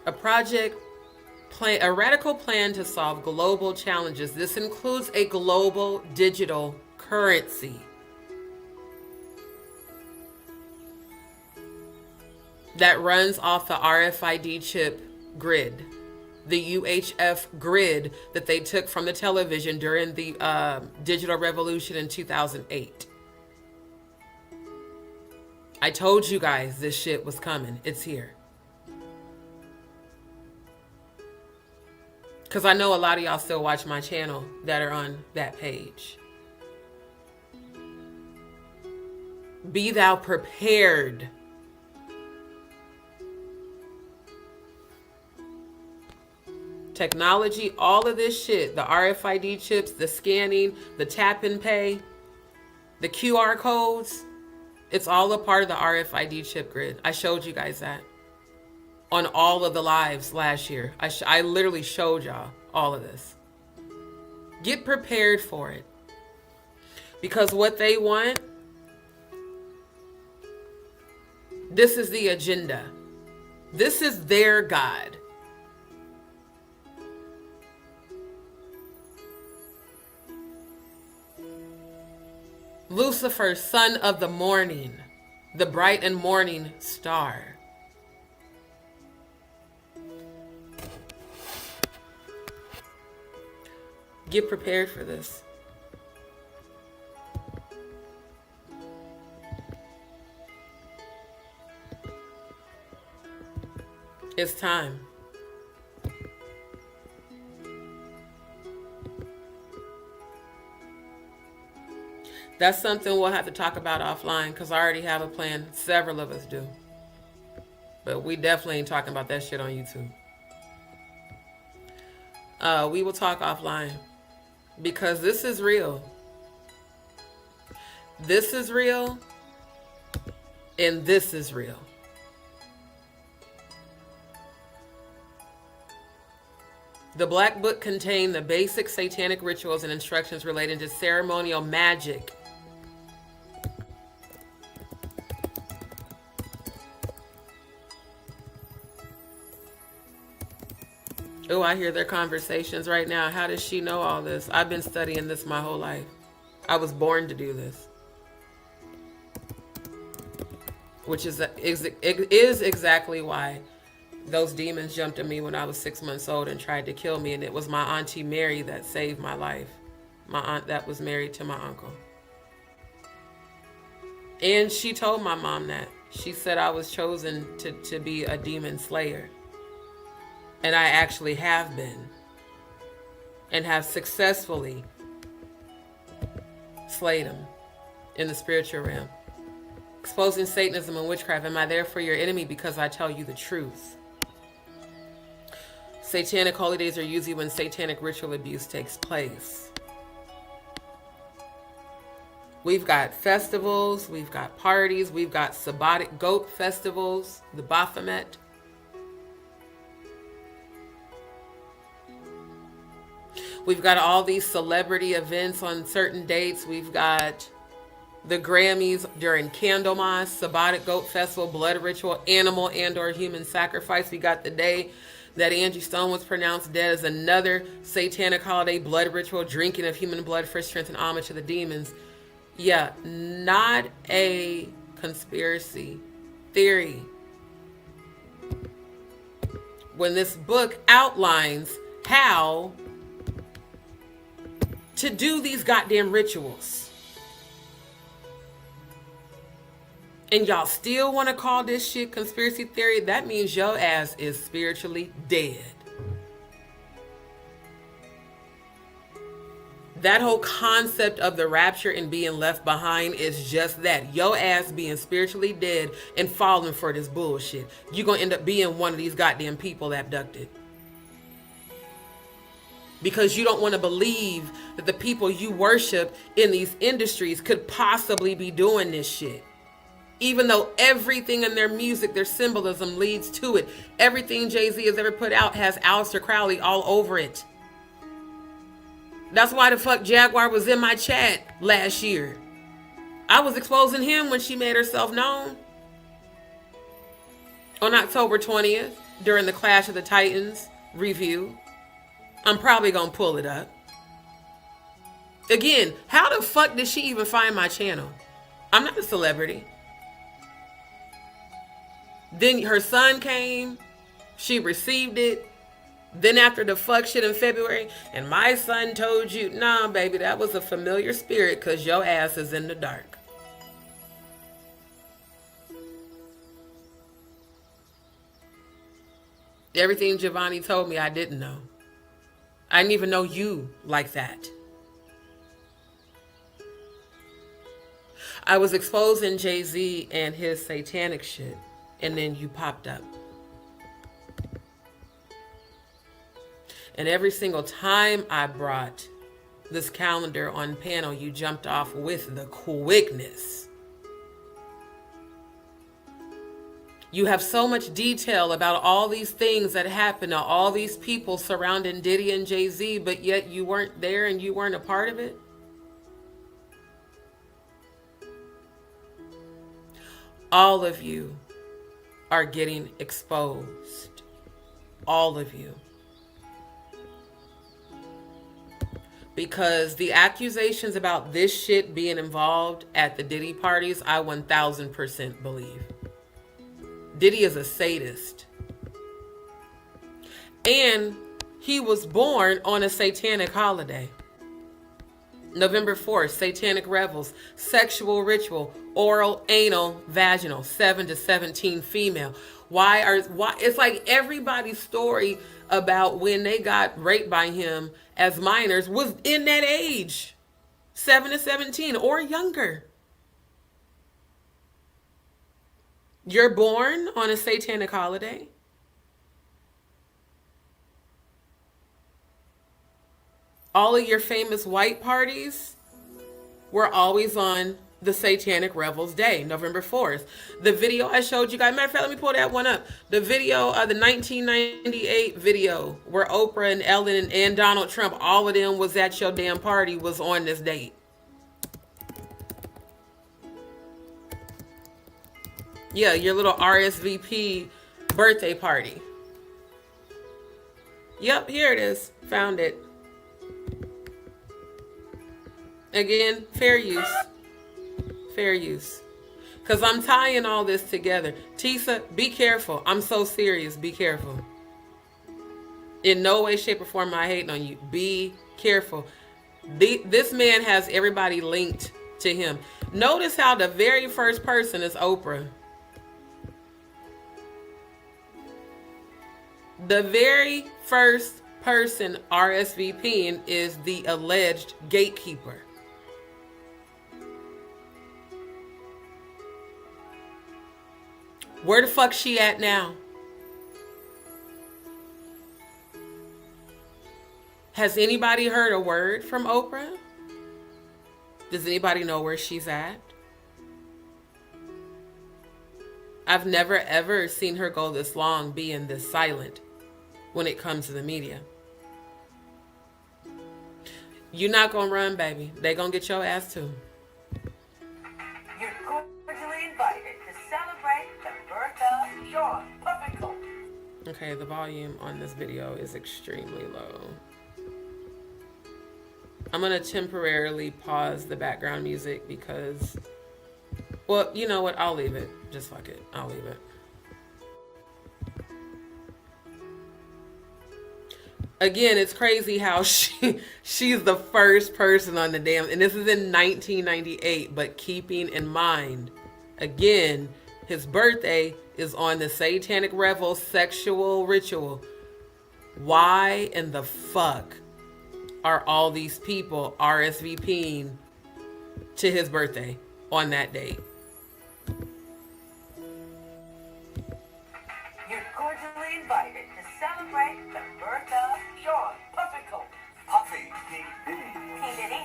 S1: A radical plan to solve global challenges. This includes a global digital currency. that runs off the RFID chip grid, the UHF grid that they took from the television during the digital revolution in 2008. I told you guys this shit was coming. It's here. Because I know a lot of y'all still watch my channel that are on that page. Be thou prepared. Technology, all of this shit, the RFID chips, the scanning, the tap and pay, the QR codes, it's all a part of the RFID chip grid. I showed you guys that on all of the lives last year. I literally showed y'all all of this. Get prepared for it. Because what they want, this is the agenda. This is their God. Lucifer, son of the morning, the bright and morning star. Get prepared for this. It's time. That's something we'll have to talk about offline because I already have a plan. Several of us do. But we definitely ain't talking about that shit on YouTube. We will talk offline because this is real. This is real. And this is real. The Black Book contained the basic satanic rituals and instructions relating to ceremonial magic. Oh, I hear their conversations right now. How does she know all this? I've been studying this my whole life. I was born to do this. Which is exactly why those demons jumped at me when I was 6 months old and tried to kill me. And it was my Auntie Mary that saved my life. My aunt that was married to my uncle. And she told my mom that. She said I was chosen to be a demon slayer. And I actually have been. And have successfully slayed them in the spiritual realm. Exposing Satanism and witchcraft. Am I therefore your enemy because I tell you the truth? Satanic holy days are usually when satanic ritual abuse takes place. We've got festivals, we've got parties, we've got Sabbatic goat festivals, the Baphomet. We've got all these celebrity events on certain dates. We've got the Grammys during Candlemas, Sabbatic Goat Festival, Blood Ritual, Animal and or Human Sacrifice. We got the day that Angie Stone was pronounced dead as another satanic holiday, Blood Ritual, drinking of human blood for strength and homage to the demons. Yeah, not a conspiracy theory. When this book outlines how to do these goddamn rituals. And y'all still want to call this shit conspiracy theory? That means your ass is spiritually dead. That whole concept of the rapture and being left behind is just that. Your ass being spiritually dead and falling for this bullshit. You're going to end up being one of these goddamn people abducted. Because you don't want to believe that the people you worship in these industries could possibly be doing this shit. Even though everything in their music, their symbolism leads to it. Everything Jay-Z has ever put out has Aleister Crowley all over it. That's why the fuck Jaguar was in my chat last year. I was exposing him when she made herself known. On October 20th, during the Clash of the Titans review. I'm probably going to pull it up. Again, how the fuck did she even find my channel? I'm not a celebrity. Then her son came. She received it. Then after the fuck shit in February, and my son told you, nah, baby, that was a familiar spirit because your ass is in the dark. Everything Giovanni told me, I didn't know. I didn't even know you like that. I was exposing Jay-Z and his satanic shit, and then you popped up. And every single time I brought this calendar on panel, you jumped off with the quickness. You have so much detail about all these things that happened to all these people surrounding Diddy and Jay-Z, but yet you weren't there and you weren't a part of it. All of you are getting exposed. All of you. Because the accusations about this shit being involved at the Diddy parties, I 1000% believe. Diddy is a sadist. And he was born on a satanic holiday. November 4th, satanic revels, sexual ritual, oral, anal, vaginal, 7 to 17 female. Why it's like everybody's story about when they got raped by him as minors was in that age. 7 to 17 or younger. You're born on a satanic holiday. All of your famous white parties were always on the Satanic Revels Day, November 4th. The video I showed you guys, matter of fact, let me pull that one up. The video, the 1998 video where Oprah and Ellen and Donald Trump, all of them was at your damn party, was on this date. Yeah, your little RSVP birthday party. Yep, here it is. Found it. Again, fair use. Fair use. Because I'm tying all this together. Tisa, be careful. I'm so serious. Be careful. In no way, shape, or form am I hating on you. Be careful. This man has everybody linked to him. Notice how the very first person is Oprah. The very first person RSVPing is the alleged gatekeeper. Where the fuck she at now? Has anybody heard a word from Oprah? Does anybody know where she's at? I've never ever seen her go this long being this silent when it comes to the media. You're not gonna run, baby. They gonna get your ass too.
S2: You're cordially invited to celebrate the birth of your puppy coat.
S1: Okay, the volume on this video is extremely low. I'm gonna temporarily pause the background music because, well, you know what? I'll leave it. Just fuck it. I'll leave it. Again, it's crazy how she's the first person on the damn, and this is in 1998, but keeping in mind, again, his birthday is on the Satanic Revel sexual ritual. Why in the fuck are all these people RSVPing to his birthday on that date?
S2: You're cordially invited to celebrate the birth of your puppy coat. Puffy. P. Diddy. P. Diddy?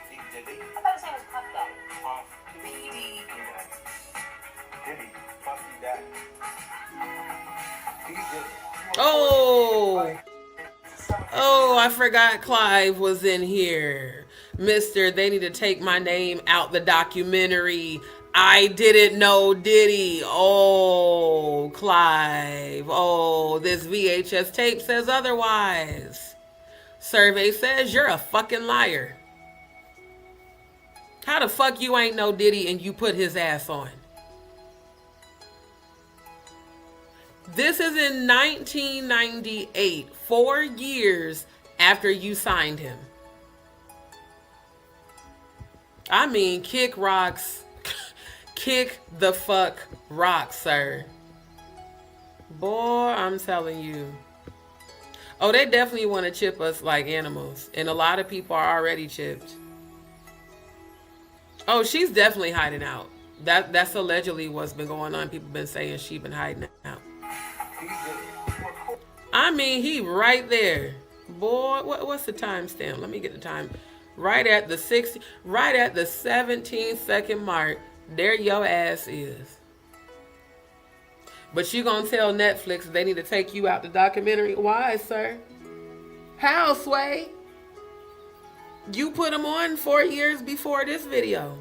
S2: P. Diddy? I thought his name was Puff Daddy. Puff. P. D. Diddy. Puffy Daddy. P. Diddy.
S1: Oh, I forgot Clive was in here. Mister, they need to take my name out the documentary. I didn't know Diddy. Oh, Clive. Oh, this VHS tape says otherwise. Survey says you're a fucking liar. How the fuck you ain't know Diddy and you put his ass on? This is in 1998, 4 years after you signed him. I mean, kick rocks. Kick the fuck rocks, sir. Boy, I'm telling you. Oh, they definitely want to chip us like animals. And a lot of people are already chipped. Oh, she's definitely hiding out. That's allegedly what's been going on. People been saying she's been hiding out. I mean, he right there. Boy, what's the timestamp? Let me get the time. Right at the 17-second mark, there your ass is. But you gonna tell Netflix they need to take you out the documentary? Why, sir? How, Sway? You put them on 4 years before this video.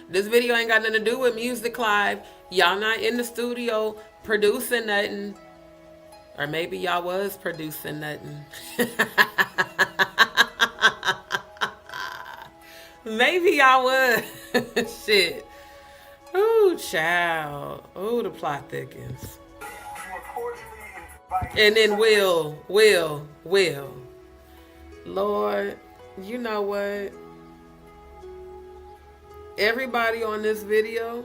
S1: This video ain't got nothing to do with Music Live. Y'all not in the studio producing nothing. Or maybe y'all was producing nothing. Maybe y'all was. Shit. Ooh, child. Ooh, the plot thickens. And then Will. Lord, you know what? Everybody on this video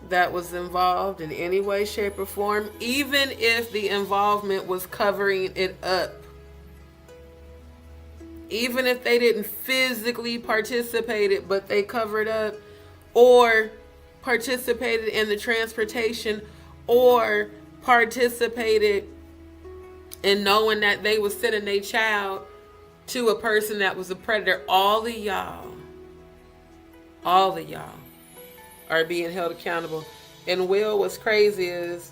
S1: that was involved in any way, shape, or form, even if the involvement was covering it up, even if they didn't physically participate, but they covered up, or participated in the transportation, or participated in knowing that they was sending their child to a person that was a predator, all of y'all are being held accountable. And Will, what's crazy is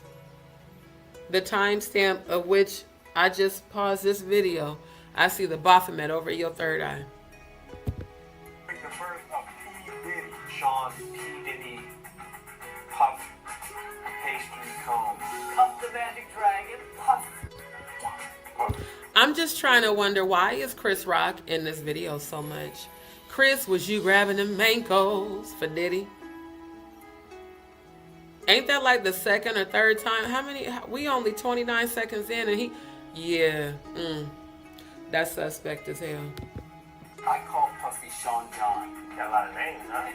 S1: the timestamp of which I just paused this video. I see the Baphomet over your third eye.
S8: The birth of P. Diddy, Sean P. Diddy, Puff, Pastry Cone, Puff the Magic Dragon, Puff.
S1: I'm just trying to wonder, why is Chris Rock in this video so much? Chris, was you grabbing them mancos for Diddy? Ain't that like the second or third time? How many? We only 29 seconds in and he... Yeah. That's suspect as hell.
S8: I call Puffy Sean John.
S7: Got a lot of names, huh?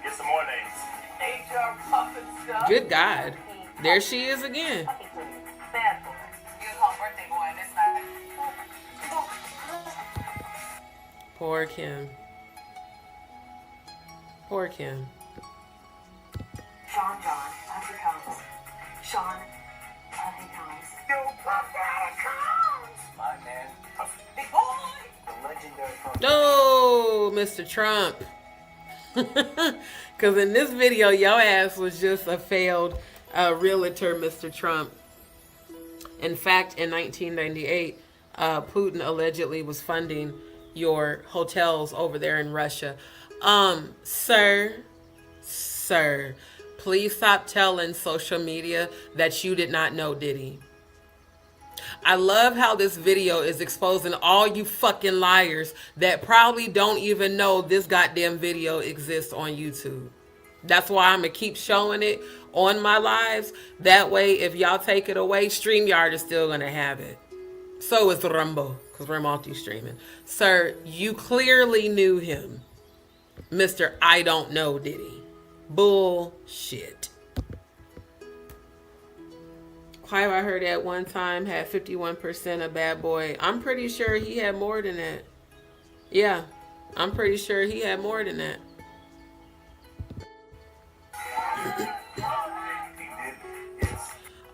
S7: Get some more names.
S8: HR Puff and stuff.
S1: Good God. There she is again.
S8: Bad boy. You call birthday boy this night.
S1: Poor Kim. Poor Kim.
S9: Sean John, Puffy Combs. Sean Puffy Combs.
S8: Yo, Puffy Combs. My man, Puffy. Big boy. The legendary Puffy.
S1: No, Mr. Trump. Because in this video, your ass was just a failed realtor, Mr. Trump. In fact, in 1998, Putin allegedly was funding your hotels over there in Russia. Sir, please stop telling social media that you did not know Diddy. I love how this video is exposing all you fucking liars that probably don't even know this goddamn video exists on YouTube. That's why I'm going to keep showing it on my lives. That way, if y'all take it away, StreamYard is still going to have it. So is Rumble, because we're multi-streaming. Sir, you clearly knew him. Mr. I don't know Diddy. Bullshit. Clive, I heard at one time had 51% of Bad Boy. I'm pretty sure he had more than that. Yeah, I'm pretty sure he had more than that.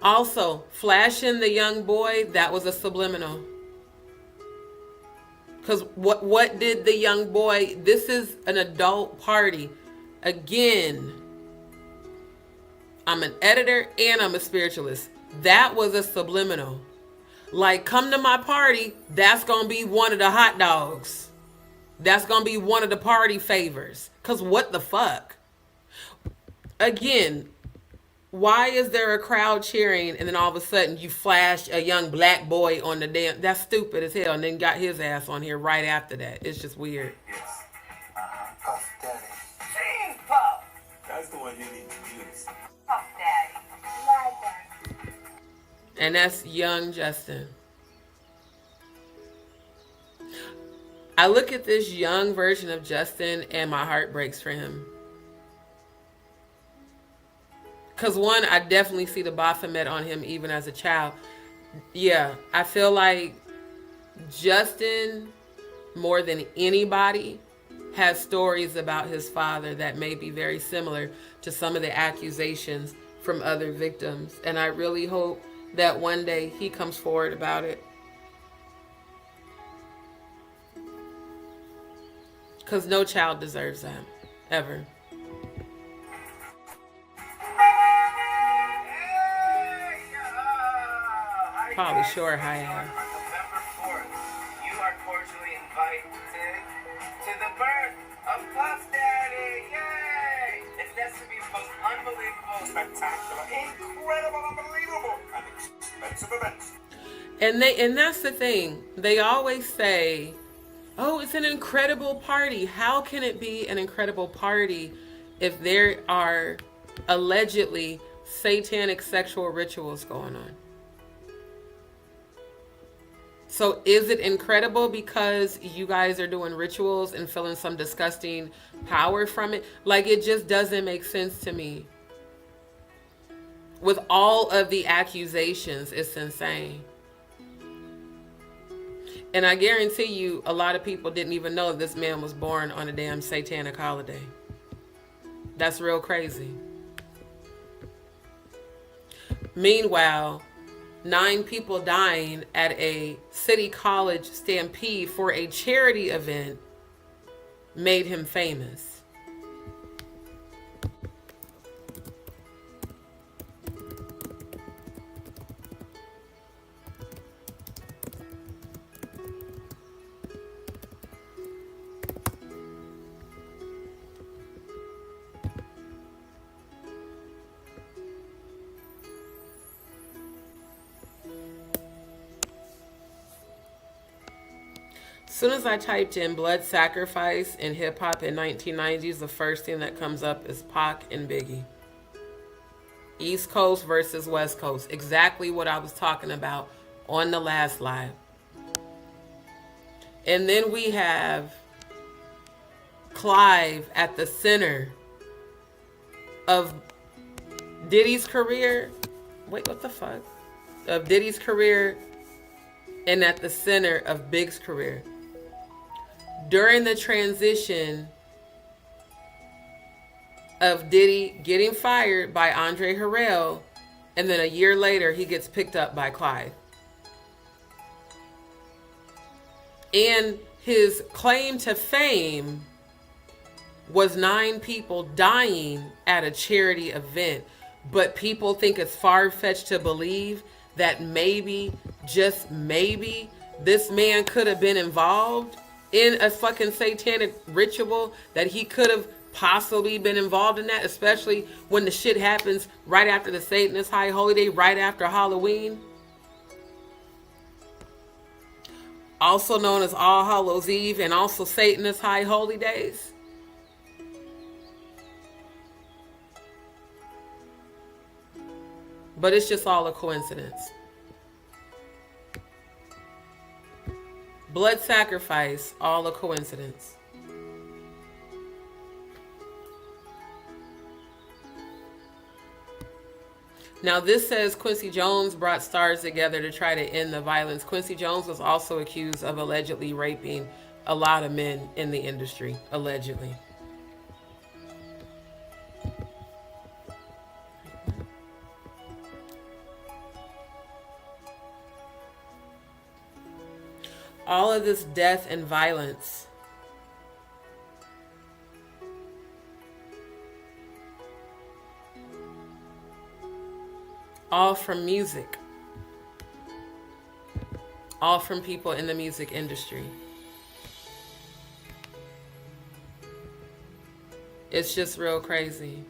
S1: Also, flashing the young boy, that was a subliminal. Because what did the young boy... This is an adult party. Again, I'm an editor and I'm a spiritualist. That was a subliminal. Like, come to my party, that's going to be one of the hot dogs. That's going to be one of the party favors. Because what the fuck? Again, why is there a crowd cheering and then all of a sudden you flash a young black boy on the damn... That's stupid as hell. And then got his ass on here right after that. It's just weird.
S8: Yes. Puff Daddy. Jeez, Puff. That's the one you need to use. Puff Daddy. My daddy.
S1: And that's young Justin. I look at this young version of Justin and my heart breaks for him. Because one, I definitely see the Baphomet on him even as a child. Yeah, I feel like Justin, more than anybody, has stories about his father that may be very similar to some of the accusations from other victims. And I really hope that one day he comes forward about it. Because no child deserves that, ever. Probably sure I have.
S8: November 4th, you are cordially invited to the birth of Puff Daddy. Yay! It's destined to be the most unbelievable, spectacular, incredible, unbelievable, and expensive event.
S1: And that's the thing. They always say, oh, it's an incredible party. How can it be an incredible party if there are allegedly satanic sexual rituals going on? So is it incredible because you guys are doing rituals and feeling some disgusting power from it? Like, it just doesn't make sense to me. With all of the accusations, it's insane. And I guarantee you, a lot of people didn't even know this man was born on a damn satanic holiday. That's real crazy. Meanwhile, 9 people dying at a city college stampede for a charity event made him famous. As soon as I typed in blood sacrifice in hip hop in 1990s, the first thing that comes up is Pac and Biggie. East Coast versus West Coast. Exactly what I was talking about on the last live. And then we have Clive at the center of Diddy's career. Wait, what the fuck? Of Diddy's career and at the center of Big's career. During the transition of Diddy getting fired by Andre Harrell, and then a year later he gets picked up by Clive. And his claim to fame was 9 people dying at a charity event. But people think it's far-fetched to believe that maybe, just maybe, this man could have been involved in a fucking satanic ritual, that he could have possibly been involved in that, especially when the shit happens right after the Satanist High Holy Day, right after Halloween. Also known as All Hallows Eve and also Satanist High Holy Days. But it's just all a coincidence. Blood sacrifice, all a coincidence. Now this says Quincy Jones brought stars together to try to end the violence. Quincy Jones was also accused of allegedly raping a lot of men in the industry, allegedly. All of this death and violence all from music, all from people in the music industry. It's just real crazy.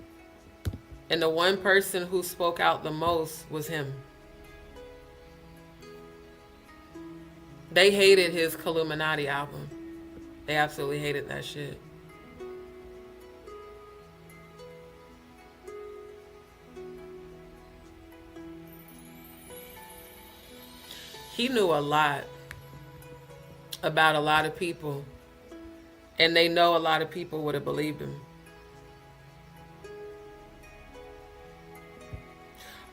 S1: And the one person who spoke out the most was him. They hated his Illuminati album. They absolutely hated that shit. he knew a lot about a lot of people, and they know a lot of people would have believed him.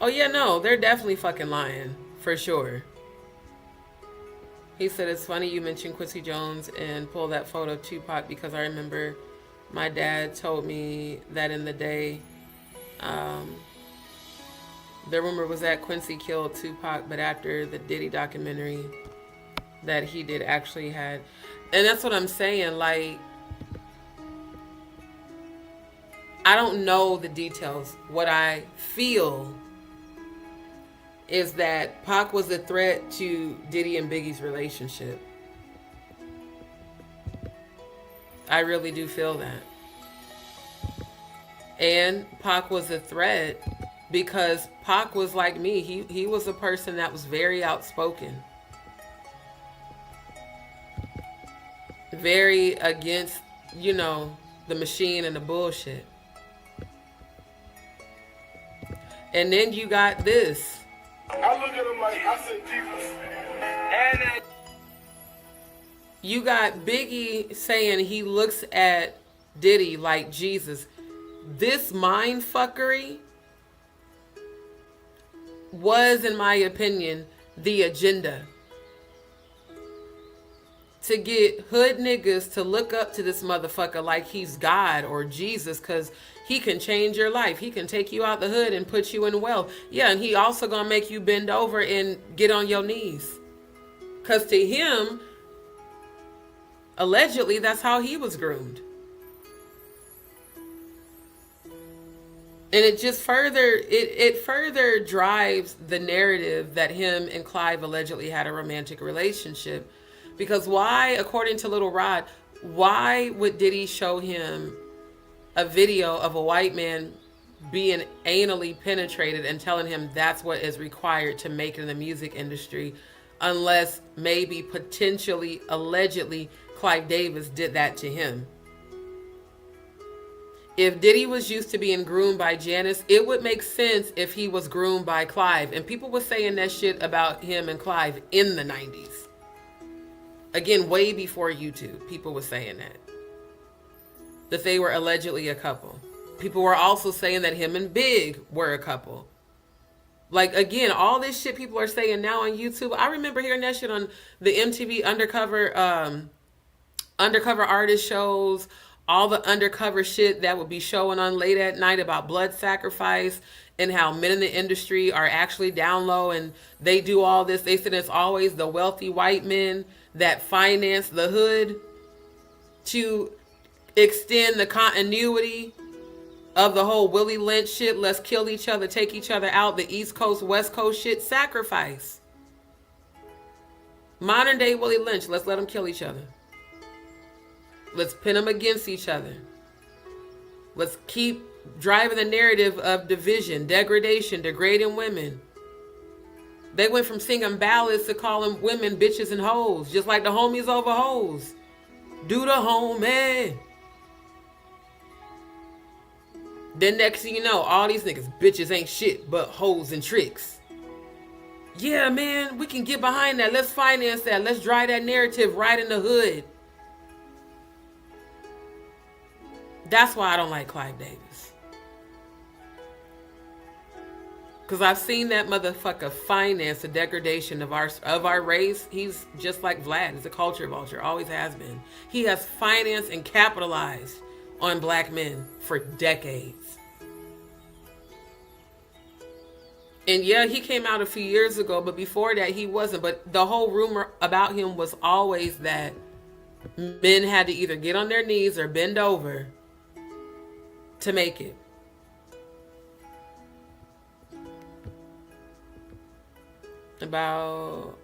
S1: Oh yeah, no, they're definitely fucking lying, for sure. He said, it's funny you mentioned Quincy Jones and pull that photo of Tupac, because I remember my dad told me that in the day, the rumor was that Quincy killed Tupac, but after the Diddy documentary, that he did actually had. And that's what I'm saying, like, I don't know the details. What I feel is that Pac was a threat to Diddy and Biggie's relationship. I really do feel that. And Pac was a threat because Pac was like me. He was a person that was very outspoken. Very against, you know, the machine and the bullshit. And then you got this.
S5: I look at him like, I said, Jesus. And
S1: You got Biggie saying he looks at Diddy like Jesus. This mind fuckery was, in my opinion, the agenda. To get hood niggas to look up to this motherfucker like he's God or Jesus, because he can change your life. He can take you out the hood and put you in wealth. Yeah, and he also gonna make you bend over and get on your knees. Because to him, allegedly, that's how he was groomed. And it just further, it further drives the narrative that him and Clive allegedly had a romantic relationship. Because why, according to Little Rod, why would Diddy show him a video of a white man being anally penetrated and telling him that's what is required to make it in the music industry, unless maybe potentially, allegedly, Clive Davis did that to him? If Diddy was used to being groomed by Janice, it would make sense if he was groomed by Clive. And people were saying that shit about him and Clive in the 90s. Again, way before YouTube, people were saying that they were allegedly a couple. People were also saying that him and Big were a couple. Like, again, all this shit people are saying now on YouTube. I remember hearing that shit on the MTV undercover artist shows, all the undercover shit that would be showing on late at night about blood sacrifice and how men in the industry are actually down low and they do all this. They said it's always the wealthy white men that finance the hood to extend the continuity of the whole Willie Lynch shit. Let's kill each other, take each other out. The East Coast, West Coast shit, sacrifice. Modern day Willie Lynch, let's let them kill each other. Let's pin them against each other. Let's keep driving the narrative of division, degradation, degrading women. They went from singing ballads to calling women bitches and hoes, just like the homies over hoes. Do the homie. Then next thing you know, all these niggas, bitches ain't shit but hoes and tricks. Yeah, man, we can get behind that. Let's finance that. Let's drive that narrative right in the hood. That's why I don't like Clive Davis. Because I've seen that motherfucker finance the degradation of our race. He's just like Vlad. He's a culture vulture. Always has been. He has financed and capitalized on black men for decades. And yeah, he came out a few years ago, but before that he wasn't. But the whole rumor about him was always that men had to either get on their knees or bend over to make it. About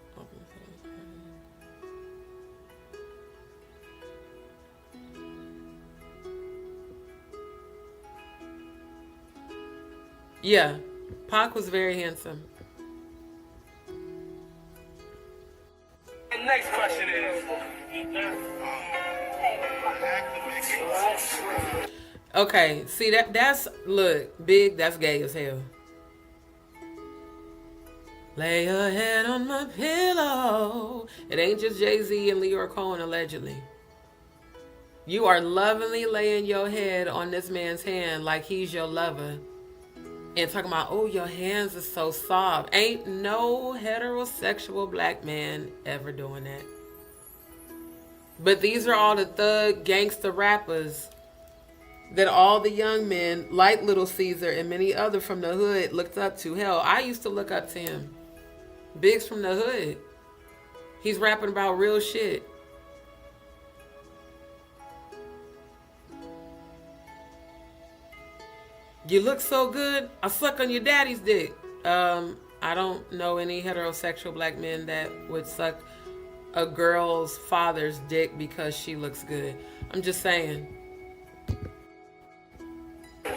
S1: yeah, Pac was very handsome.
S8: And next question is.
S1: Okay, see that's look, Big, that's gay as hell. Lay your head on my pillow. It ain't just Jay-Z and Leora Cohen, allegedly. You are lovingly laying your head on this man's hand like he's your lover. And talking about, oh, your hands are so soft. Ain't no heterosexual black man ever doing that. But these are all the thug gangster rappers that all the young men, like Little Caesar and many other from the hood, looked up to. Hell, I used to look up to him. Biggs from the hood. He's rapping about real shit. You look so good, I suck on your daddy's dick. I don't know any heterosexual black men that would suck a girl's father's dick because she looks good. I'm just saying.
S5: When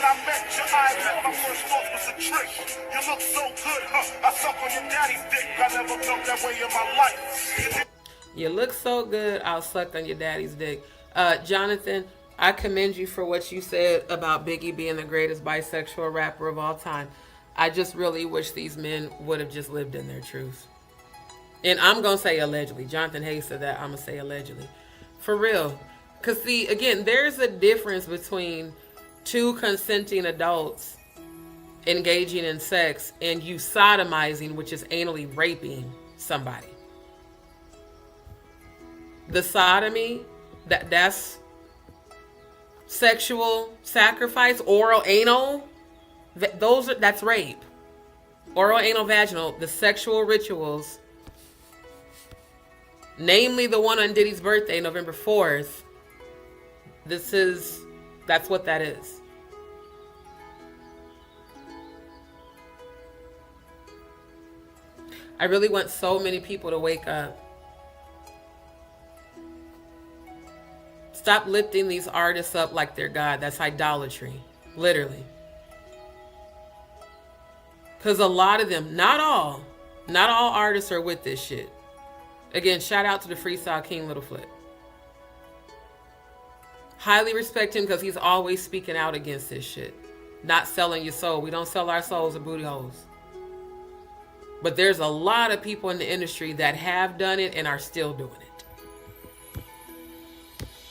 S5: I met your eyes, my first thought was a trick. You look so good, huh? I suck on your daddy's dick. I never felt that way in my life.
S1: You look so good, I'll suck on your daddy's dick. Jonathan, I commend you for what you said about Biggie being the greatest bisexual rapper of all time. I just really wish these men would have just lived in their truth. And I'm going to say allegedly. Jonathan Hayes said that. I'm going to say allegedly. For real. Because, see, again, there's a difference between two consenting adults engaging in sex and you sodomizing, which is anally raping somebody. The sodomy, that's sexual sacrifice, oral, anal. That's rape. Oral, anal, vaginal, the sexual rituals, namely the one on Diddy's birthday, November 4th. That's what that is. I really want so many people to wake up. Stop lifting these artists up like they're God. That's idolatry. Literally. Because a lot of them, not all artists are with this shit. Again, shout out to the Freestyle King Little Flip. Highly respect him because he's always speaking out against this shit. Not selling your soul. We don't sell our souls to booty holes. But there's a lot of people in the industry that have done it and are still doing it.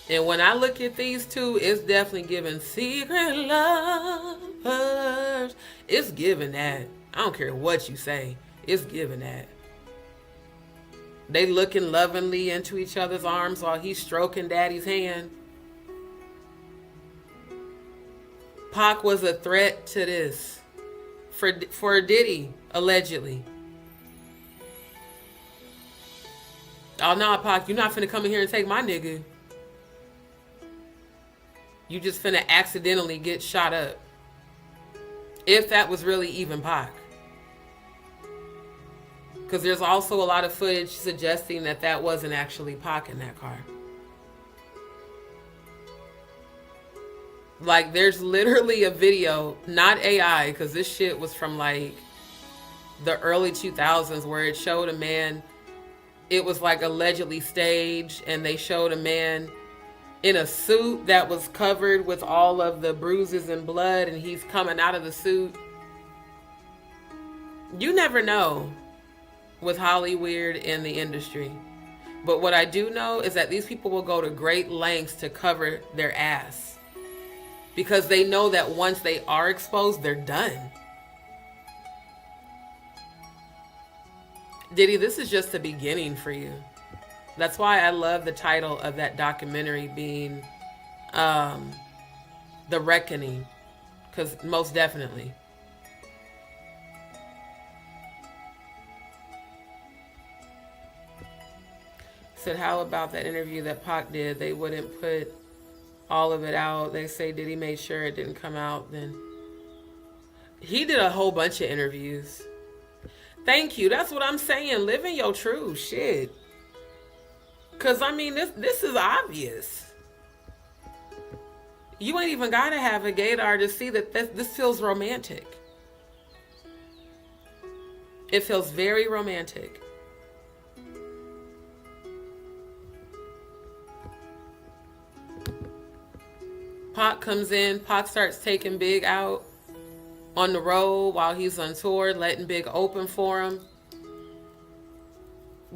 S1: And when I look at these two, it's definitely giving secret lovers. It's giving that. I don't care what you say. It's giving that. They looking lovingly into each other's arms while he's stroking daddy's hand. Pac was a threat to this. For Diddy, allegedly. Oh, no, Pac, you're not finna come in here and take my nigga. You just finna accidentally get shot up. If that was really even Pac. Because there's also a lot of footage suggesting that that wasn't actually Pac in that car. Like, there's literally a video, not AI, because this shit was from like the early 2000s, where it showed a man, it was like allegedly staged, and they showed a man in a suit that was covered with all of the bruises and blood, and he's coming out of the suit. You never know with Hollywood and the industry. But what I do know is that these people will go to great lengths to cover their ass. Because they know that once they are exposed, they're done. Diddy, this is just the beginning for you. That's why I love the title of that documentary being The Reckoning. Because most definitely. Said, how about that interview that Pac did? They wouldn't put all of it out. They say Diddy made sure it didn't come out. Then he did a whole bunch of interviews. Thank you. That's what I'm saying. Live in your truth. Shit. Because, I mean, this is obvious. You ain't even got to have a gaydar to see that this feels romantic. It feels very romantic. Pac comes in. Pac starts taking Big out. on the road while he's on tour, letting Big open for him.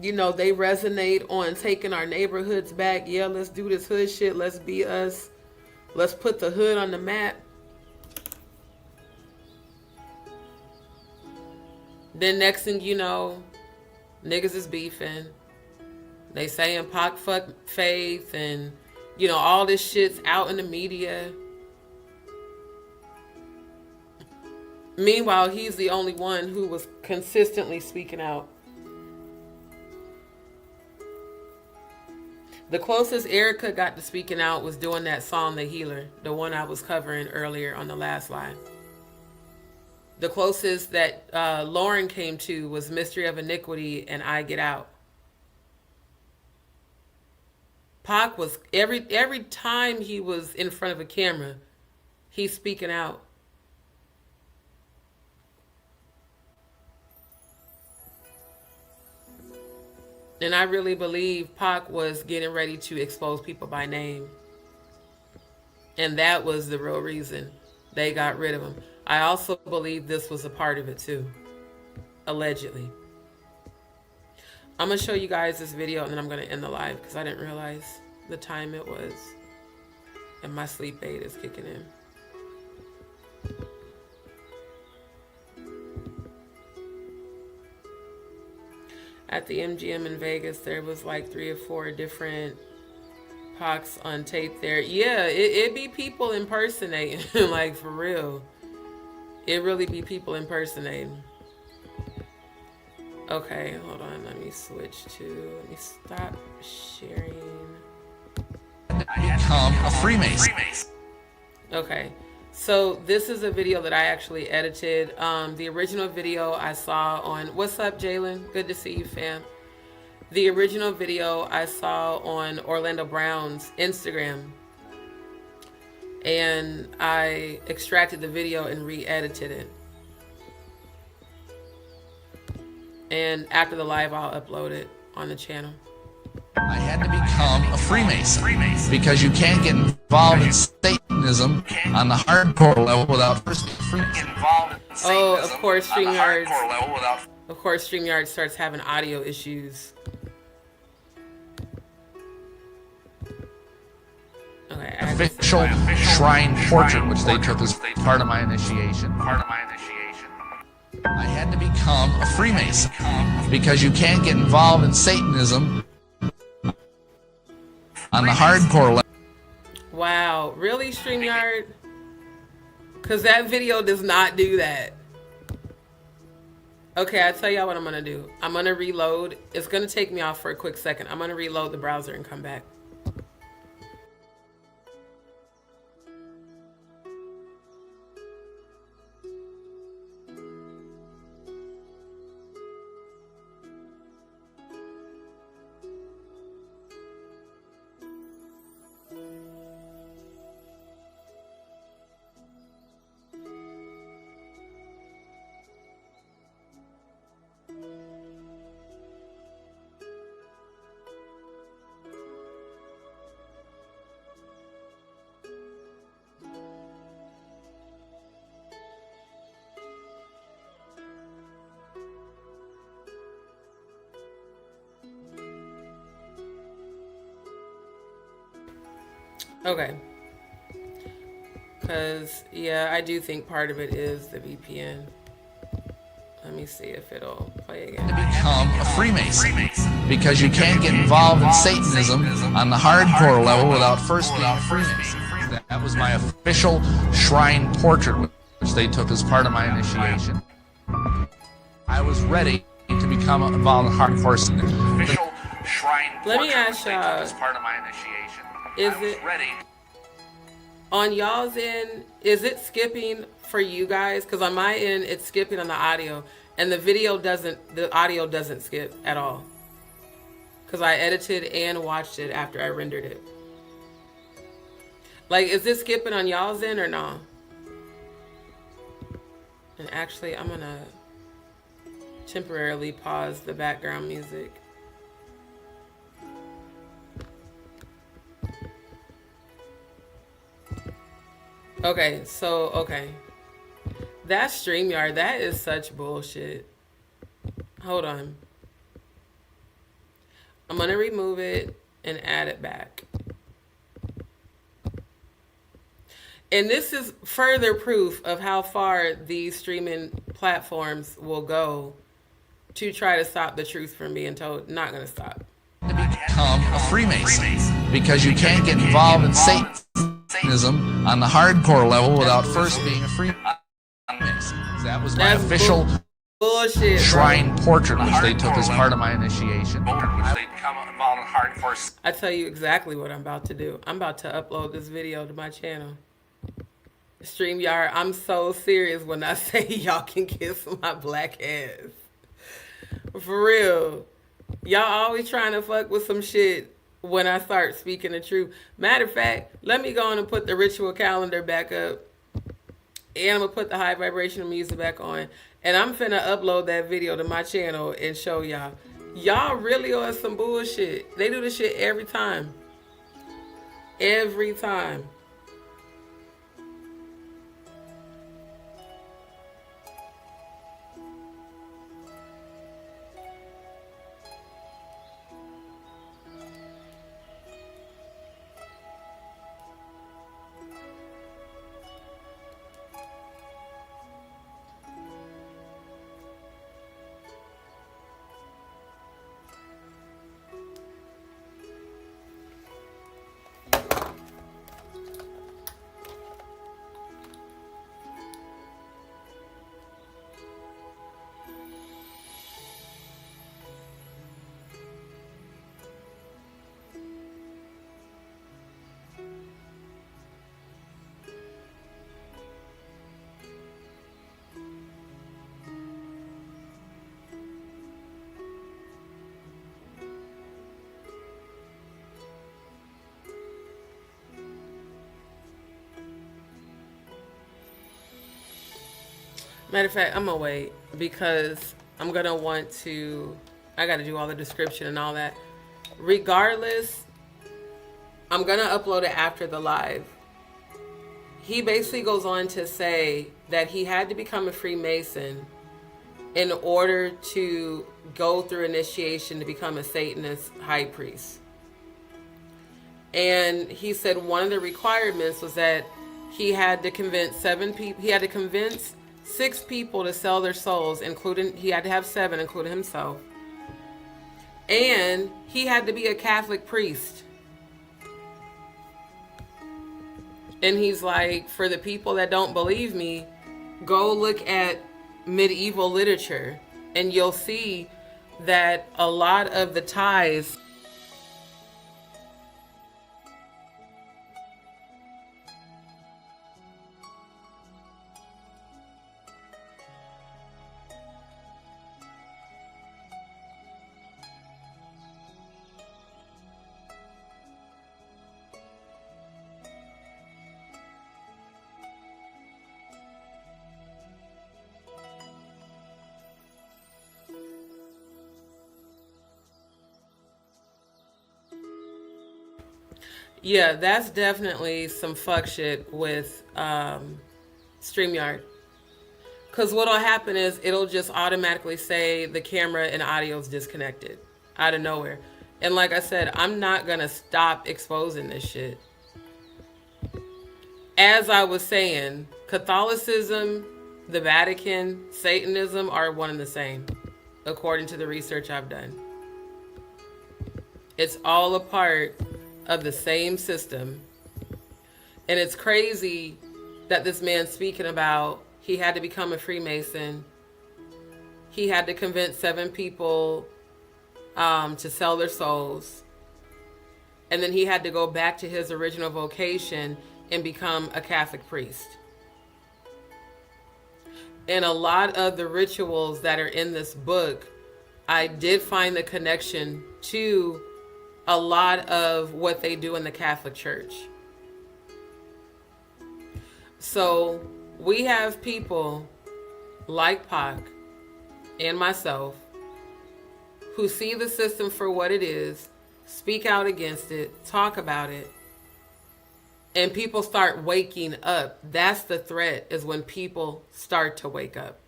S1: You know, they resonate on taking our neighborhoods back. Yeah, let's do this hood shit. Let's be us. Let's put the hood on the map. Then next thing you know, niggas is beefing. They saying Pac fuck Faith, and you know, all this shit's out in the media. Meanwhile, he's the only one who was consistently speaking out. The closest Erica got to speaking out was doing that song, The Healer, the one I was covering earlier on the last live. The closest that Lauren came to was Mystery of Iniquity and I Get Out. Pac was, every time he was in front of a camera, he's speaking out. And I really believe Pac was getting ready to expose people by name. And that was the real reason they got rid of him. I also believe this was a part of it too. Allegedly. I'm going to show you guys this video and then I'm going to end the live because I didn't realize the time it was. And my sleep aid is kicking in. At the MGM in Vegas, there was like 3 or 4 different Pacs on tape there. Yeah, it be people impersonating, like for real. It really be people impersonating. Okay, hold on. Let me switch to, let me stop sharing.
S10: Become a Freemason.
S1: Okay. So this is a video that I actually edited. The original video I saw on, what's up, Jalen? Good to see you, fam. The original video I saw on Orlando Brown's Instagram. And I extracted the video and re-edited it. And after the live, I'll upload it on the channel.
S10: I had to become a Freemason because you can't get involved in Satanism on the hardcore level without first being involved in Satanism.
S1: Oh, of course, StreamYard starts having audio issues. Okay,
S10: official shrine portrait, which they took as part of my initiation. I had to become a Freemason because you can't get involved in Satanism on the hardcore level.
S1: Wow, really, StreamYard? Because that video does not do that. Okay, I'll tell y'all what I'm going to do. I'm going to reload. It's going to take me off for a quick second. I'm going to reload the browser and come back. Okay. Because, yeah, I do think part of it is the VPN. Let me see if it'll play again.
S10: To become a Freemason because you can't get involved in Satanism on the hardcore level without first being a Freemason. That was my official shrine portrait, which they took as part of my initiation. I was ready to become involved in hardcore. Official shrine portrait.
S1: Let me ask y'all,
S10: as part of my initiation.
S1: Is it ready on y'all's end? Is it skipping for you guys? Because on my end, it's skipping on the audio, and the video doesn't. The audio doesn't skip at all. Because I edited and watched it after I rendered it. Like, is this skipping on y'all's end or no? And actually, I'm gonna temporarily pause the background music. Okay, so, okay. That StreamYard, that is such bullshit. Hold on. I'm going to remove it and add it back. And this is further proof of how far these streaming platforms will go to try to stop the truth from being told. Not going to stop.
S10: To become a Freemason, because you can't get involved in Satanism on the hardcore level without first being a Freemason. That was my official
S1: bullshit,
S10: shrine portrait, which they took as part of my initiation.
S1: I tell you exactly what I'm about to do. I'm about to upload this video to my channel. StreamYard, I'm so serious when I say y'all can kiss my black ass. For real. Y'all always trying to fuck with some shit when I start speaking the truth. Matter of fact, let me go on and put the ritual calendar back up. And I'm going to put the high vibrational music back on. And I'm finna upload that video to my channel and show y'all. Y'all really are some bullshit. They do this shit every time. Every time. Matter of fact, I'm gonna wait because I'm gonna want to, I gotta do all the description and all that. Regardless, I'm gonna upload it after the live. He basically goes on to say that he had to become a Freemason in order to go through initiation to become a Satanist high priest. And he said one of the requirements was that he had to convince 7 people, he had to convince 6 people to sell their souls, including, he had to have 7, including himself. And he had to be a Catholic priest. And he's like, for the people that don't believe me, go look at medieval literature and you'll see that a lot of the ties yeah, that's definitely some fuck shit with StreamYard. Because what'll happen is it'll just automatically say the camera and audio is disconnected out of nowhere. And like I said, I'm not going to stop exposing this shit. As I was saying, Catholicism, the Vatican, Satanism are one and the same, according to the research I've done. It's all a part of the same system. And it's crazy that this man's speaking about he had to become a Freemason. He had to convince 7 people to sell their souls. And then he had to go back to his original vocation and become a Catholic priest. And a lot of the rituals that are in this book, I did find the connection to a lot of what they do in the Catholic Church. So we have people like Pac and myself who see the system for what it is, speak out against it, talk about it, and people start waking up. That's the threat, is when people start to wake up.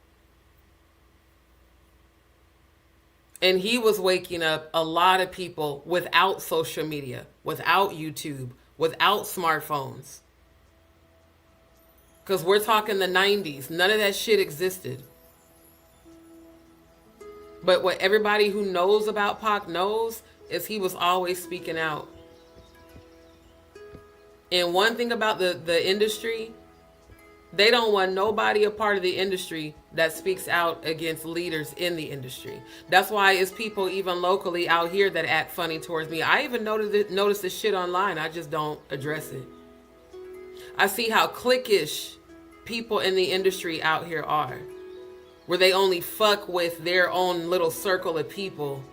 S1: And he was waking up a lot of people without social media, without YouTube, without smartphones. Because we're talking the 90s. None of that shit existed. But what everybody who knows about Pac knows is he was always speaking out. And one thing about the industry, they don't want nobody a part of the industry that speaks out against leaders in the industry. That's why it's people even locally out here that act funny towards me. I even notice this shit online. I just don't address it. I see how cliquish people in the industry out here are, where they only fuck with their own little circle of people.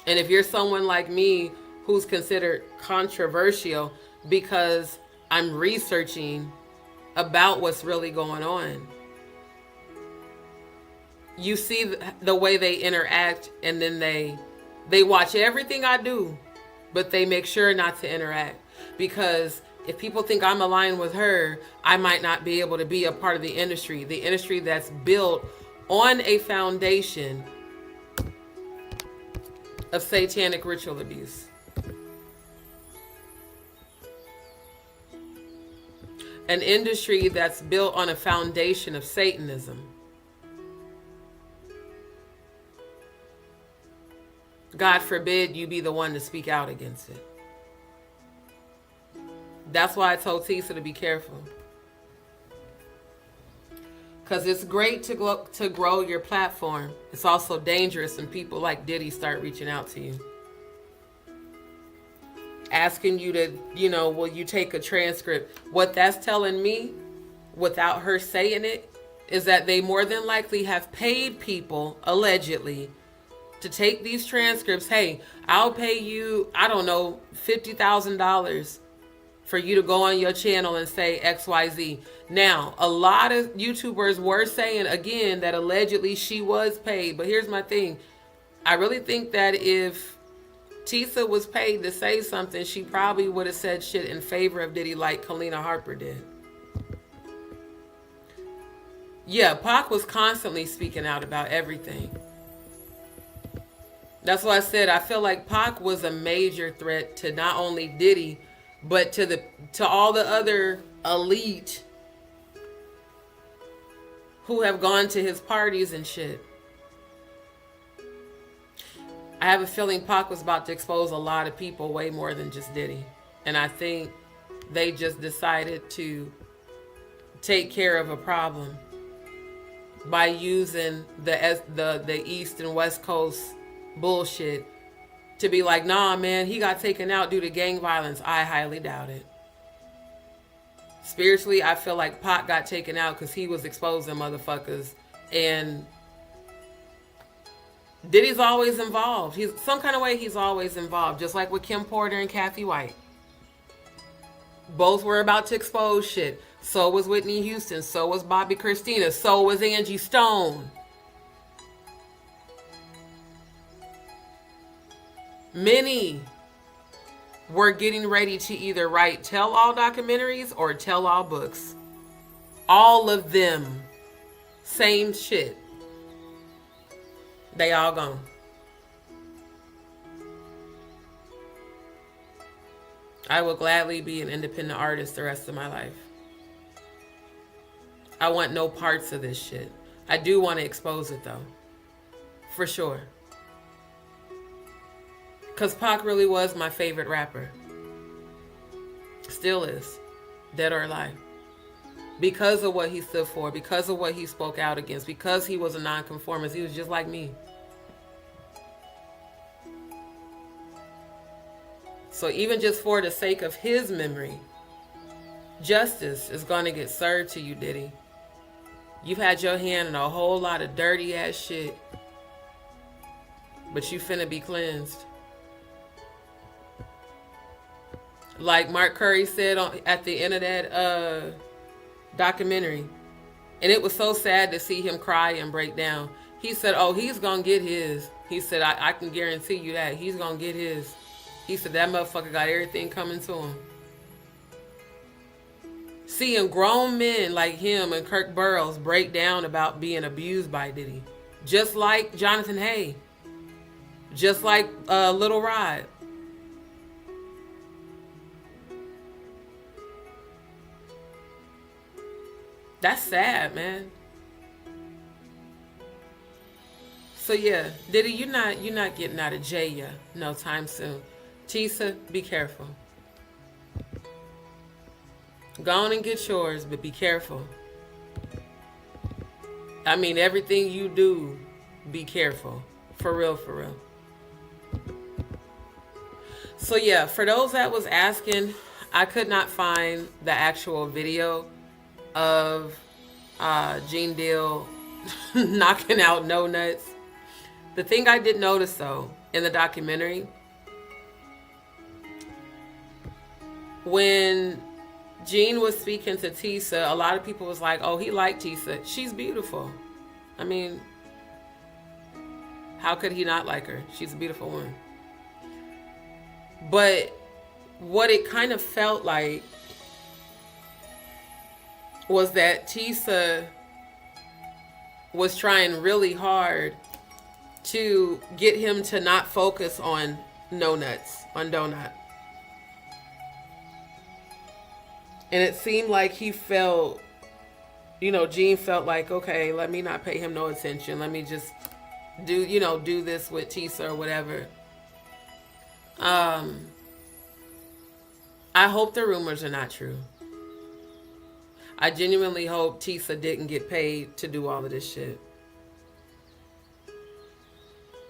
S1: And if you're someone like me who's considered controversial because I'm researching about what's really going on, you see the way they interact, and then they watch everything I do, but they make sure not to interact. Because if people think I'm aligned with her, I might not be able to be a part of the industry that's built on a foundation of satanic ritual abuse. An industry that's built on a foundation of Satanism. God forbid you be the one to speak out against it. That's why I told Tisa to be careful. Because it's great to grow your platform. It's also dangerous when people like Diddy start reaching out to you. Asking you to, will you take a transcript? What that's telling me, without her saying it, is that they more than likely have paid people, allegedly, to take these transcripts. Hey, I'll pay you, I don't know, $50,000 for you to go on your channel and say XYZ. Now, a lot of YouTubers were saying, again, that allegedly she was paid. But here's my thing. I really think that if Tisa was paid to say something, she probably would have said shit in favor of Diddy like Kalina Harper did. Yeah, Pac was constantly speaking out about everything. That's why I said I feel like Pac was a major threat to not only Diddy, but to all the other elite who have gone to his parties and shit. I have a feeling Pac was about to expose a lot of people way more than just Diddy. And I think they just decided to take care of a problem by using the East and West Coast bullshit to be like, nah, man, he got taken out due to gang violence. I highly doubt it. Spiritually, I feel like Pac got taken out because he was exposing motherfuckers. And Diddy's always involved. He's some kind of way he's always involved. Just like with Kim Porter and Kathy White. Both were about to expose shit. So was Whitney Houston. So was Bobby Christina. So was Angie Stone. Many were getting ready to either write tell-all documentaries or tell-all books. All of them. Same shit. They all gone. I will gladly be an independent artist the rest of my life. I want no parts of this shit. I do want to expose it though. For sure. Because Pac really was my favorite rapper. Still is. Dead or alive. Because of what he stood for. Because of what he spoke out against. Because he was a nonconformist. He was just like me. So even just for the sake of his memory, justice is going to get served to you, Diddy. You've had your hand in a whole lot of dirty ass shit. But you finna be cleansed. Like Mark Curry said at the end of that documentary. And it was so sad to see him cry and break down. He said, oh, he's going to get his. He said, I can guarantee you that. He's going to get his. He said, that motherfucker got everything coming to him. seeing grown men like him and Kirk Burrows break down about being abused by Diddy. Just like Jonathan Hay. Just like Little Rod. That's sad, man. So yeah, Diddy, you're not getting out of jail yet, no time soon. Tisa, be careful. Go on and get yours, but be careful. I mean, everything you do, be careful. For real, for real. So yeah, for those that was asking, I could not find the actual video of Gene Deal knocking out No Nuts. The thing I did notice though in the documentary, when Gene was speaking to Tisa, a lot of people was like, oh, he liked Tisa. She's beautiful. I mean, how could he not like her? She's a beautiful woman. But what it kind of felt like was that Tisa was trying really hard to get him to not focus on No Nuts, on Donut. And it seemed like he felt, you know, Gene felt like, okay, let me not pay him no attention. Let me just do this with Tisa or whatever. I hope the rumors are not true. I genuinely hope Tisa didn't get paid to do all of this shit.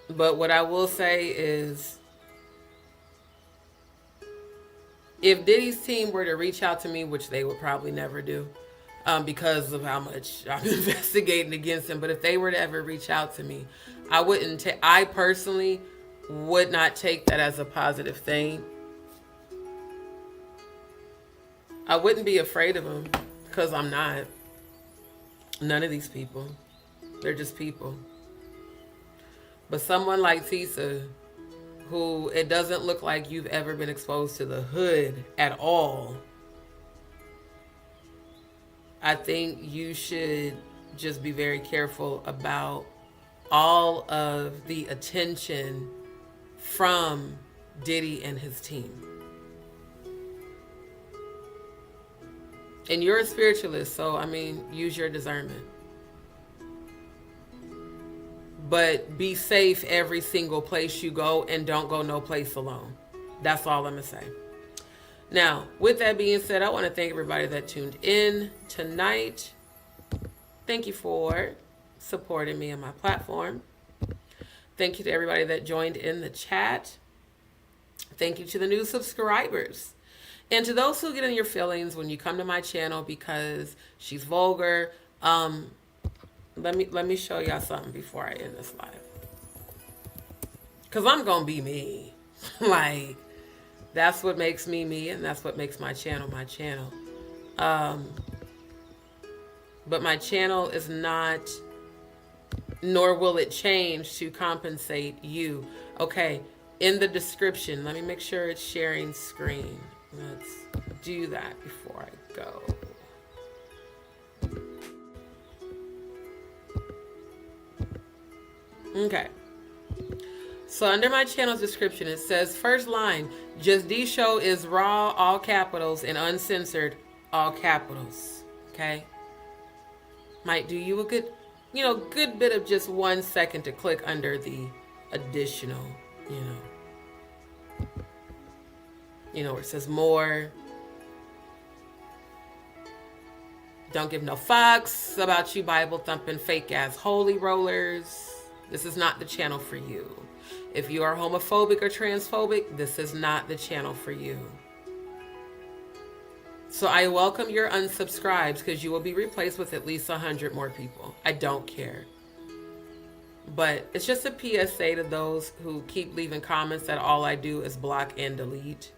S1: But what I will say is, if Diddy's team were to reach out to me, which they would probably never do, because of how much I'm investigating against him, but if they were to ever reach out to me, I personally would not take that as a positive thing. I wouldn't be afraid of him, because I'm not. None of these people. They're just people. But someone like Tisa, who it doesn't look like you've ever been exposed to the hood at all, I think you should just be very careful about all of the attention from Diddy and his team. And you're a spiritualist, so I mean, use your discernment. But be safe every single place you go, and don't go no place alone. That's all I'm going to say. Now, with that being said, I want to thank everybody that tuned in tonight. Thank you for supporting me on my platform. Thank you to everybody that joined in the chat. Thank you to the new subscribers. And to those who get in your feelings when you come to my channel because she's vulgar, let me show y'all something before I end this live. Because I'm going to be me. Like, that's what makes me me, and that's what makes my channel my channel. But my channel is not, nor will it change to compensate you. Okay, in the description, let me make sure it's sharing screen. Let's do that before I go. Okay. So under my channel's description, it says, first line, Just D Show is raw, all capitals, and uncensored, all capitals. Okay. Might do you a good bit of just 1 second to click under the additional, where it says more. Don't give no fucks about you Bible thumping fake ass holy rollers. This is not the channel for you. If you are homophobic or transphobic, this is not the channel for you. So I welcome your unsubscribes, because you will be replaced with at least 100 more people. I don't care. But it's just a PSA to those who keep leaving comments that all I do is block and delete.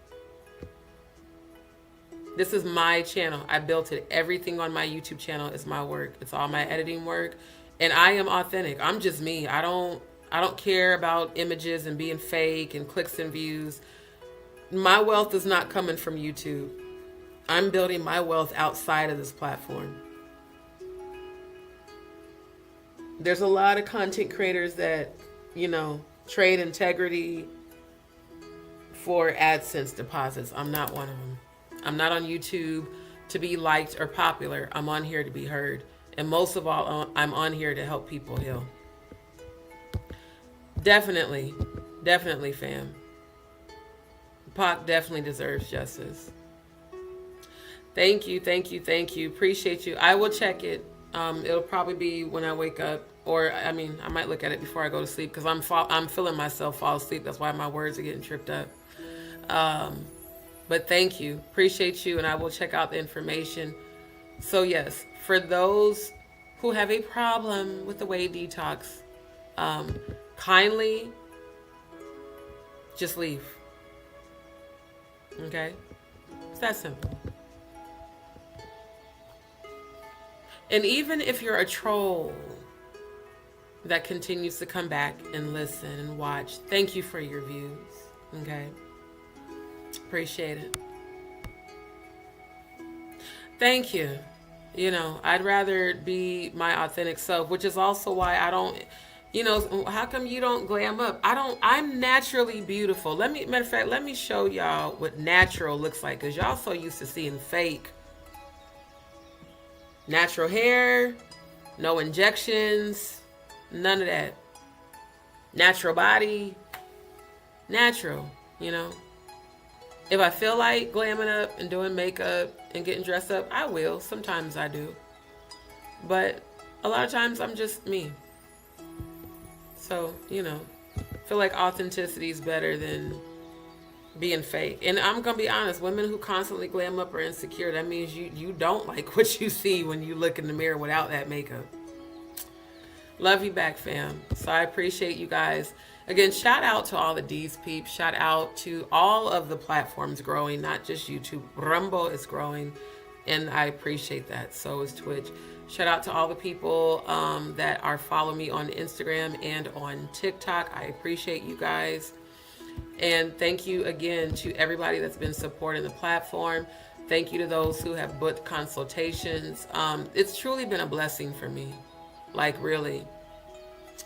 S1: This is my channel. I built it. Everything on my YouTube channel is my work. It's all my editing work. And I am authentic. I'm just me. I don't care about images and being fake and clicks and views. My wealth is not coming from YouTube. I'm building my wealth outside of this platform. There's a lot of content creators that, you know, trade integrity for AdSense deposits. I'm not one of them. I'm not on YouTube to be liked or popular. I'm on here to be heard. And most of all, I'm on here to help people heal. Definitely, fam. Pac definitely deserves justice. Thank you. Appreciate you. I will check it. It'll probably be when I wake up, or I might look at it before I go to sleep because I'm feeling myself fall asleep. That's why my words are getting tripped up. But thank you, appreciate you, and I will check out the information. So yes, for those who have a problem with the way detox, kindly just leave. Okay, it's that simple. And even if you're a troll that continues to come back and listen and watch, thank you for your views. Okay, appreciate it. Thank you. You know, I'd rather be my authentic self, which is also why I don't, you know, how come you don't glam up? I'm naturally beautiful. Matter of fact, let me show y'all what natural looks like, because y'all so used to seeing fake. Natural hair, no injections, none of that. Natural body, natural, you know. If I feel like glamming up and doing makeup and getting dressed up, I will. Sometimes I do. But a lot of times I'm just me. So, you know, I feel like authenticity is better than being fake. And I'm going to be honest, women who constantly glam up are insecure. That means you don't like what you see when you look in the mirror without that makeup. Love you back, fam. So I appreciate you guys. Again, shout out to all the DzPeepz. Shout out to all of the platforms growing, not just YouTube. Rumble is growing, and I appreciate that. So is Twitch. Shout out to all the people that are following me on Instagram and on TikTok. I appreciate you guys. And thank you again to everybody that's been supporting the platform. Thank you to those who have booked consultations. It's truly been a blessing for me, like really.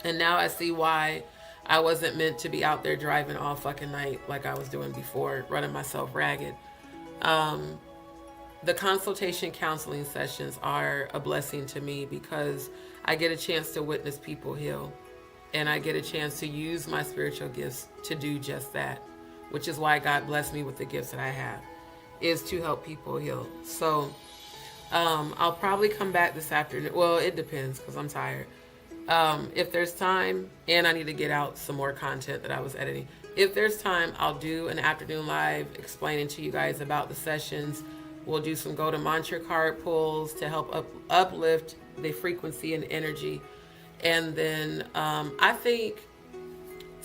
S1: And now I see why I wasn't meant to be out there driving all fucking night like I was doing before, running myself ragged. The consultation counseling sessions are a blessing to me because I get a chance to witness people heal. And I get a chance to use my spiritual gifts to do just that, which is why God blessed me with the gifts that I have, is to help people heal. So I'll probably come back this afternoon. Well, it depends because I'm tired. If there's time, and I need to get out some more content that I was editing. If there's time, I'll do an afternoon live explaining to you guys about the sessions. We'll do some go to mantra card pulls to help uplift the frequency and energy. And then I think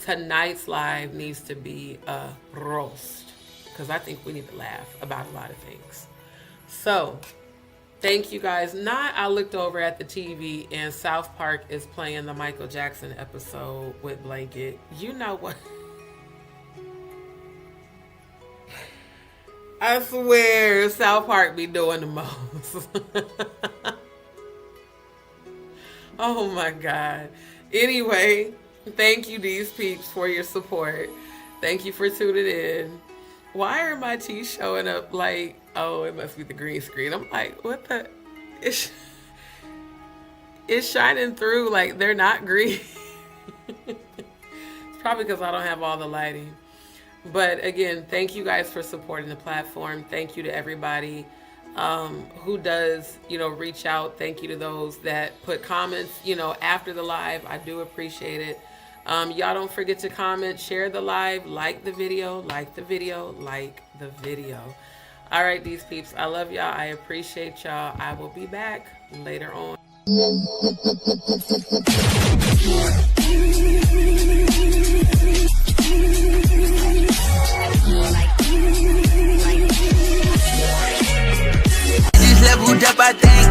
S1: tonight's live needs to be a roast, because I think we need to laugh about a lot of things. So thank you guys. I looked over at the TV and South Park is playing the Michael Jackson episode with Blanket. You know what? I swear South Park be doing the most. Oh my God. Anyway, thank you DzPeepz for your support. Thank you for tuning in. Why are my teeth showing up like, oh, it must be the green screen. I'm like, what the? It's shining through like they're not green. It's probably because I don't have all the lighting. But again, thank you guys for supporting the platform. Thank you to everybody who does, reach out. Thank you to those that put comments, after the live. I do appreciate it. Y'all don't forget to comment, share the live, like the video. All right, DzPeepz, I love y'all. I appreciate y'all. I will be back later on.
S2: Leveled up, I think.